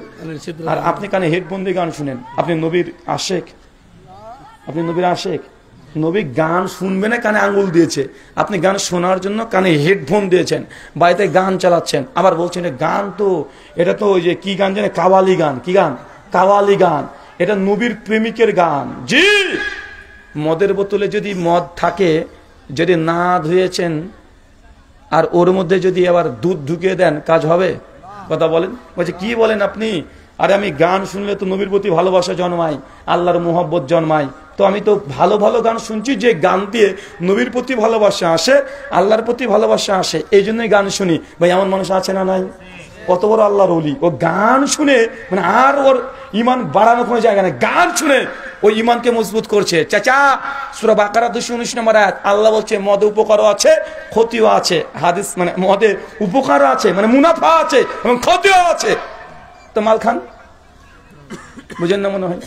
আর আপনি কানে হেডফোন দিয়ে গান শুনেন। আপনি নবীর আশেক? আপনি নবীর আশেক? নবী গান শুনবে না, কানে আঙ্গুল দিয়েছে। আপনি গান শোনার জন্য কানে হেডফোন দিয়েছেন, বাড়িতে গান চালাচ্ছেন, আবার বলছেন গান তো এটা তো ওই যে কি গান জানে, কাওয়ালি গান। কি গান? কাওয়ালি গান। এটা নবীর প্রেমিকের গান। জি, মদের বোতলে যদি মদ থাকে, যদি না ধুয়েছেন আর ওর মধ্যে যদি আবার দুধ ঢুকিয়ে দেন, কাজ হবে? কথা বলেন। বলছে কি বলেন আপনি? আরে আমি গান শুনলে তো নবীর প্রতি ভালোবাসা জন্মায়, আল্লাহর মোহব্বত জন্মায়। তো আমি তো ভালো ভালো গান শুনছি, যে গান দিয়ে নবীর প্রতি ভালোবাসা আসে, আল্লাহর প্রতি ভালোবাসা আসে, এই জন্যই গান শুনি। ভাই এমন মানুষ আছে না নাই? কত বড় আল্লাহর ওলি, ও গান শুনে মানে আর ওর ইমান বাড়ানো কোনো জায়গা নেই, গান শুনে ওই ইমানকে মজবুত করছে। চাচা সূরা বাকারা 219 নম্বর আয়াত, আল্লাহ বলছে মদে উপকারও আছে, ক্ষতিও আছে। হাদিস মানে মদে উপকারও আছে, মানে মুনাফা আছে এবং ক্ষতিও আছে। তো মাল খান, বুঝেন না মনে হয়?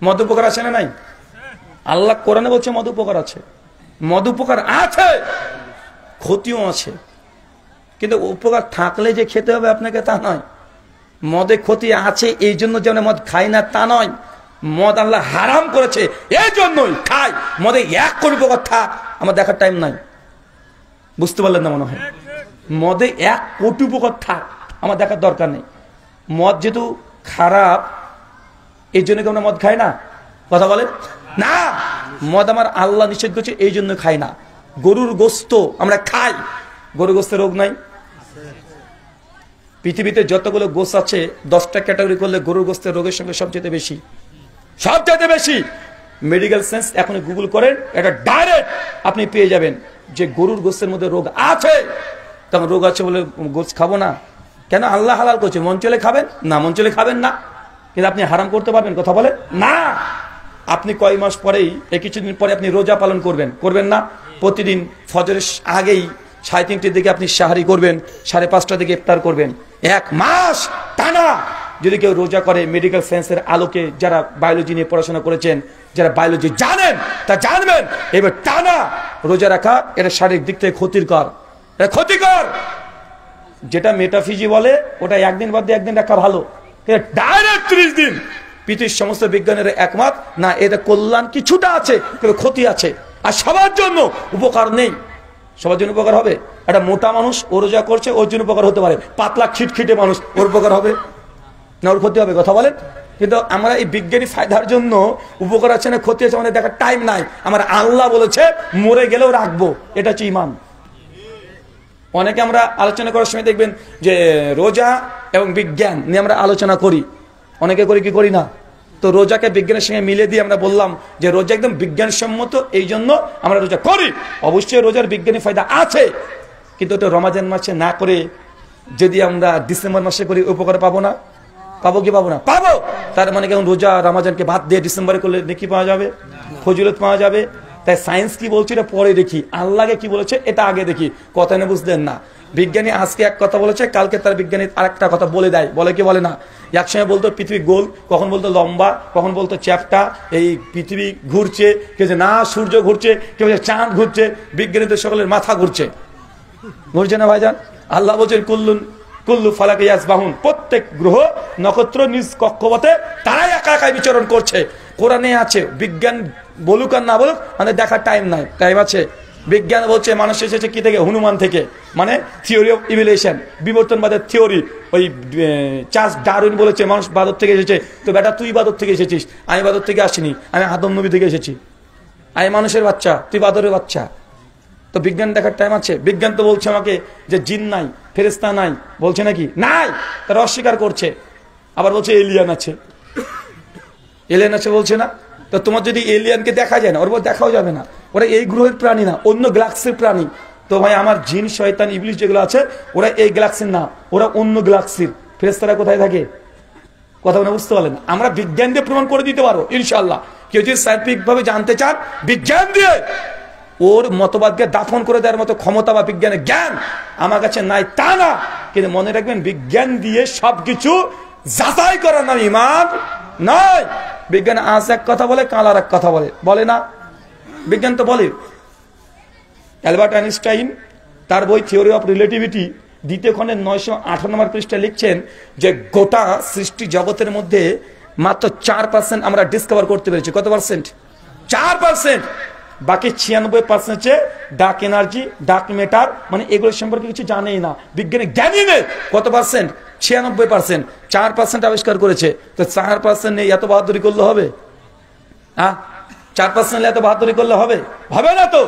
মদ উপকার আছে না নাই? আল্লাহ কোরআনে বলছে মদ উপকার আছে, মদ উপকার আছে, ক্ষতিও আছে। কিন্তু উপকার থাকলে যে খেতে হবে আপনাকে তা নয়। মদে ক্ষতি আছে এই জন্য যেন মদ খাই না তা নয়। মদ আল্লাহ হারাম করেছে এই জন্যই খাই। মদে 1 কোটি উপকার থাক, আমার দেখার টাইম নাই। বুঝতে পারলেন না মনে হয়? মদে 1 কোটি উপকার থাক, আমার দেখার দরকার নেই। মদ যেহেতু খারাপ এই জন্য কি আমরা মদ খাই না? কথা বলেন না। মদ আমার আল্লাহ নিষেধ করছে এই জন্য খাই না। গরুর গোস্ত আমরা খাই, গরুর গোস্তে রোগ নাই? পৃথিবীতে যতগুলো গোস আছে 10টা ক্যাটাগরি করলে গরুর গোস্তের রোগের সঙ্গে সবচেয়ে বেশি। মেডিকেল সায়েন্স এখন গুগল করেন, এটা ডাইরেক্ট আপনি পেয়ে যাবেন যে গরুর গোস্তের মধ্যে রোগ আছে। তখন রোগ আছে বলে গোস্ত খাবো না কেন? আল্লাহ হালাল করছে, মন চলে খাবেন না, মন চলে খাবেন না, কিন্তু আপনি হারাম করতে পারবেন? কথা বলে না। আপনি কয় মাস পরেই, কিছুদিন পরে আপনি রোজা পালন করবেন না? প্রতিদিন ফজরের আগেই 3:30টার দিকে আপনি সাহারি করবেন, 5:30টার দিকে ইফতার করবেন। 1 মাস টানা যদি কেউ রোজা করে, মেডিকেল সায়েন্সের আলোকে যারা বায়োলজি নিয়ে পড়াশোনা করেছেন, যারা বায়োলজি জানেন, তা জানবেন এবার টানা রোজা রাখা এটা শারীরিক দিক থেকে ক্ষতিকর। যেটা মেটাফিজি বলে ওটা একদিন বাদ দিয়ে একদিন রাখা ভালো, ডাইরেক্ট 30 দিন। পৃথিবীর সমস্ত বিজ্ঞানের একমত না, এটা কল্যাণ কিছুটা আছে, তবে ক্ষতি আছে, আর সবার জন্য উপকার নেই। সবার জন্য উপকার হবে? একটা মোটা মানুষ ও রোজা করছে, ওর জন্য উপকার হতে পারে। পাতলা খিটখিটে মানুষ, ওর উপকার হবে না, ওর ক্ষতি হবে? কথা বলেন। কিন্তু আমরা এই বিজ্ঞানী ফায়দার জন্য উপকার আছে না ক্ষতি আছে আমাদের দেখার টাইম নাই। আমার আল্লাহ বলেছে মরে গেলেও রাখবো, এটা হচ্ছে ঈমান। অনেকে আমরা আলোচনা করার সময় দেখবেন যে রোজা এবং বিজ্ঞান নিয়ে আমরা আলোচনা করি, অনেকে করি কি করি না? তো রোজাকে বিজ্ঞানের সঙ্গে মিলে দিয়ে আমরা বললাম যে রোজা একদম বিজ্ঞানসম্মত, এই জন্য আমরা রোজা করি। অবশ্যই রোজার বিজ্ঞানী ফায়দা আছে, কিন্তু ওটা রমাজান মাসে না করে যদি আমরা ডিসেম্বর মাসে করি উপকার পাবো না? পাবো কি পাবো না? পাবো। তার মানে কেমন রোজা রমাজানকে বাদ দিয়ে ডিসেম্বরে করলে নেকি পাওয়া যাবে, ফজিলত পাওয়া যাবে? তাই সায়েন্স কি বলছে এটা পরে দেখি, আল্লাহকে কি বলেছে এটা আগে দেখি। কথা না বুঝলেন না? বিজ্ঞানী আজকে এক কথা বলেছে, কালকে তার বিজ্ঞানী আরেকটা কথা বলে দেয়, বলে কি বলে না? একসময় বলতো পৃথিবী গোল, কখন বলতো লম্বা, কখন বলতো চ্যাপ্টা, এই পৃথিবী ঘুরছে, কেউ যে না সূর্য ঘুরছে, কেউ যে চাঁদ ঘুরছে, বিজ্ঞানীদের সকলের মাথা ঘুরছে না ভাইজান? আল্লাহ বলছেন কুল্লু ফালাকে ইয়াসবাহুন, প্রত্যেক গ্রহ নক্ষত্র নিজ কক্ষপথে তারাই একা বিচরণ করছে। কোরআনে আছে, বিজ্ঞান বলুক আর না বলুক আমাদের দেখার টাইম নাই, টাইম আছে। বিজ্ঞান বলছে মানুষ এসেছে কি থেকে? হনুমান থেকে, মানে থিওরি অফ ইভলিউশন, বিবর্তনবাদের থিওরি। ওই চার্লস ডারউইন বলেছে মানুষ বাদর থেকে এসেছে। তো বেটা তুই বাদর থেকে এসেছিস, আমি বাদর থেকে আসিনি, আমি আদম নবী থেকে এসেছি, আমি মানুষের বাচ্চা, তুই বাদরের বাচ্চা। তো বিজ্ঞান দেখার টাইম আছে? বিজ্ঞান তো বলছে আমাকে যে জিন নাই, ফেরেশতা নাই, বলছে নাকি? নাই, তারা অস্বীকার করছে। আবার বলছে এলিয়ান আছে বলছে না? তো তোমার যদি এলিয়ানকে দেখা যায় না, ওর দেখাও যাবে না, ওরা এই গ্রহের প্রাণী না, অন্য গ্যালাক্সির প্রাণী। তো ভাই আমার জিন শয়তান ইবলিশ যেগুলো আছে ওরা এই গ্যালাক্সির না, ওরা অন্য গ্যালাক্সির। ফেরেশতারা কোথায় থাকে? কথা বলে বুঝতে পারলেন? আমরা বিজ্ঞান দিয়ে প্রমাণ করে দিতে পারবো ইনশাআল্লাহ। কেউ যদি সায়েন্টিফিক ভাবে জানতে চান, বিজ্ঞান দিয়ে ওর মতবাদকে দাফন করে দেওয়ার মতো ক্ষমতা বা বিজ্ঞানের জ্ঞান আমার কাছে নাই তা না, কিন্তু মনে রাখবেন বিজ্ঞান দিয়ে সবকিছু যাচাই করার নাম ঈমান নয়। বিজ্ঞান আজ এক কথা বলে, কাল আর এক কথা বলে না? বিজ্ঞান তো বলে। অ্যালবার্ট আইনস্টাইন তার বই থিওরি অফ রিলেটিভিটি 2য় খণ্ডের 908 নম্বর পৃষ্ঠায় লিখছেন যে গোটা সৃষ্টি জগতের মধ্যে মাত্র 4% আমরা ডিসকভার করতে পেরেছি। কত পার্সেন্ট? 4%। বাকি 96% হচ্ছে ডার্ক এনার্জি, ডার্ক ম্যাটার, মানে এগুলো সম্পর্কে কিছু জানেই না, বিজ্ঞানে জ্ঞানই নেই। কত পার্সেন্ট? 96%। 4% আবিষ্কার করেছে। তো 4% নেই, এত বাহাদুরি করলে হবে? হ্যাঁ, 4% এত বাহাদুরি করলে হবে? হবে না তো।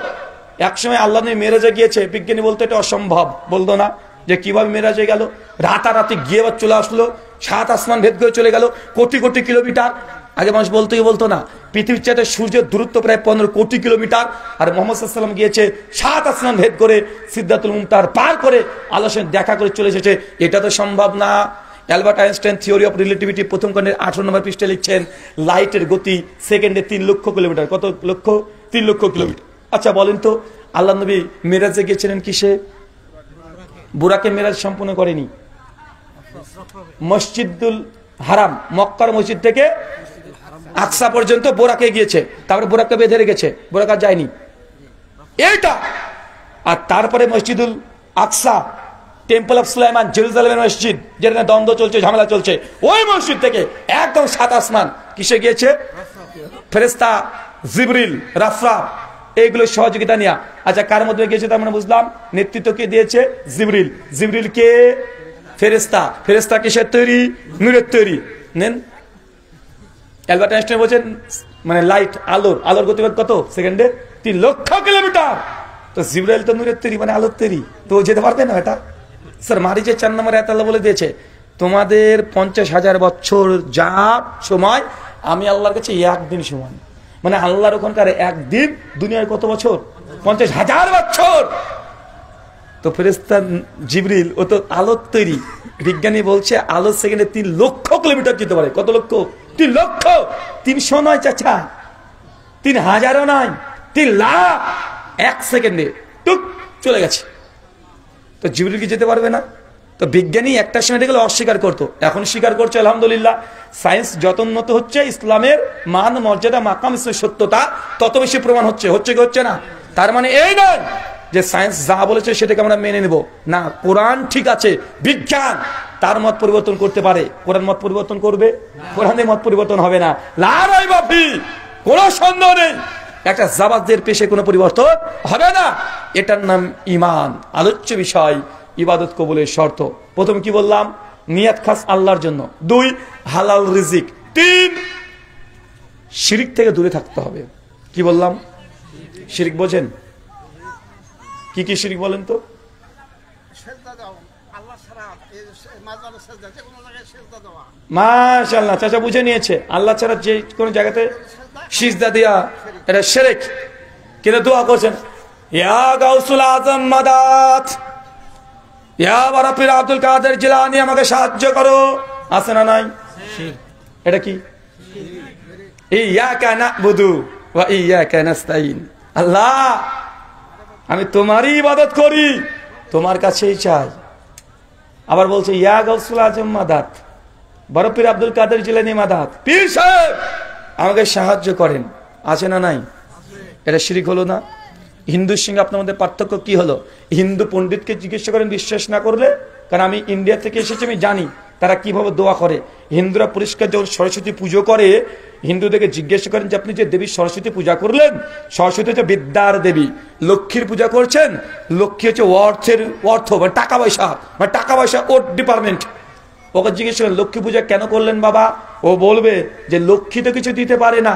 একসময় আল্লাহ নবী মেরাজে গিয়েছে, বিজ্ঞানী বলতো এটা অসম্ভব, বলতো না যে কিভাবে মেরাজে গেল? রাতারাতি গিয়ে আবার চলে আসলো, 7 আসমান ভেদ করে চলে গেল, কোটি কোটি কিলোমিটার। আগে মানুষ বলতো না, পৃথিবীর চাইতে সূর্যের দূরত্ব প্রায় 15 কোটি কিলোমিটার, আর মোহাম্মদ সাল্লাল্লাহু আলাইহি ওয়াসাল্লাম গিয়েছে 7 আসমান ভেদ করে সিদরাতুল মুনতাহা পার করে আল্লাহর সঙ্গে দেখা করে চলে এসেছে। এটা তো সম্ভব না। Albert Einstein theory of relativity 1ম খণ্ডের 18 নম্বর পৃষ্ঠায় লিখছেন লাইটের গতি সেকেন্ডে 3 লক্ষ কিলোমিটার। কত লক্ষ? 3 লক্ষ কিলোমিটার। আচ্ছা বলেন তো, আল্লাহ নবী মেরাজে গিয়েছিলেন কিসে? বুরাকে মেরাজ সম্পূর্ণ করেনি। মসজিদুল হারাম, মক্কার মসজিদ থেকে আকসা পর্যন্ত বোরাকে গিয়েছে, তারপরে বোরাককে বেঁধে রেখেছে, বোরাক আর যায়নি এইটা। আর তারপরে মসজিদুল আকসা, টেম্পল অফ সুলাইমান, জেরুজালেমের মসজিদ, যেখানে দ্বন্দ্ব চলছে, ঝামেলা চলছে, ওই মসজিদ থেকে একদম 7 আসমান কিসে গিয়েছে? ফেরেশতা জিবরিল, রাফরা, এইগুলো সহযোগিতা নিয়ে। আচ্ছা কার মধ্যে গিয়েছে? তার মানে বুঝলাম নেতৃত্ব কে দিয়েছে? জিবরিল। জিবরিল কে? ফেরেশতা। ফেরেশতা কিসের তৈরি? নূরের তৈরি। নেন, অ্যালবার্ট আইনস্টাইন বলছেন মানে লাইট, আলোর গতিবেগ কত? সেকেন্ডে 3 লক্ষ কিলোমিটার। তো জিবরাইল তো নূরের তৈরি, মানে আলোর তৈরি, তো যেতে পারবে না এটা। স্যার মারিজে 4 নম্বর আয়াত আল্লাহ বলে দিয়েছে তোমাদের 50,000 বছর যা সময় আমি আল্লাহর কাছে একদিন সমান। মানে আল্লাহর ওখানকার একদিন দুনিয়ার কত বছর? 50,000 বছর। তো ফেরেশতা জিবরিল ও তো আলোর তৈরি, বিজ্ঞানী বলছে আলো সেকেন্ডে 3 লক্ষ কিলোমিটার যেতে পারে। কত লক্ষ? 3 লক্ষ। 300 নয় চাচা, 3,000ও নয়, 3 লাখ। 1 সেকেন্ডে টুক চলে গেছে। তো জিবরিল কি যেতে পারবে না? তো বিজ্ঞানী একটা সময় গেলে অস্বীকার করতো, এখন স্বীকার করছে আলহামদুলিল্লাহ। সায়েন্স যত উন্নত হচ্ছে ইসলামের মান মর্যাদা মাকাম ইসলামের সত্যতা তত বেশি প্রমাণ হচ্ছে। হচ্ছে কি হচ্ছে না? তার মানে এই নয় যে সায়েন্স যা বলেছে সেটাকে আমরা মেনে নেব না। কোরআন ঠিক আছে, বিজ্ঞান তার মত পরিবর্তন করতে পারে, কোরআন মত পরিবর্তন করবে? কোরআনের মত পরিবর্তন হবে না। লারাই বাপি, কোনো সন্দেহ নেই একটা জাবাজদের পেশে কোনো পরিবর্তন হবে না। এটার নাম ঈমান। আলোচ্য বিষয় ইবাদত কবুলের শর্ত। প্রথম কি বললাম? নিয়াত খাস আল্লাহর জন্য। 2 হালাল রিজিক। 3 শিরক থেকে দূরে থাকতে হবে। কি বললাম? শিরক বোঝেন? কি কি শিরক বলেন তো? মাশাআল্লাহ, চাচা বুঝে নিয়েছে। আল্লাহ ছাড়া যে কোনো জায়গাতে সিজদা দেয়া এটা শিরক। কিন্তু দোয়া করছেন ইয়া গাউসুল আজম মাদাত, ইয়া বারাপির আব্দুল কাদের জিলানী আমাকে সাহায্য করো, আছে না নাই? এটা কি? ইয়াকা না'বুদু ওয়া ইয়াকা নাস্তাইন। আল্লাহ আমি তোমারই ইবাদত করি, তোমার কাছেই চাই। আবার বলছে ইয়া গাউসুল আজম মাদাত, বারাপির আব্দুল কাদের জিলানী মাদাত, পীর সাহেব আমাকে সাহায্য করেন, আছে না নাই? এটা শিরক হলো না? হিন্দুর সঙ্গে আপনার মধ্যে পার্থক্য কি হলো? হিন্দু পণ্ডিতকে জিজ্ঞাসা করেন বিশ্বাস না করলে, কারণ আমি ইন্ডিয়া থেকে এসেছি, আমি জানি তারা কিভাবে দোয়া করে। হিন্দুরা পরিষ্কার যখন সরস্বতী পুজো করে, হিন্দুদেরকে জিজ্ঞাসা করেন যে আপনি যে দেবী সরস্বতী পূজা করলেন, সরস্বতী হচ্ছে বিদ্যার দেবী। লক্ষ্মীর পূজা করছেন, লক্ষ্মী হচ্ছে অর্থ মানে টাকা পয়সা, মানে টাকা পয়সা ওর ডিপার্টমেন্ট। ওকে জিজ্ঞেস করেন লক্ষ্মী পূজা কেন করলেন বাবা? ও বলবে যে লক্ষ্মী তো কিছু দিতে পারে না,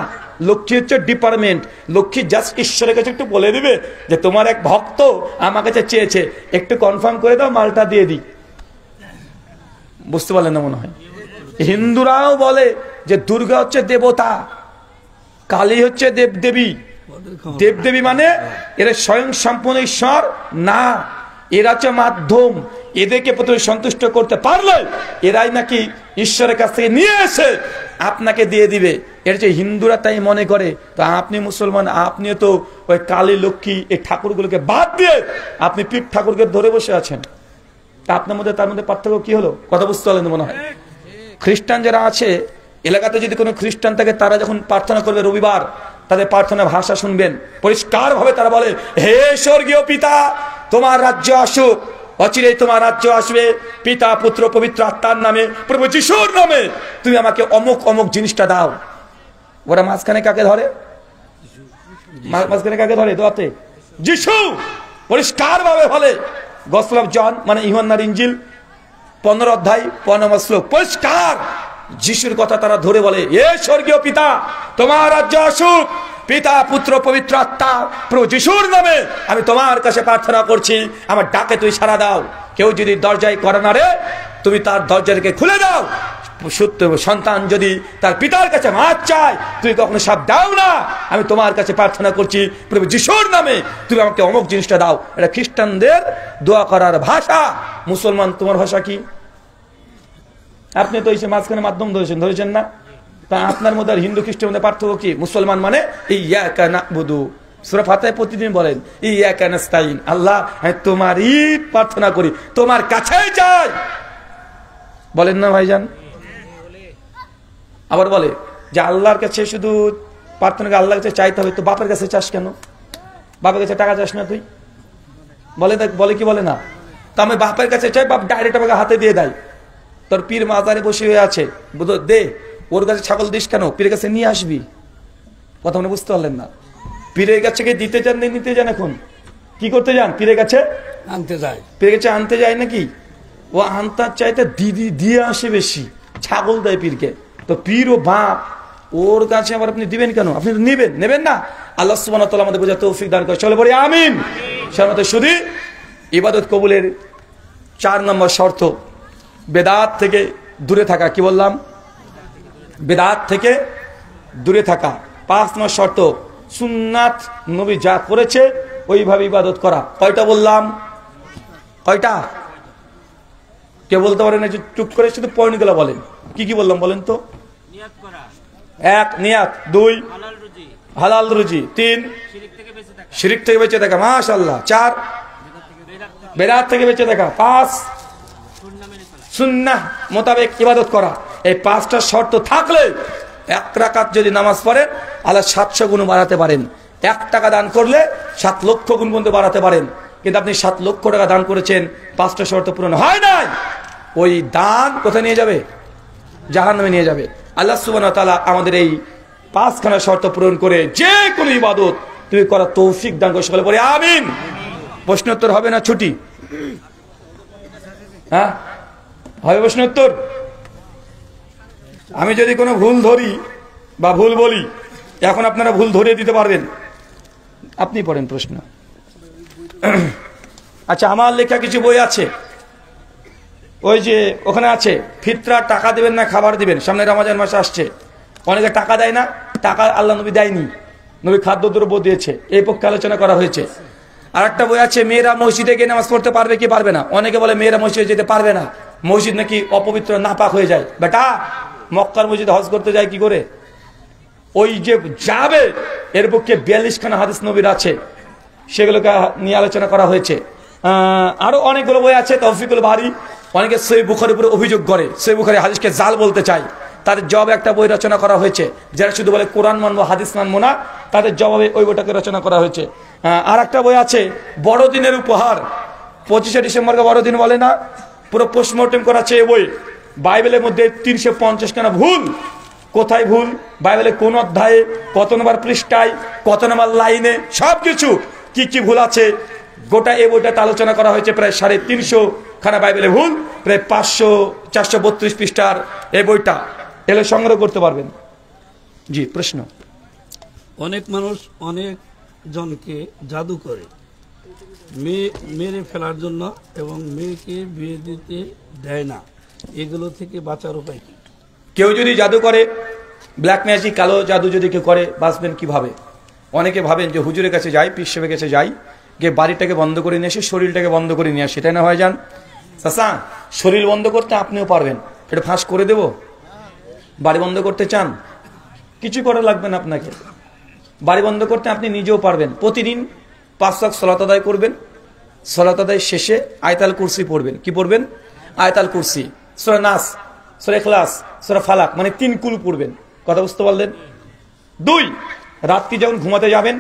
লক্ষ্মী হচ্ছে ডিপার্টমেন্ট। লক্ষ্মী জাস্ট ঈশ্বরের কাছে একটু বলে দিবে যে তোমার এক ভক্ত আমার কাছে চেয়েছে, একটু কনফার্ম করে দাও, মালটা দিয়ে দিই। বুঝতে পারলেন না মনে হয়? হিন্দুরাও বলে যে দুর্গা হচ্ছে দেবতা, কালী হচ্ছে দেবদেবী। দেবদেবী মানে এরা স্বয়ং সম্পূর্ণ ঈশ্বর না, এরা হচ্ছে মাধ্যম। এদেরকে প্রথমে সন্তুষ্ট করতে পারলে এরাই নাকি ঈশ্বরের কাছ থেকে নিয়ে এসে আপনাকে দিয়ে দিবে। এর যে হিন্দুরা তাই মনে করে। তো আপনি মুসলমান, আপনিও তো ওই কালী লক্ষ্মী এই ঠাকুরগুলোকে বাদ দিয়ে আপনি পীর ঠাকুরকে ধরে বসে আছেন। তা আপনার মধ্যে তার মধ্যে পার্থক্য কি হলো? কথা বুঝতে পারলেন মনে হয়? খ্রিস্টান যারা আছে এলাকাতে, যদি কোনো খ্রিস্টান থাকে, তারা যখন প্রার্থনা করবে রবিবার, তাদের প্রার্থনা ভাষা শুনবেন, পরিষ্কার ভাবে তারা বলে হে স্বর্গীয় পিতা তোমার রাজ্য আসুক, অচিরেই তোমার রাজ্য আসবে, পিতা পুত্র পবিত্র আত্মার নামে, প্রভু যিশুর নামে তুমি আমাকে অমুক অমুক জিনিসটা দাও। ওরা মাঝখানে কাকে ধরে? মাঝখানে কাকে ধরে দোয়াতে? যিশু। পরিষ্কার ভাবে বলে গসপেল অফ জন মানে ইউহান্নার ইনজিল 15 অধ্যায় 15 শ্লোক, পরিষ্কার যিশুর কথা তারা ধরে বলে এ স্বর্গীয় পিতা তোমার রাজ্য আসুক, পিতা পুত্র পবিত্র আত্মা প্রভু যিশুর নামে আমি তোমার কাছে প্রার্থনা করছি, আমার ডাকে তুই সাড়া দাও। কেউ যদি দরজায় করে না রে, তুমি তার দরজাকে খুলে দাও। সত্য সন্তান যদি তার পিতার কাছে মাছ চায়, তুমি কখনো সাপ দাও না, আমি তোমার কাছে প্রার্থনা করছি প্রভু যিশুর নামে তুমি আমাকে অমুক জিনিসটা দাও। এটা খ্রিস্টানদের দোয়া করার ভাষা। মুসলমান তোমার ভাষা কি? আপনি তো এসে মাঝখানে মাধ্যম ধরেছেন না? তা আপনার মধ্যে আর হিন্দু খ্রিস্টানের মধ্যে পার্থক্য কি? মুসলমান মানে ইয়াকা না'বুদু, সূরা ফাতিহায় প্রতিদিন বলেন ইয়াকা নাস্তাইন, আল্লাহ আমি তোমারই প্রার্থনা করি, তোমার কাছেই চাই, বলেন না ভাইজান? আবার বলে যে আল্লাহর কাছে শুধু প্রার্থনা, আল্লাহর কাছে চাইতে হবে, তো বাপের কাছে চাস কেন? বাপের কাছে টাকা চাস না তুই? বলে কি বলে না? তো আমি বাপের কাছে চাই, বাপ ডাইরেক্ট আমাকে হাতে দিয়ে দেয়। তোর পীর মাজারে বসে হয়ে আছে, দে ওর কাছে ছাগল দিস কেন? পীরের কাছে নিয়ে আসবি। কথা মনে বুঝতে পারলেন না? পীরের কাছে দিতে যান, নিতে যান, এখন কি করতে যান? পীরের কাছে আনতে যায়। পীরের কাছে আনতে যায় নাকি? ও আনতার চাইতে দিয়ে আসে বেশি, ছাগল দেয় পীরকে। তো পীর ও বাপ, ওর কাছে আবার আপনি দিবেন কেন? আপনি তো নেবেন না। আল্লাহ সুবহানাহু ওয়া তাআলা আমাদের বোঝার তৌফিক দান করে। চলে পড়ি আমিন। সামনে শুধু ইবাদত কবুলের 4 নম্বর শর্ত বেদাত থেকে দূরে থাকা। কি বললাম? বেদাত থেকে দূরে থাকা। 5 নম্বর শর্ত সুন্নাত নবী যা করেছে ওইভাবে ইবাদত করা। কয়টা বললাম? কয়টা? কে বলতে পারেন? চুপ করে শুধু পয়েন্টগুলো বলেন। কি কি বললাম বলেন তো? 1 নিয়াত, 2 হালাল রুজি, 3 শিরক থেকে বেঁচে থাকা, মাশাআল্লাহ, 4 বেদাত থেকে বেঁচে থাকা, 5 সুন্নাহ মোতাবেক ইবাদত করা। এই 5টা শর্ত থাকলে 1 রাকাত যদি নামাজ পড়েন আল্লাহ 700 গুণ বাড়াতে পারেন। 1 টাকা দান করলে 7 লক্ষ গুণ পর্যন্ত বাড়াতে পারেন। কিন্তু আপনি 7 লক্ষ টাকা দান করেছেন, 5টা শর্ত পূরণ হয় নাই, ওই দান কোথায় নিয়ে যাবে? জাহান্নামে নিয়ে যাবে। আল্লাহ সুবহানাহু ওয়া তাআলা আমাদের এই 5খানা শর্ত পূরণ করে যে কোনো ইবাদত তুমি করার তৌফিক দান করে। সকলে বলে আমিন। প্রশ্ন উত্তর হবে না ছুটি? হ্যাঁ হবে প্রশ্ন উত্তর? আমি যদি কোনো ভুল ধরি বা ভুল বলি, এখন আপনারা ভুল ধরিয়ে দিতে পারবেন। আপনি পড়েন প্রশ্ন। আচ্ছা, আমার লেখা কিছু বই আছে, ওই যে ওখানে আছে ফিতরা টাকা দিবেন না খাবার দিবেন। সামনে রমজান মাস আসছে, অনেকে টাকা দেয় না। টাকা আল্লাহ নবী দেয়নি, নবী খাদ্যদ্রব্য দিয়েছে। এই পক্ষে আলোচনা করা হয়েছে। আর একটা বই আছে মেয়েরা মসজিদে গিয়ে নামাজ পড়তে পারবে কি পারবে না। অনেকে বলে মেয়েরা মসজিদে যেতে পারবে না, মসজিদ নাকি অপবিত্র নাপাক হয়ে যায়। বেটা, মক্কার মসজিদে হজ করতে যায় কি করে? ওই যে যাবে, এর পক্ষে 42খানা হাদিস নবীর আছে, সেগুলোকে নিয়ে আলোচনা করা হয়েছে। আরো অনেকগুলো বই আছে, তৌফিকুল বারি। অনেকে সহিহ বুখারীর উপরে অভিযোগ করে, সহিহ বুখারী হাদিসকে জাল বলতে চায়, তাদের জবাবে একটা বই রচনা করা হয়েছে। যারা শুধু বলে কোরআন মানবো হাদিস মানবো না, তাদের জবাবে ওই বইটাকে রচনা করা হয়েছে। আর একটা বই আছে বড়দিনের উপহার। 25শে ডিসেম্বরকে বড়দিন বলে না, পুরো পোস্টমর্টেম করা আছে এই বই। বাইবেলের মধ্যে 350খানা ভুল। কোথায় ভুল? বাইবেলে কোন অধ্যায়ে, কত নম্বর পৃষ্ঠায়, কত নম্বর লাইনে, সবকিছু কি কি ভুল আছে গোটা এই বইটাতে আলোচনা করা হয়েছে। প্রায় 350খানা বাইবেলে ভুল, প্রায় 432 পৃষ্ঠার এই বইটা। এলে সংগ্রহ করতে পারবেন। জি, প্রশ্ন। অনেক মানুষ অনেক জনকে জাদু করে মেয়ে মেরে ফেলার জন্য এবং মেয়েকে বিয়ে দিতে দেয় না, এগুলো থেকে বাঁচার উপায় কি? কেউ যদি জাদু করে, ব্ল্যাক ম্যাজিক, কালো জাদু যদি কেউ করে, বাঁচবেন কিভাবে? অনেকে ভাবেন যে হুজুরের কাছে যাই, পীর সাহেবের কাছে যাই, গিয়ে বাড়িটাকে বন্ধ করে নিয়ে আসি, শরীরটাকে বন্ধ করে নিয়ে আসি, সেটাই না হয় যান। চাচা, শরীর বন্ধ করতে আপনিও পারবেন, এটা ফাঁস করে দেব। বাড়ি বন্ধ করতে চান, কিছু করা লাগবে না আপনাকে। বাড়ি বন্ধ করতে আপনি নিজেও পারবেন। প্রতিদিন 5 ওয়াক্ত সালাত আদায় করবেন। সালাত আদায় শেষে আয়াতুল কুরসি পড়বেন। কি পড়বেন? আয়াতুল কুরসি, সূরা নাস, সূরা ইখলাস, সূরা ফালাক, মানে 3 কুল পড়বেন। কথা বুঝতে পারলেন? 2, রাত্রি যখন ঘুমাতে যাবেন,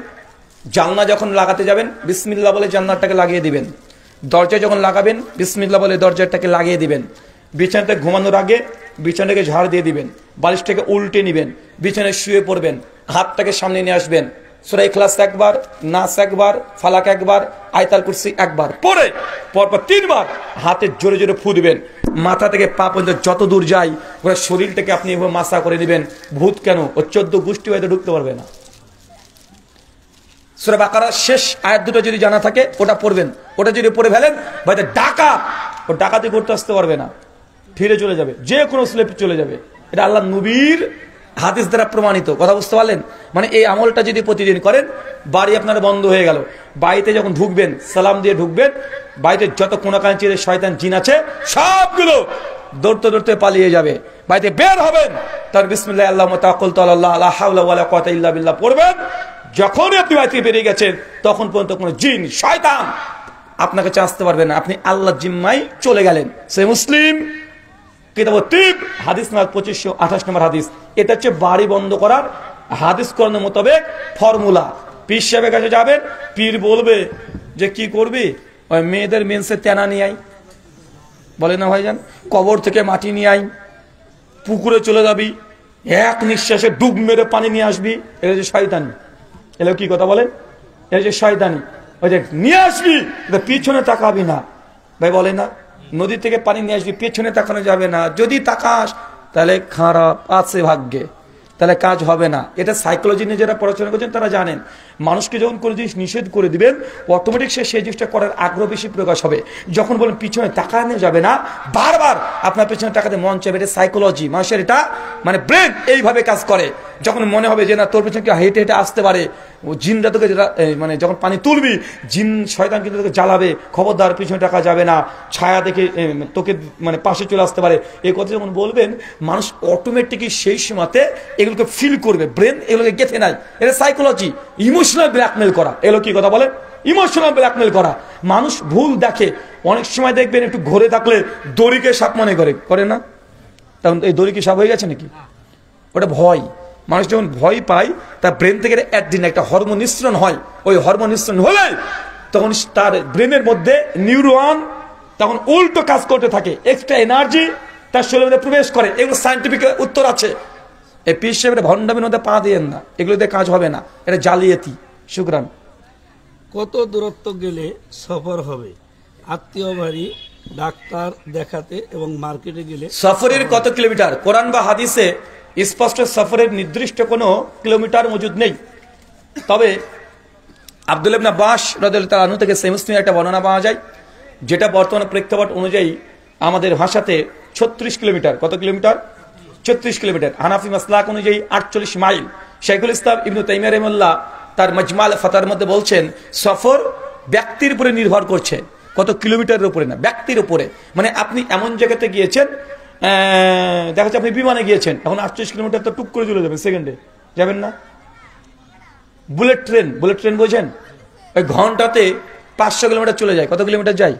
জানলা যখন লাগাতে যাবেন, বিসমিল্লাহ বলে জান্নাতটাকে লাগিয়ে দিবেন। দরজা যখন লাগাবেন, বিসমিল্লাহ বলে দরজাটাকে লাগিয়ে দিবেন। বিছানাতে ঘুমানোর আগে বিছানাটাকে ঝাড় দিয়ে দিবেন, বালিশটাকে উল্টে নেবেন, বিছানায় শুয়ে পড়বেন, হাতটাকে সামনে নিয়ে আসবেন, সূরা ইখলাস একবার, নাস একবার, ফালাক একবার, আয়াতুল কুরসি একবার পড়ে পরপর 3 বার হাতে জোরে জোরে ফু দিবেন। মাথা থেকে পা পর্যন্ত যত দূর যায় পুরো শরীরটাকে আপনি এভাবে মাসা করে দিবেন। ভূত কেন, ও 14 গোষ্ঠী হয়তো ঢুকতে পারবে না। সূরা বাকারার শেষ আয়াত দুটো যদি জানা থাকে ওটা পড়বেন। ওটা যদি পড়ে ফেলেন, হয়তো ডাকাত, ও ডাকাতি করতে আসতে পারবে না, ফিরে চলে যাবে, যে কোনো স্লেপ চলে যাবে। এটা আল্লাহ নবীর হাদিস দ্বারা প্রমাণিত। কথা বুঝতে পারলেন? মানে এই আমলটা যদি প্রতিদিন করেন, বাড়ি আপনার বন্ধ হয়ে গেল। বাড়িতে যখন ঢুকবেন, সালাম দিয়ে ঢুকবেন, বাড়িতে যত কোনাকাঞ্চির শয়তান জিন আছে সবগুলো দৌড়তে দৌড়তে পালিয়ে যাবে। বাড়িতে বের হবেন, তার বিসমিল্লাহ আল্লাহুম্মা তাওয়াক্কালতু আলাল্লাহ লা হাওলা ওয়ালা কুওয়াতা ইল্লা বিল্লাহ পড়বেন। যখনই আপনি বাড়ি থেকে বেরিয়ে গেছেন, তখন পর্যন্ত কোনো জিন শয়তান আপনাকে চাঁচতে পারবে না। আপনি আল্লাহর জিম্মায় চলে গেলেন। সে মুসলিম কিতাব তিব হাদিস নাম্বার 2528 নম্বর হাদিস। এটা হচ্ছে বাড়ি বন্ধ করার হাদিস কোরআনের মোতাবেক ফর্মুলা। পীর সাহেবের কাছে যাবেন, পীর বলবে যে কি করবি, ওই মেয়েদের মেন্সে তেনা নিয়ে আই, বলে না ভাইজান, কবর থেকে মাটি নিয়ে আই, পুকুরে চলে যাবি, এক নিঃশ্বাসে ডুব মেরে পানি নিয়ে আসবি। এটা যে শয়তানি। এলো কি কথা বলেন? এটা যে শয়তানি। ওই যে নিয়ে আসবি, পিছনে তাকাবি না। ভাই বলে না, নদী থেকে পানি নিয়ে আসবি, পেছনে তাকানো যাবে না। যদি তাকাস তাহলে খারাপ আছে ভাগ্যে। তাহলে কাজ হবে না। এটা সাইকোলজি নিয়ে যারা পড়াশোনা করছেন তারা জানেন, মানুষকে যখন কোনো জিনিস নিষেধ করে দিবেন অটোমেটিক সে সেই জিনিসটা করার আগ্রহ বেশি প্রকাশ হবে। যখন বলেন পিছনে তাকানো যাবে না, বারবার আপনার পেছনে তাকাতে মন চাইবে, এটা সাইকোলজি, মানুষের এটা মানে ব্রেন এইভাবে কাজ করে। যখন মনে হবে যে না তোর পেছনে কি হেঁটে হেঁটে আসতে পারে, ও জিনরা তোকে মানে যখন পানি তুলবি জিন শয়তান কিন্তু তোকে জ্বালাবে, খবরদার পিছনে টাকা যাবে না, ছায়া দেখে তোকে মানে পাশে চলে আসতে পারে, এই কথা যখন বলবেন মানুষ অটোমেটিকই সেই সময়তে এগুলোকে ফিল করবে, ব্রেন এগুলোকে গেঁথে নেয়। এটা সাইকোলজি, ইমোশনাল ব্ল্যাকমেল করা। এগুলো কি কথা বলে? ইমোশনাল ব্ল্যাকমেল করা। মানুষ ভুল দেখে, অনেক সময় দেখবেন একটু ঘুরে থাকলে দড়িকে সাপ মনে করে না, তখন এই দড়ি কি সাপ হয়ে গেছে নাকি? ওটা ভয়। মানুষ যখন ভয় পায় তার ব্রেন থেকে একদিন একটা হরমোন নিঃসরণ হয়, ওই হরমোন নিঃসরণ হলে তখন তার ব্রেনের মধ্যে নিউরন তখন উল্টো কাজ করতে থাকে, এক্সট্রা এনার্জি তার শরীরের মধ্যে প্রবেশ করে। এগুলো সায়েন্টিফিক উত্তর আছে। এই পীর সাহেবের ভণ্ডামির মধ্যে পা দিয়েন না, এগুলোতে কাজ হবে না, এটা জালিয়াতি। শুকরান। কত দূরত্ব গেলে সফর হবে? আত্মীয় বাড়ি, ডাক্তার দেখাতে এবং মার্কেটে গেলে সফরের কত কিলোমিটার? কোরআন বা হাদিসে স্পষ্ট সফরের নির্দিষ্ট কোনো কিলোমিটার মজুদ নেই। তবে আব্দুল্লাহ ইবনে আব্বাস রাদিয়াল্লাহু আনহু থেকে সহিহ মুসলিমে একটা বর্ণনা পাওয়া যায়, যেটা বর্তমান প্রেক্ষাপট অনুযায়ী আমাদের ভাষাতে 36 কিলোমিটার। কত কিলোমিটার? 36 কিলোমিটার। হানাফি মাসলাক অনুযায়ী 48 মাইল। শাইখুল ইসলাম ইবনে তাইমিয়া রাহিমাহুল্লাহ তার মাজমাল ফাতার মধ্যে বলছেন সফর ব্যক্তির উপরে নির্ভর করছে, কত কিলোমিটারের উপরে না, ব্যক্তির উপরে। মানে আপনি এমন জায়গাতে গিয়েছেন, দেখা যাচ্ছে আপনি বিমানে গিয়েছেন, এখন 48 কিলোমিটার তো টুক করে চলে যাবেন, সেকেন্ডে যাবেন না। বুলেট ট্রেন বোঝেন? ওই ঘন্টাতে 500 কিলোমিটার চলে যায়। কত কিলোমিটার যায়?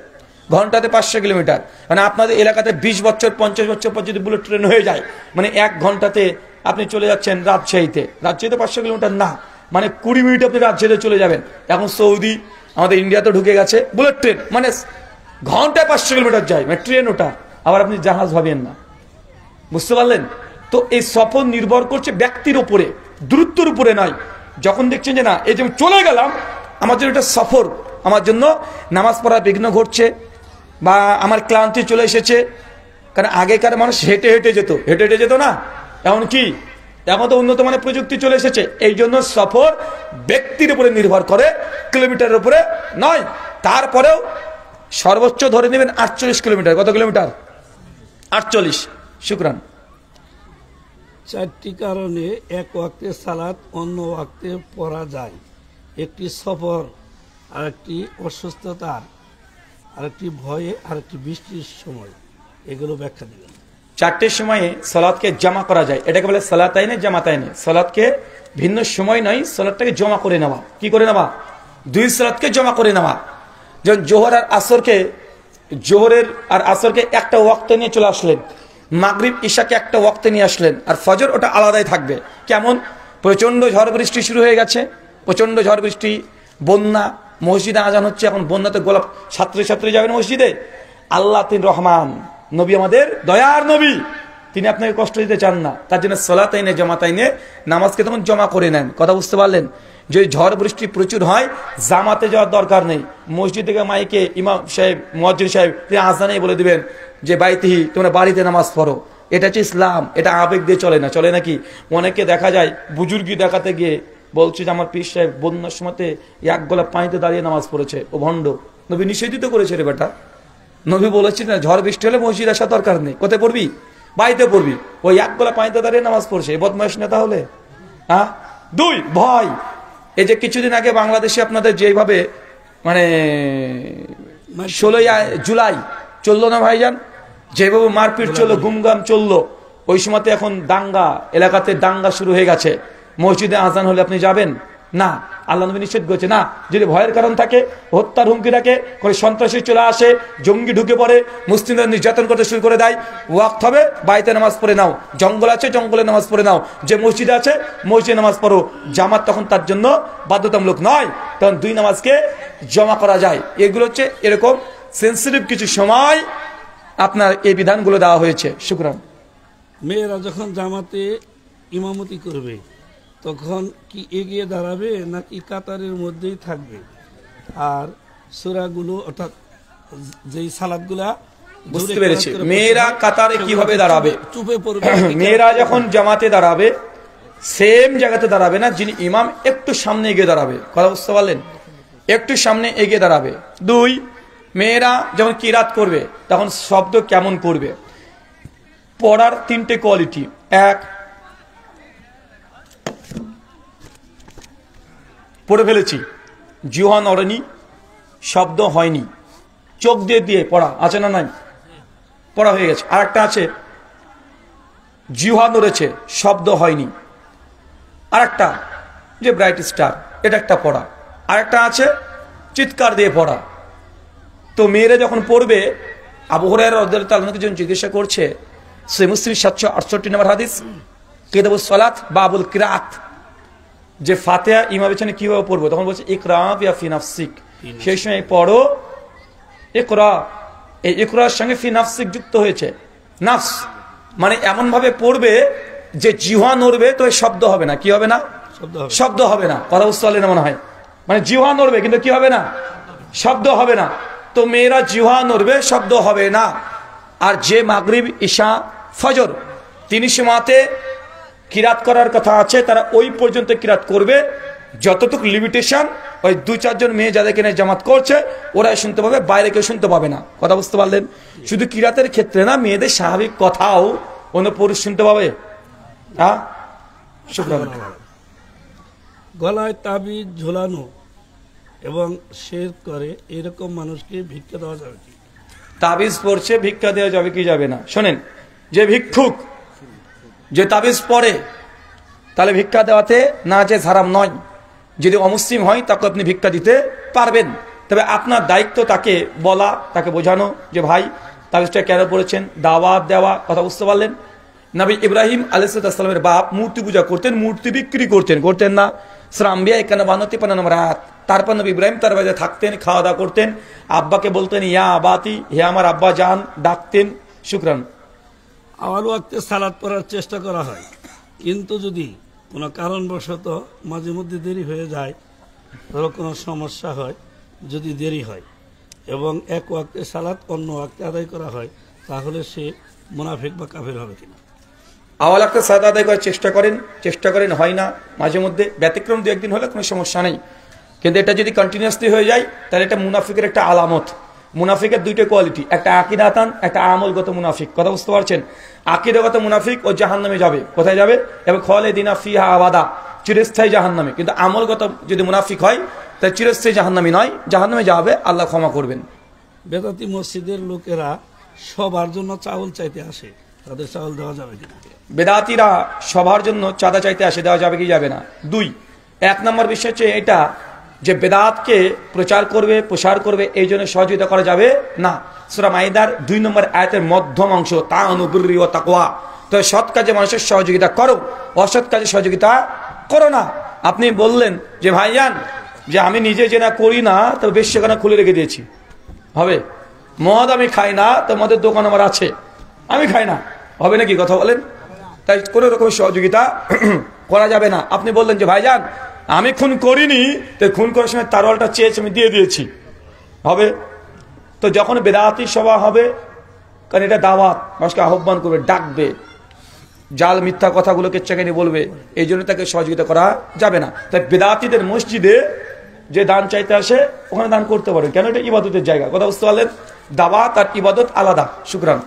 ঘন্টাতে 500 কিলোমিটার। মানে আপনাদের এলাকাতে 20 বছর 50 বছর পর যদি বুলেট ট্রেন হয়ে যায়, মানে 1 ঘন্টাতে আপনি চলে যাচ্ছেন রাজশাহীতে। রাজশাহীতে 500 কিলোমিটার না, মানে 20 মিনিটে আপনি রাজশাহীতে চলে যাবেন। এখন সৌদি আমাদের ইন্ডিয়াতে ঢুকে গেছে বুলেট ট্রেন, মানে ঘন্টায় 500 কিলোমিটার যায়, মানে ট্রেন ওটা। আবার আপনি জাহাজ ভাবেন না, বুঝতে পারলেন তো? এই সফর নির্ভর করছে ব্যক্তির উপরে, দূরত্বের উপরে নয়। যখন দেখছেন যে না এই যে চলে গেলাম, আমার জন্য এটা সফর, আমার জন্য নামাজ পড়া বিঘ্ন ঘটছে বা আমার ক্লান্তি চলে এসেছে। কারণ আগেকার মানুষ হেঁটে হেঁটে যেত না, এমন কি এখন তো উন্নত মানের প্রযুক্তি চলে এসেছে। এই জন্য সফর ব্যক্তির উপরে নির্ভর করে, কিলোমিটারের উপরে নয়। তারপরেও সর্বোচ্চ ধরে নেবেন 48 কিলোমিটার। কত কিলোমিটার? 48। শুকরান। 4টি কারণে এক ওয়াক্তে সালাত অন্য ওয়াক্তে পড়া যায়। একটি সফর, আরেকটি অসুস্থতার, আরেকটি ভয়ে, আরেকটি বৃষ্টির সময়। এগুলো ব্যাখ্যা দিলেন। 4টের সময়ে সালাতকে জমা করা যায়, এটাকে বলে সালাতাইনে জামাতাইনে। সালাতকে ভিন্ন সময় নয়, সালাতটাকে জমা করে নেওয়া। কি করে নেওয়া? 2 সালাতকে জমা করে নেওয়া। যেমন জোহরের আর আসরকে একটা ওয়াক্তে নিয়ে চলে আসলেন, মাগরিব ঈশাকে একটা ওয়াক্তে নিয়ে আসলেন, আর ফজর ওটা আলাদাই থাকবে। কেমন? প্রচন্ড ঝড় বৃষ্টি শুরু হয়ে গেছে, প্রচন্ড ঝড় বৃষ্টি, বন্যা, মসজিদে আজান হচ্ছে, এখন বন্যাতে গোলাপ ছাত্রী যাবেন মসজিদে। আল্লাহ তিনি রহমান, নবী আমাদের দয়ার নবী, তিনি আপনাকে কষ্ট দিতে চান না। তার জন্য সালাতাইনে জামাতাইনে নামাজকে তখন জমা করে নেন। কথা বুঝতে পারলেন? যদি ঝড় বৃষ্টি প্রচুর হয় জামাতে যাওয়ার দরকার নেই, মসজিদ থেকে মাইকে ইমাম সাহেব, মুয়াজ্জিন সাহেব তিনি আজানেই বলে দিবেন যে বাইতিহি, তোমরা বাড়িতে নামাজ পড়ো। এটা হচ্ছে ইসলাম, এটা আবেগ দিয়ে চলে না। চলে নাকি? অনেকে দেখা যায় বুজুর্গি দেখাতে গিয়ে বলছে যে আমার পীর সাহেব বন্যার সময়তে 1 গোলা পানিতে দাঁড়িয়ে নামাজ পড়েছে, ও ভণ্ড। নবী নিষেধিত করেছে রে বেটা। নবী বলেছে না ঝড় বৃষ্টি হলে মসজিদ আসা দরকার নেই, কোথায় পড়বি? বাড়িতে পড়বি। ওই 1 গোলা পানিতে দাঁড়িয়ে নামাজ পড়ছে, বদমাইশ নেতা হলে। হ্যাঁ। 2 ভয়। এই যে কিছুদিন আগে বাংলাদেশে আপনাদের যেভাবে মানে 16 জুলাই চললো না ভাইজান, যেভাবে মারপিট চললো, গুমগাম চললো, ওই সময়তে এখন দাঙ্গা, এলাকাতে দাঙ্গা শুরু হয়ে গেছে। মসজিদে আজান হলে আপনি যাবেন না? আল্লাহ নবী নিষেধ করেছে না। যদি ভয়ের কারণ থাকে, হত্যার হুমকি থাকে, কোনো সন্ত্রাসী চলে আসে, জঙ্গি ঢুকে পড়ে, মুসলিমদের নির্যাতন করতে শুরু করে দেয়, ওয়াক্ত হবে, বাড়িতে নামাজ পড়ে নাও। জঙ্গল আছে, জঙ্গলে নামাজ পড়ে নাও। যে মসজিদে আছে মসজিদে নামাজ পড়ো। জামাত তখন তার জন্য বাধ্যতামূলক নয়, তখন 2 নামাজকে জমা করা যায়। এগুলো হচ্ছে এরকম সেন্সিটিভ কিছু সময় আপনার এই বিধানগুলো দেওয়া হয়েছে। শুকরান। মেয়েরা যখন জামাতে ইমামতি করবে তখন কি এগিয়ে দাঁড়াবে নাকি কাতারের মধ্যেই থাকবে? আর সূরাগুলো অর্থাৎ যেই সালাতগুলা, বুঝতে পেরেছি। মেয়েরা কাতারে কিভাবে দাঁড়াবে? চুপে পড়বে। মেয়েরা যখন জামাতে দাঁড়াবে সেম জায়গাতে দাঁড়াবে না, যিনি ইমাম একটু সামনে এগিয়ে দাঁড়াবে। কথা বুঝতে পারলেন? একটু সামনে এগিয়ে দাঁড়াবে। 2, মেয়েরা যখন কিরাত করবে তখন শব্দ কেমন করবে। পড়ার 3টে কোয়ালিটি। 1, পড়ে ফেলেছি, জিহ্বা নড়েনি, শব্দ হয়নি, চোখ দিয়ে দিয়ে পড়া আছে না নাই? পড়া হয়ে গেছে। আর একটা আছে জিহ্বা নড়েছে, শব্দ হয়নি। আর একটা যে ব্রাইট স্টার, এটা একটা পড়া। আর একটা আছে চিৎকার দিয়ে পড়া। তো মেয়েরা যখন পড়বে, আবু হুরায়রা রাদিয়াল্লাহু তাআলা যখন জিজ্ঞাসা করছে, সহিহ মুসলিম 768 নম্বর হাদিস, কিতাবুস সালাত বাবুল কিরাত, যে ফাতিহা ইমামের পেছনে কিভাবে পড়বো, তখন বলছে ইকরা বিয়া ফি নাফসিক, সেই সময় পড়ো ইকরা। এই ইকরার সঙ্গে ফি নাফসিক যুক্ত হয়েছে। নাফস মানে এমন ভাবে পড়বে যে জিহ্বা নড়বে তো শব্দ হবে না। কি হবে না? শব্দ হবে না। কথা বুঝতে পারলেন মনে হয়? মানে জিহ্বা নড়বে কিন্তু কি হবে না? শব্দ হবে না। তো মেয়েরা জিহ্বা নড়বে, শব্দ হবে না। আর যে মাগরিব, ঈশা, ফজর 3 সময়তে কিরাত করার কথা আছে, তারা ওই পর্যন্ত কিরাত করবে। যতটুকু লিমিটেশন, ওই 2-4 জন মেয়ে যাদেরকে নিয়ে জামাত করছে ওরাই শুনতে পাবে, বাইরে কেউ শুনতে পাবে না। কথা বুঝতে পারলেন? শুধু কিরাতের ক্ষেত্রে না, মেয়েদের স্বাভাবিক কথাও অন্য পুরুষ শুনতে পাবে। হ্যাঁ, শুকরান। গলায় তাবিজ ঝোলানো এবং শের করে এরকম মানুষকে ভিক্ষা দেওয়া যাবে কি? তাবিজ পড়ছে, ভিক্ষা দেওয়া যাবে কি যাবে না? শোনেন, যে ভিক্ষুক যে তাবিজ পড়ে তাহলে ভিক্ষা দেওয়াতে না যে হারাম নয়। যদি অমুসলিম হয় তাকে আপনি ভিক্ষা দিতে পারবেন, তবে আপনার দায়িত্ব তাকে বলা, তাকে বোঝানো যে ভাই তাবিজটা কেন পড়েছেন, দাওয়াত দেওয়া। কথা বুঝতে পারলেন? নবী ইব্রাহিম আলাইহিস সালামের বাপ মূর্তি পূজা করতেন, মূর্তি বিক্রি করতেন না? সূরা আম্বিয়া 51 নম্বর আয়াত। তারপর নবী ইব্রাহিম তার বাড়িতে থাকতেন, খাওয়া দাওয়া করতেন, আব্বাকে বলতেন ইয়া আবাতি, হে আমার আব্বা জান ডাকতেন। শুকরান। আওয়াল ওয়াক্তে সালাত পড়ার চেষ্টা করা হয়, কিন্তু যদি কোনো কারণবশত মাঝে মধ্যে দেরি হয়ে যায়, ধরো কোনো সমস্যা হয়, যদি দেরি হয় এবং এক ওয়াক্তে সালাত অন্য ওয়াক্তে আদায় করা হয়, তাহলে সে মুনাফিক বা কাফের হবে কিনা? আওয়াল একটা সালাত আদায় করার চেষ্টা করেন, হয় না, মাঝে মধ্যে ব্যতিক্রম 2-1 দিন হলে কোনো সমস্যা নেই। কিন্তু এটা যদি কন্টিনিউয়াসলি হয়ে যায় তাহলে এটা মুনাফিকের একটা আলামত। মুনাফিকের 2টে কোয়ালিটি, একটা আকীদাতান, একটা আমলগত মুনাফিক। কথা বুঝতে পারছেন? আকীদাগত মুনাফিক ও জাহান্নামে যাবে। কোথায় যাবে? এবং খালিদিনা ফিহা আবাদা, চিরস্থায়ী জাহান্নামে। কিন্তু আমলগত যদি মুনাফিক হয় তাহলে চিরস্থায়ী জাহান্নামী নয়, জাহান্নামে যাবে, আল্লাহ ক্ষমা করবেন। বেদাতি মসজিদের লোকেরা সবার জন্য চাউল চাইতে আসে, তাদের চাউল দেওয়া যাবে কিনা? বেদাতিরা সবার জন্য চাঁদা চাইতে আসে, দেওয়া যাবে কি যাবে না? 2, 1 নম্বর বিষয় হচ্ছে এটা যে বেদাতকে প্রচার করবে, প্রসার করবে, এই জন্য সহযোগিতা করা যাবে না। সূরা মাইদার 2 নম্বর আয়াতের মধ্যম অংশ, তাআনু বিররি ওয়া তাকওয়া, তো সৎ কাজে মানুষের সহযোগিতা করো, অসৎ কাজে সহযোগিতা করো না। আপনি বললেন যে ভাইজান যে আমি নিজে যে না করি না, তো বেশ্যাখানা খুলে রেখে দিয়েছি, হবে? মদ আমি খাই না, তো মদের দোকান আমার আছে, আমি খাই না, হবে নাকি? কথা বলেন? তাই কোনো রকমের সহযোগিতা করা যাবে না। আপনি বললেন যে ভাইজান আমি খুন করিনি, তো খুন করার সময় তারওয়ালটা চেয়েছি, আমি দিয়ে দিয়েছি, হবে? তো যখন বেদাতি সভা হবে, কারণ এটা দাওয়াত, মানুষকে আহ্বান করবে, ডাকবে, জাল মিথ্যা কথাগুলোকে চেকে বলবে, এই জন্য তাকে সহযোগিতা করা যাবে না। তাই বেদাতিদের মসজিদে যে দান চাইতে আসে ওখানে দান করতে পারে, কেন? এটা ইবাদতের জায়গা। কথা বুঝতে পারলেন? দাওয়াত আর ইবাদত আলাদা। শুকরান।